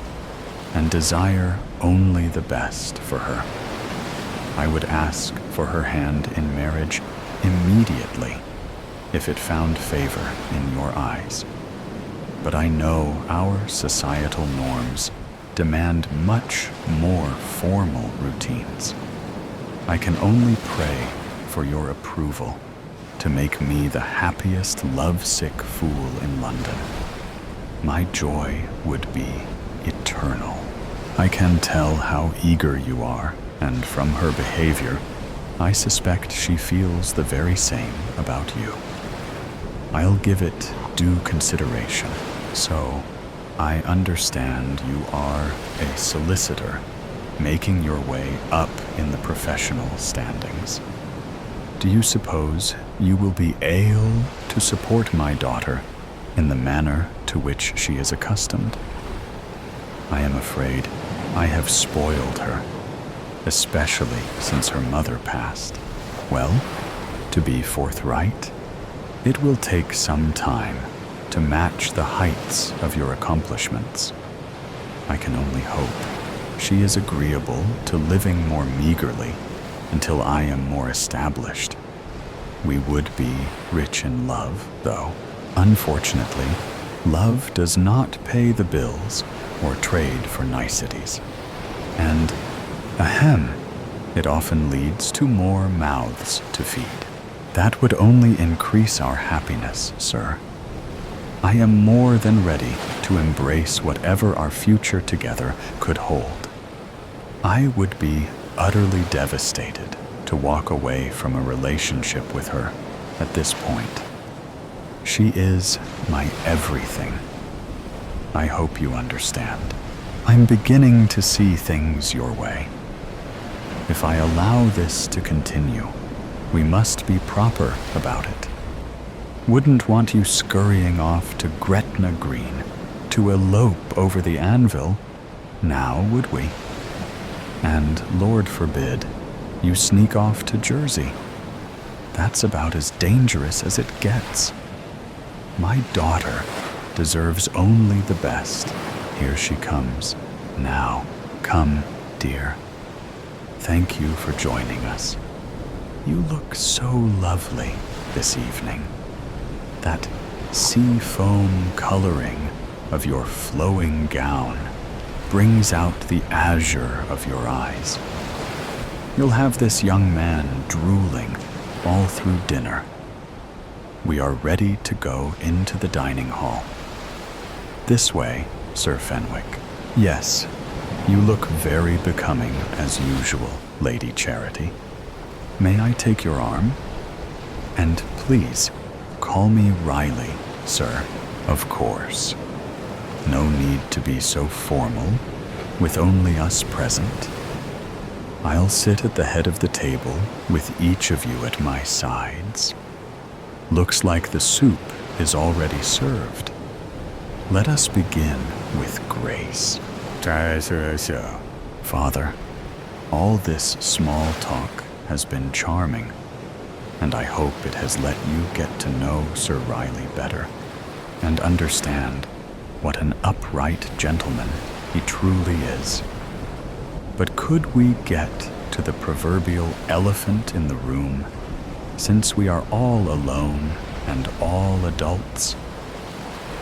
and desire only the best for her. I would ask for her hand in marriage immediately, if it found favor in your eyes. But I know our societal norms demand much more formal routines. I can only pray for your approval to make me the happiest lovesick fool in London. My joy would be eternal. I can tell how eager you are, and from her behavior, I suspect she feels the very same about you. I'll give it due consideration. So, I understand you are a solicitor, making your way up in the professional standings. Do you suppose you will be able to support my daughter in the manner to which she is accustomed? I am afraid I have spoiled her, especially since her mother passed. Well, to be forthright, it will take some time to match the heights of your accomplishments. I can only hope she is agreeable to living more meagerly until I am more established. We would be rich in love, though. Unfortunately, love does not pay the bills or trade for niceties. And, ahem, it often leads to more mouths to feed. That would only increase our happiness, sir. I am more than ready to embrace whatever our future together could hold. I would be utterly devastated to walk away from a relationship with her at this point. She is my everything. I hope you understand. I'm beginning to see things your way. If I allow this to continue, we must be proper about it. Wouldn't want you scurrying off to Gretna Green to elope over the anvil, now would we? And Lord forbid, you sneak off to Jersey. That's about as dangerous as it gets. My daughter deserves only the best. Here she comes. Now, come, dear. Thank you for joining us. You look so lovely this evening. That sea foam coloring of your flowing gown brings out the azure of your eyes. You'll have this young man drooling all through dinner. We are ready to go into the dining hall. This way, Sir Fenwick. Yes, you look very becoming as usual, Lady Charity. May I take your arm? And please, call me Riley, sir. Of course. No need to be so formal, with only us present. I'll sit at the head of the table with each of you at my sides. Looks like the soup is already served. Let us begin with grace. Father, all this small talk has been charming, and I hope it has let you get to know Sir Riley better and understand what an upright gentleman he truly is. But could we get to the proverbial elephant in the room, since we are all alone and all adults?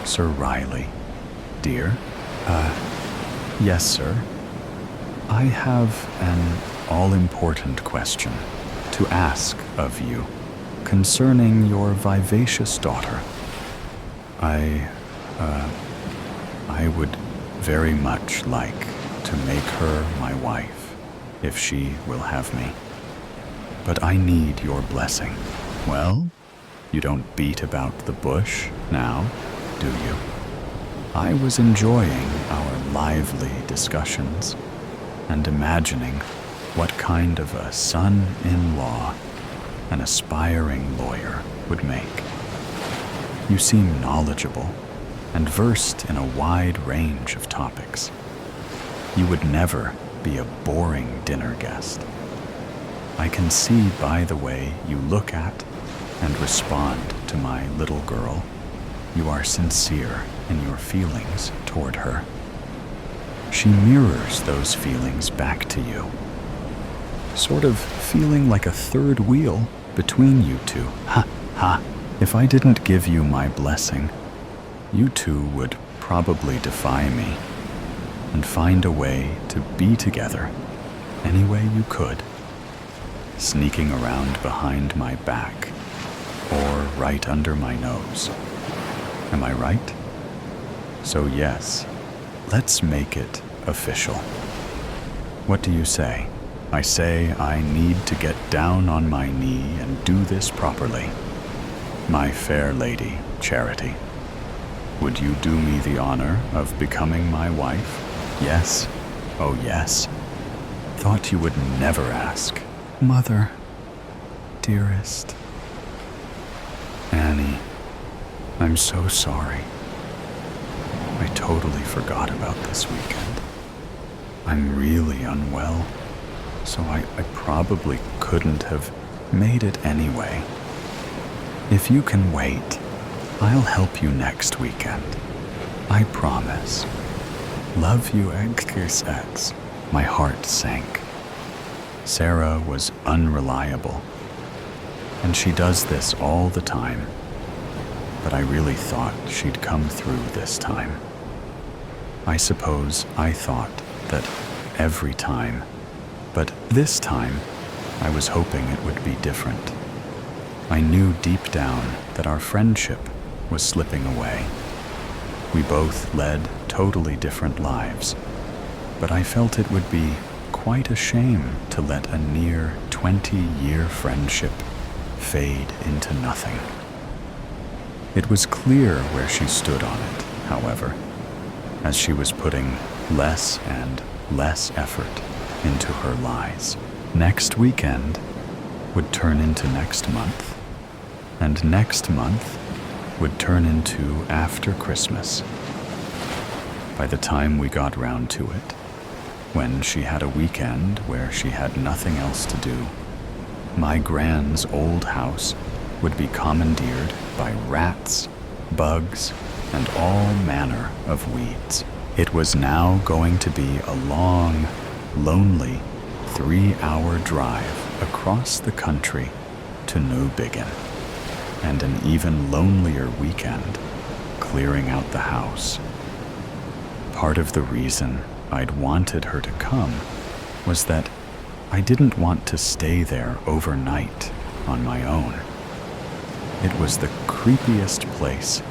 Sir Riley, dear? Yes, sir. I have an all-important question to ask of you concerning your vivacious daughter. I would very much like to make her my wife, if she will have me. But I need your blessing. Well, you don't beat about the bush now, do you? I was enjoying our lively discussions and imagining what kind of a son-in-law an aspiring lawyer would make. You seem knowledgeable and versed in a wide range of topics. You would never be a boring dinner guest. I can see by the way you look at and respond to my little girl, you are sincere in your feelings toward her. She mirrors those feelings back to you, sort of feeling like a third wheel between you two. Ha, ha. If I didn't give you my blessing, you two would probably defy me and find a way to be together any way you could, sneaking around behind my back or right under my nose. Am I right? So yes, let's make it official. What do you say? I say I need to get down on my knee and do this properly. My fair lady, Charity, would you do me the honor of becoming my wife? Yes. Oh, yes. Thought you would never ask. Mother, dearest. Annie, I'm so sorry. I totally forgot about this weekend. I'm really unwell, so I probably couldn't have made it anyway. If you can wait, I'll help you next weekend. I promise. Love you, XXX. My heart sank. Sarah was unreliable, and she does this all the time. But I really thought she'd come through this time. I suppose I thought that every time, but this time I was hoping it would be different. I knew deep down that our friendship was slipping away. We both led totally different lives, but I felt it would be quite a shame to let a near 20-year friendship fade into nothing. It was clear where she stood on it, however, as she was putting less and less effort into her lies. Next weekend would turn into next month, and next month would turn into after Christmas. By the time we got round to it, when she had a weekend where she had nothing else to do, my Gran's old house would be commandeered by rats, bugs, and all manner of weeds. It was now going to be a long, lonely 3-hour drive across the country to Newbiggin, and an even lonelier weekend clearing out the house. Part of the reason I'd wanted her to come was that I didn't want to stay there overnight on my own. It was the creepiest place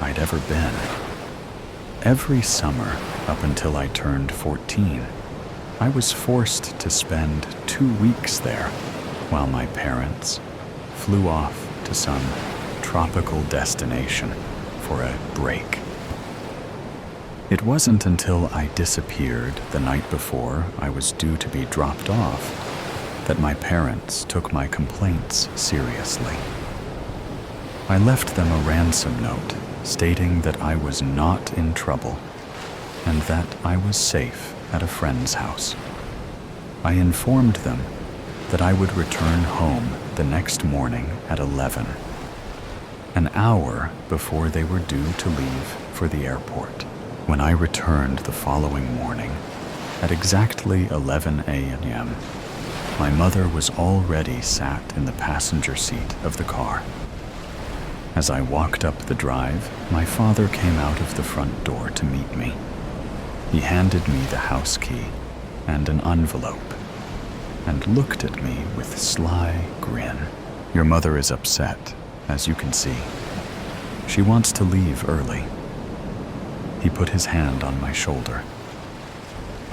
I'd ever been. Every summer up until I turned 14, I was forced to spend 2 weeks there while my parents flew off to some tropical destination for a break. It wasn't until I disappeared the night before I was due to be dropped off that my parents took my complaints seriously. I left them a ransom note stating that I was not in trouble and that I was safe at a friend's house. I informed them that I would return home the next morning at 11, an hour before they were due to leave for the airport. When I returned the following morning, at exactly 11 a.m., my mother was already sat in the passenger seat of the car. As I walked up the drive, my father came out of the front door to meet me. He handed me the house key and an envelope, and looked at me with a sly grin. "Your mother is upset, as you can see. She wants to leave early." He put his hand on my shoulder.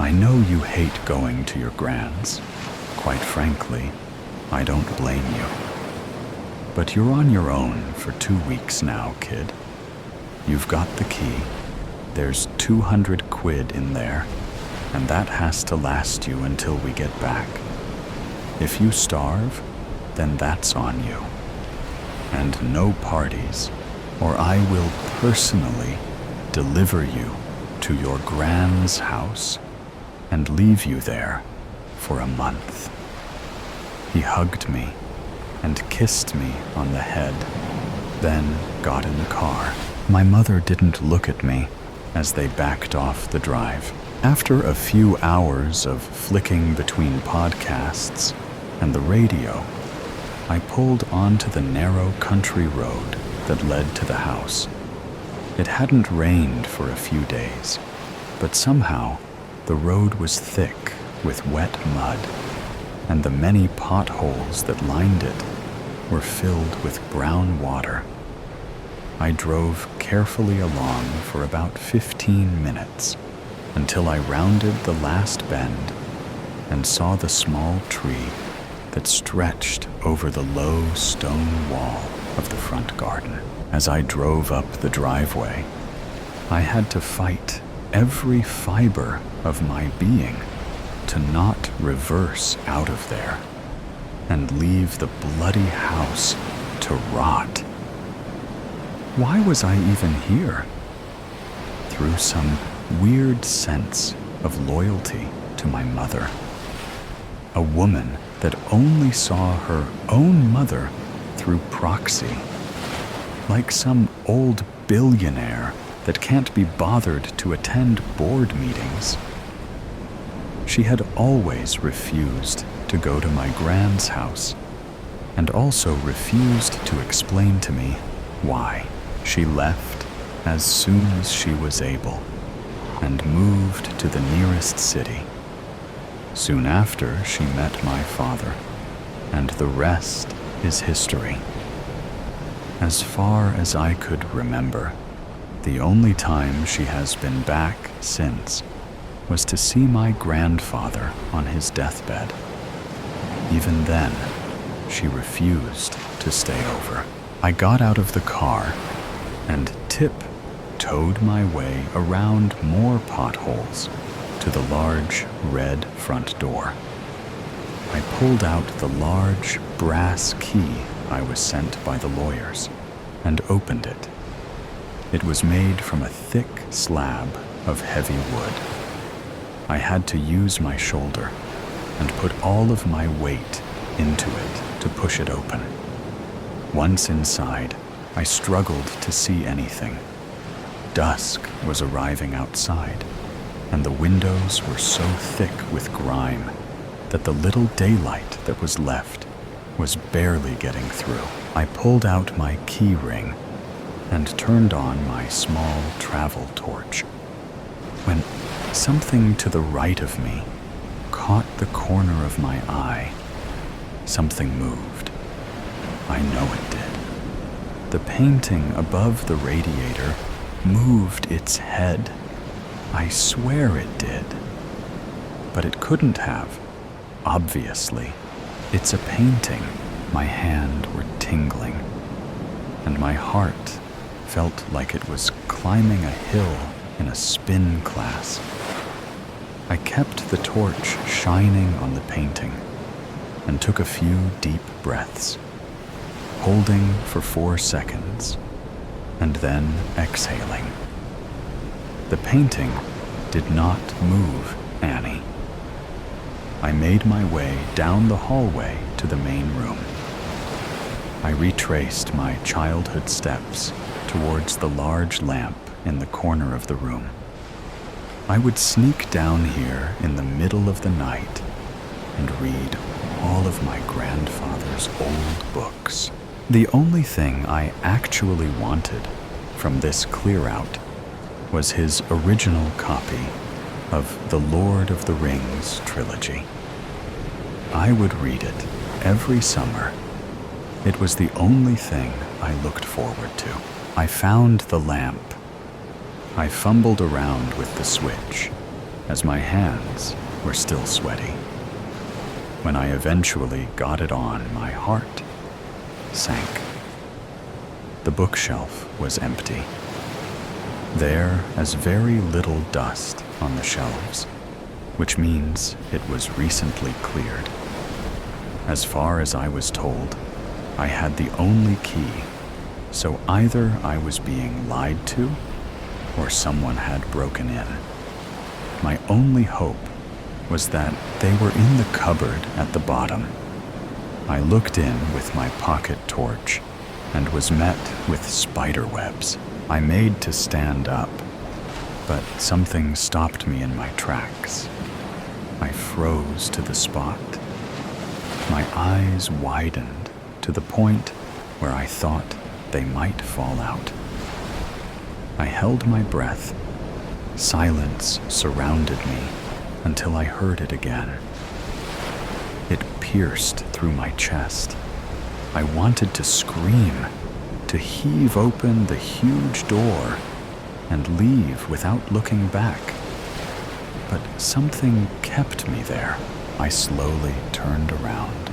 "I know you hate going to your Gran's. Quite frankly, I don't blame you. But you're on your own for 2 weeks now, kid. You've got the key. There's 200 quid in there, and that has to last you until we get back. If you starve, then that's on you. And no parties, or I will personally deliver you to your Gran's house and leave you there for a month." He hugged me and kissed me on the head, then got in the car. My mother didn't look at me as they backed off the drive. After a few hours of flicking between podcasts and the radio, I pulled onto the narrow country road that led to the house. It hadn't rained for a few days, but somehow the road was thick with wet mud, and the many potholes that lined it were filled with brown water. I drove carefully along for about 15 minutes until I rounded the last bend and saw the small tree that stretched over the low stone wall of the front garden. As I drove up the driveway, I had to fight every fiber of my being to not reverse out of there and leave the bloody house to rot. Why was I even here? Through some weird sense of loyalty to my mother, a woman that only saw her own mother through proxy, like some old billionaire that can't be bothered to attend board meetings. She had always refused to go to my Gran's house, and also refused to explain to me why. She left as soon as she was able, and moved to the nearest city. Soon after, she met my father, and the rest is history. As far as I could remember, the only time she has been back since was to see my grandfather on his deathbed. Even then, she refused to stay over. I got out of the car and tip-toed my way around more potholes to the large red front door. I pulled out the large brass key I was sent by the lawyers and opened it. It was made from a thick slab of heavy wood. I had to use my shoulder and put all of my weight into it to push it open. Once inside, I struggled to see anything. Dusk was arriving outside, and the windows were so thick with grime that the little daylight that was left was barely getting through. I pulled out my key ring and turned on my small travel torch, when something to the right of me caught the corner of my eye. Something moved. I know it did. The painting above the radiator moved its head. I swear it did. But it couldn't have. Obviously. It's a painting. My hand were tingling, and my heart felt like it was climbing a hill in a spin class. I kept the torch shining on the painting and took a few deep breaths, holding for 4 seconds and then exhaling. The painting did not move, Annie. I made my way down the hallway to the main room. I retraced my childhood steps towards the large lamp in the corner of the room. I would sneak down here in the middle of the night and read all of my grandfather's old books. The only thing I actually wanted from this clear-out was his original copy of the Lord of the Rings trilogy. I would read it every summer. It was the only thing I looked forward to. I found the lamp. I fumbled around with the switch, as my hands were still sweaty. When I eventually got it on, my heart sank. The bookshelf was empty. There is very little dust on the shelves, which means it was recently cleared. As far as I was told, I had the only key, so either I was being lied to or someone had broken in. My only hope was that they were in the cupboard at the bottom. I looked in with my pocket torch and was met with spider webs. I made to stand up, but something stopped me in my tracks. I froze to the spot. My eyes widened to the point where I thought they might fall out. I held my breath. Silence surrounded me until I heard it again. It pierced through my chest. I wanted to scream, to heave open the huge door and leave without looking back. But something kept me there. I slowly turned around.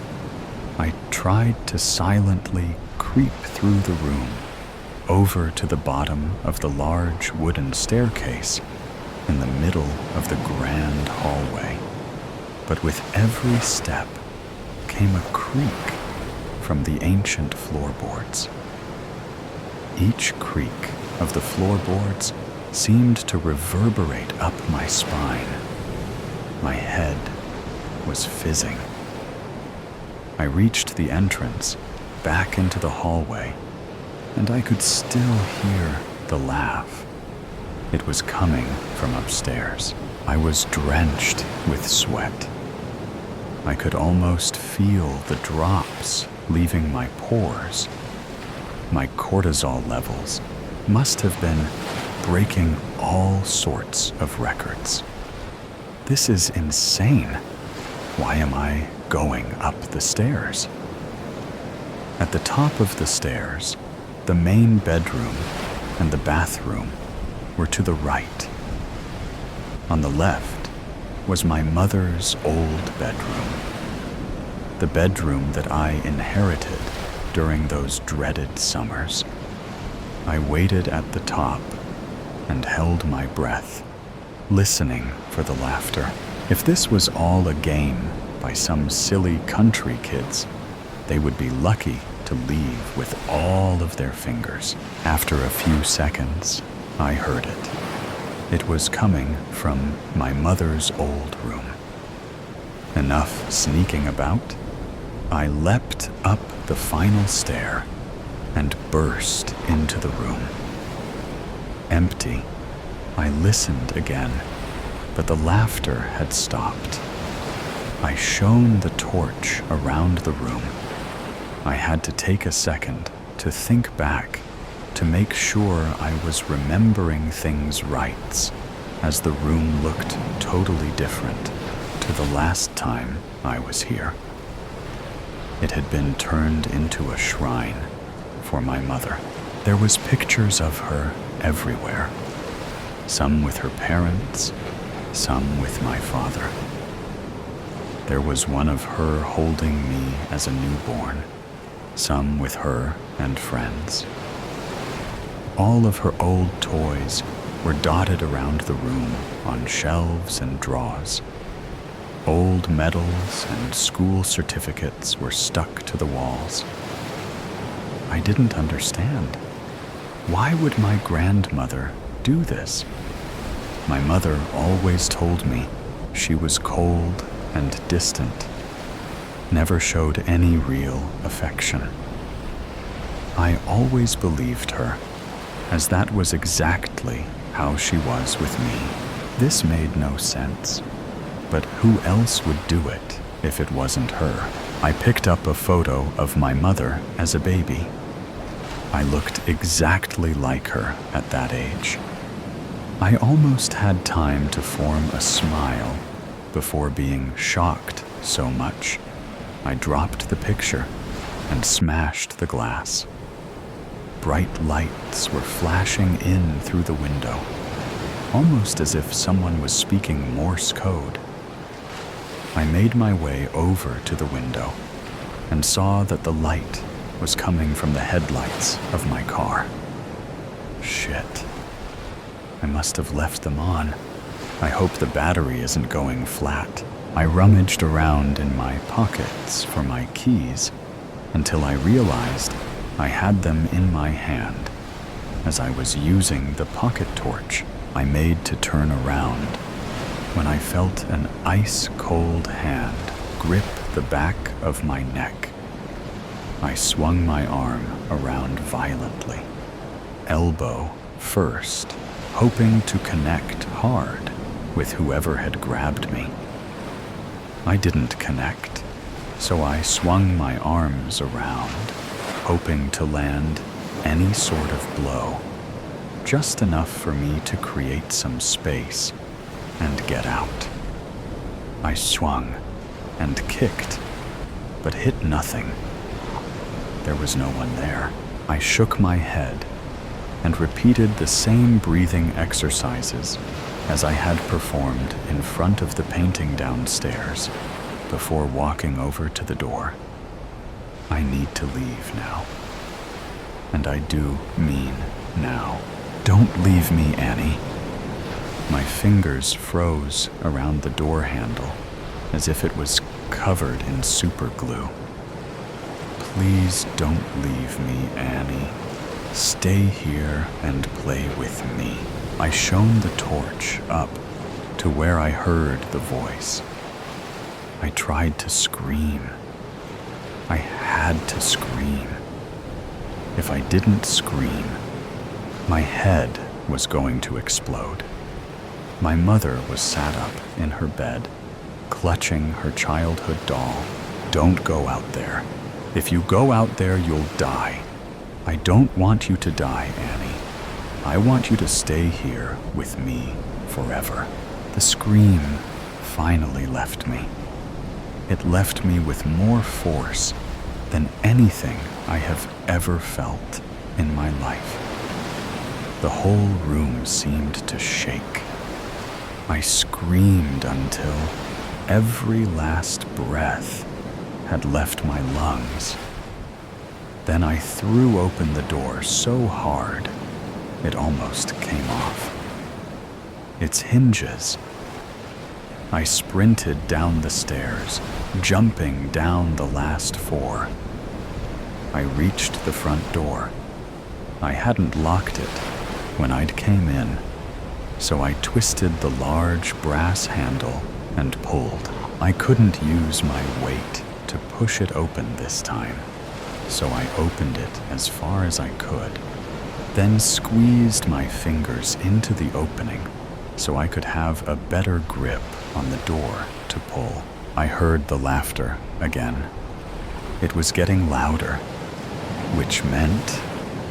I tried to silently creep through the room, over to the bottom of the large wooden staircase in the middle of the grand hallway. But with every step came a creak from the ancient floorboards. Each creak of the floorboards seemed to reverberate up my spine. My head was fizzing. I reached the entrance back into the hallway, and I could still hear the laugh. It was coming from upstairs. I was drenched with sweat. I could almost feel the drops leaving my pores. My cortisol levels must have been breaking all sorts of records. This is insane. Why am I going up the stairs? At the top of the stairs, the main bedroom and the bathroom were to the right. On the left was my mother's old bedroom, the bedroom that I inherited during those dreaded summers. I waited at the top and held my breath, listening for the laughter. If this was all a game by some silly country kids, they would be lucky to leave with all of their fingers. After a few seconds, I heard it. It was coming from my mother's old room. Enough sneaking about, I leapt up the final stair and burst into the room. Empty. I listened again, but the laughter had stopped. I shone the torch around the room. I had to take a second to think back, to make sure I was remembering things right, as the room looked totally different to the last time I was here. It had been turned into a shrine for my mother. There was pictures of her everywhere, some with her parents, some with my father. There was one of her holding me as a newborn, some with her and friends. All of her old toys were dotted around the room on shelves and drawers. Old medals and school certificates were stuck to the walls. I didn't understand. Why would my grandmother do this? My mother always told me she was cold and distant, never showed any real affection. I always believed her, as that was exactly how she was with me. This made no sense, but who else would do it if it wasn't her? I picked up a photo of my mother as a baby. I looked exactly like her at that age. I almost had time to form a smile before being shocked so much. I dropped the picture and smashed the glass. Bright lights were flashing in through the window, almost as if someone was speaking Morse code. I made my way over to the window and saw that the light was coming from the headlights of my car. Shit. I must have left them on. I hope the battery isn't going flat. I rummaged around in my pockets for my keys until I realized I had them in my hand as I was using the pocket torch I made to turn around, when I felt an ice-cold hand grip the back of my neck. I swung my arm around violently, elbow first, hoping to connect hard with whoever had grabbed me. I didn't connect, so I swung my arms around, hoping to land any sort of blow, just enough for me to create some space and get out. I swung and kicked, but hit nothing. There was no one there. I shook my head and repeated the same breathing exercises as I had performed in front of the painting downstairs before walking over to the door. I need to leave now. And I do mean now. Don't leave me, Annie. My fingers froze around the door handle as if it was covered in super glue. Please don't leave me, Annie. Stay here and play with me. I shone the torch up to where I heard the voice. I tried to scream. I had to scream. If I didn't scream, my head was going to explode. My mother was sat up in her bed, clutching her childhood doll. Don't go out there. If you go out there, you'll die. I don't want you to die, Annie. I want you to stay here with me forever. The scream finally left me. It left me with more force than anything I have ever felt in my life. The whole room seemed to shake. I screamed until every last breath had left my lungs. Then I threw open the door so hard, it almost came off. Its hinges. I sprinted down the stairs, jumping down the last 4. I reached the front door. I hadn't locked it when I'd came in, so I twisted the large brass handle and pulled. I couldn't use my weight to push it open this time, so I opened it as far as I could, then squeezed my fingers into the opening so I could have a better grip on the door to pull. I heard the laughter again. It was getting louder, which meant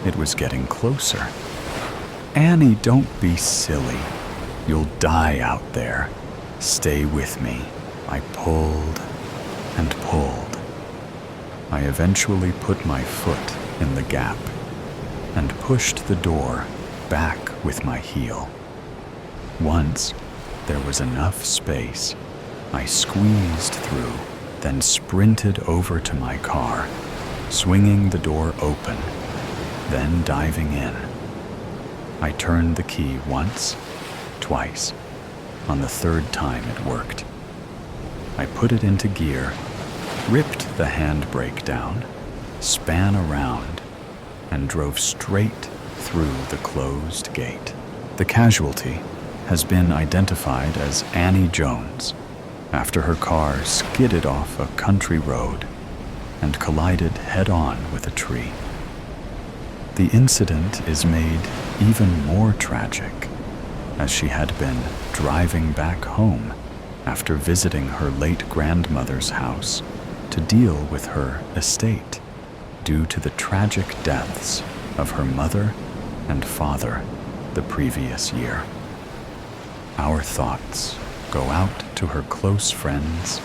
it was getting closer. "Annie, don't be silly. You'll die out there. Stay with me." I pulled and pulled. I eventually put my foot in the gap and pushed the door back with my heel. Once there was enough space, I squeezed through, then sprinted over to my car, swinging the door open, then diving in. I turned the key once, twice. On the 3rd time it worked. I put it into gear, ripped the handbrake down, span around, and drove straight through the closed gate. The casualty has been identified as Annie Jones after her car skidded off a country road and collided head-on with a tree. The incident is made even more tragic, as she had been driving back home after visiting her late grandmother's house to deal with her estate due to the tragic deaths of her mother and father the previous year. Our thoughts go out to her close friends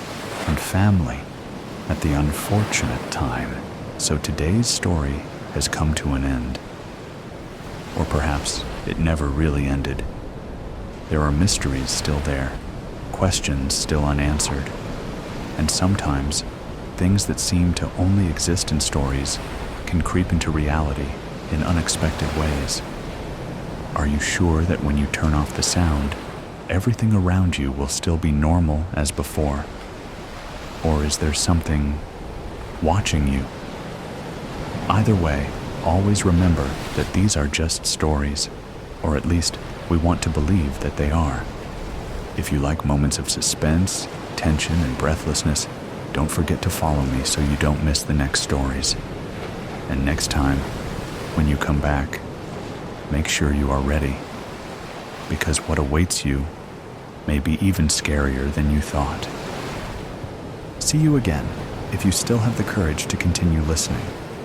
and family at the unfortunate time, so today's story has come to an end. Or perhaps it never really ended. There are mysteries still there, questions still unanswered, and sometimes things that seem to only exist in stories can creep into reality in unexpected ways. Are you sure that when you turn off the sound, everything around you will still be normal as before? Or is there something watching you? Either way, always remember that these are just stories, or at least we want to believe that they are. If you like moments of suspense, tension, and breathlessness, don't forget to follow me so you don't miss the next stories. And next time, when you come back, make sure you are ready, because what awaits you may be even scarier than you thought. See you again if you still have the courage to continue listening.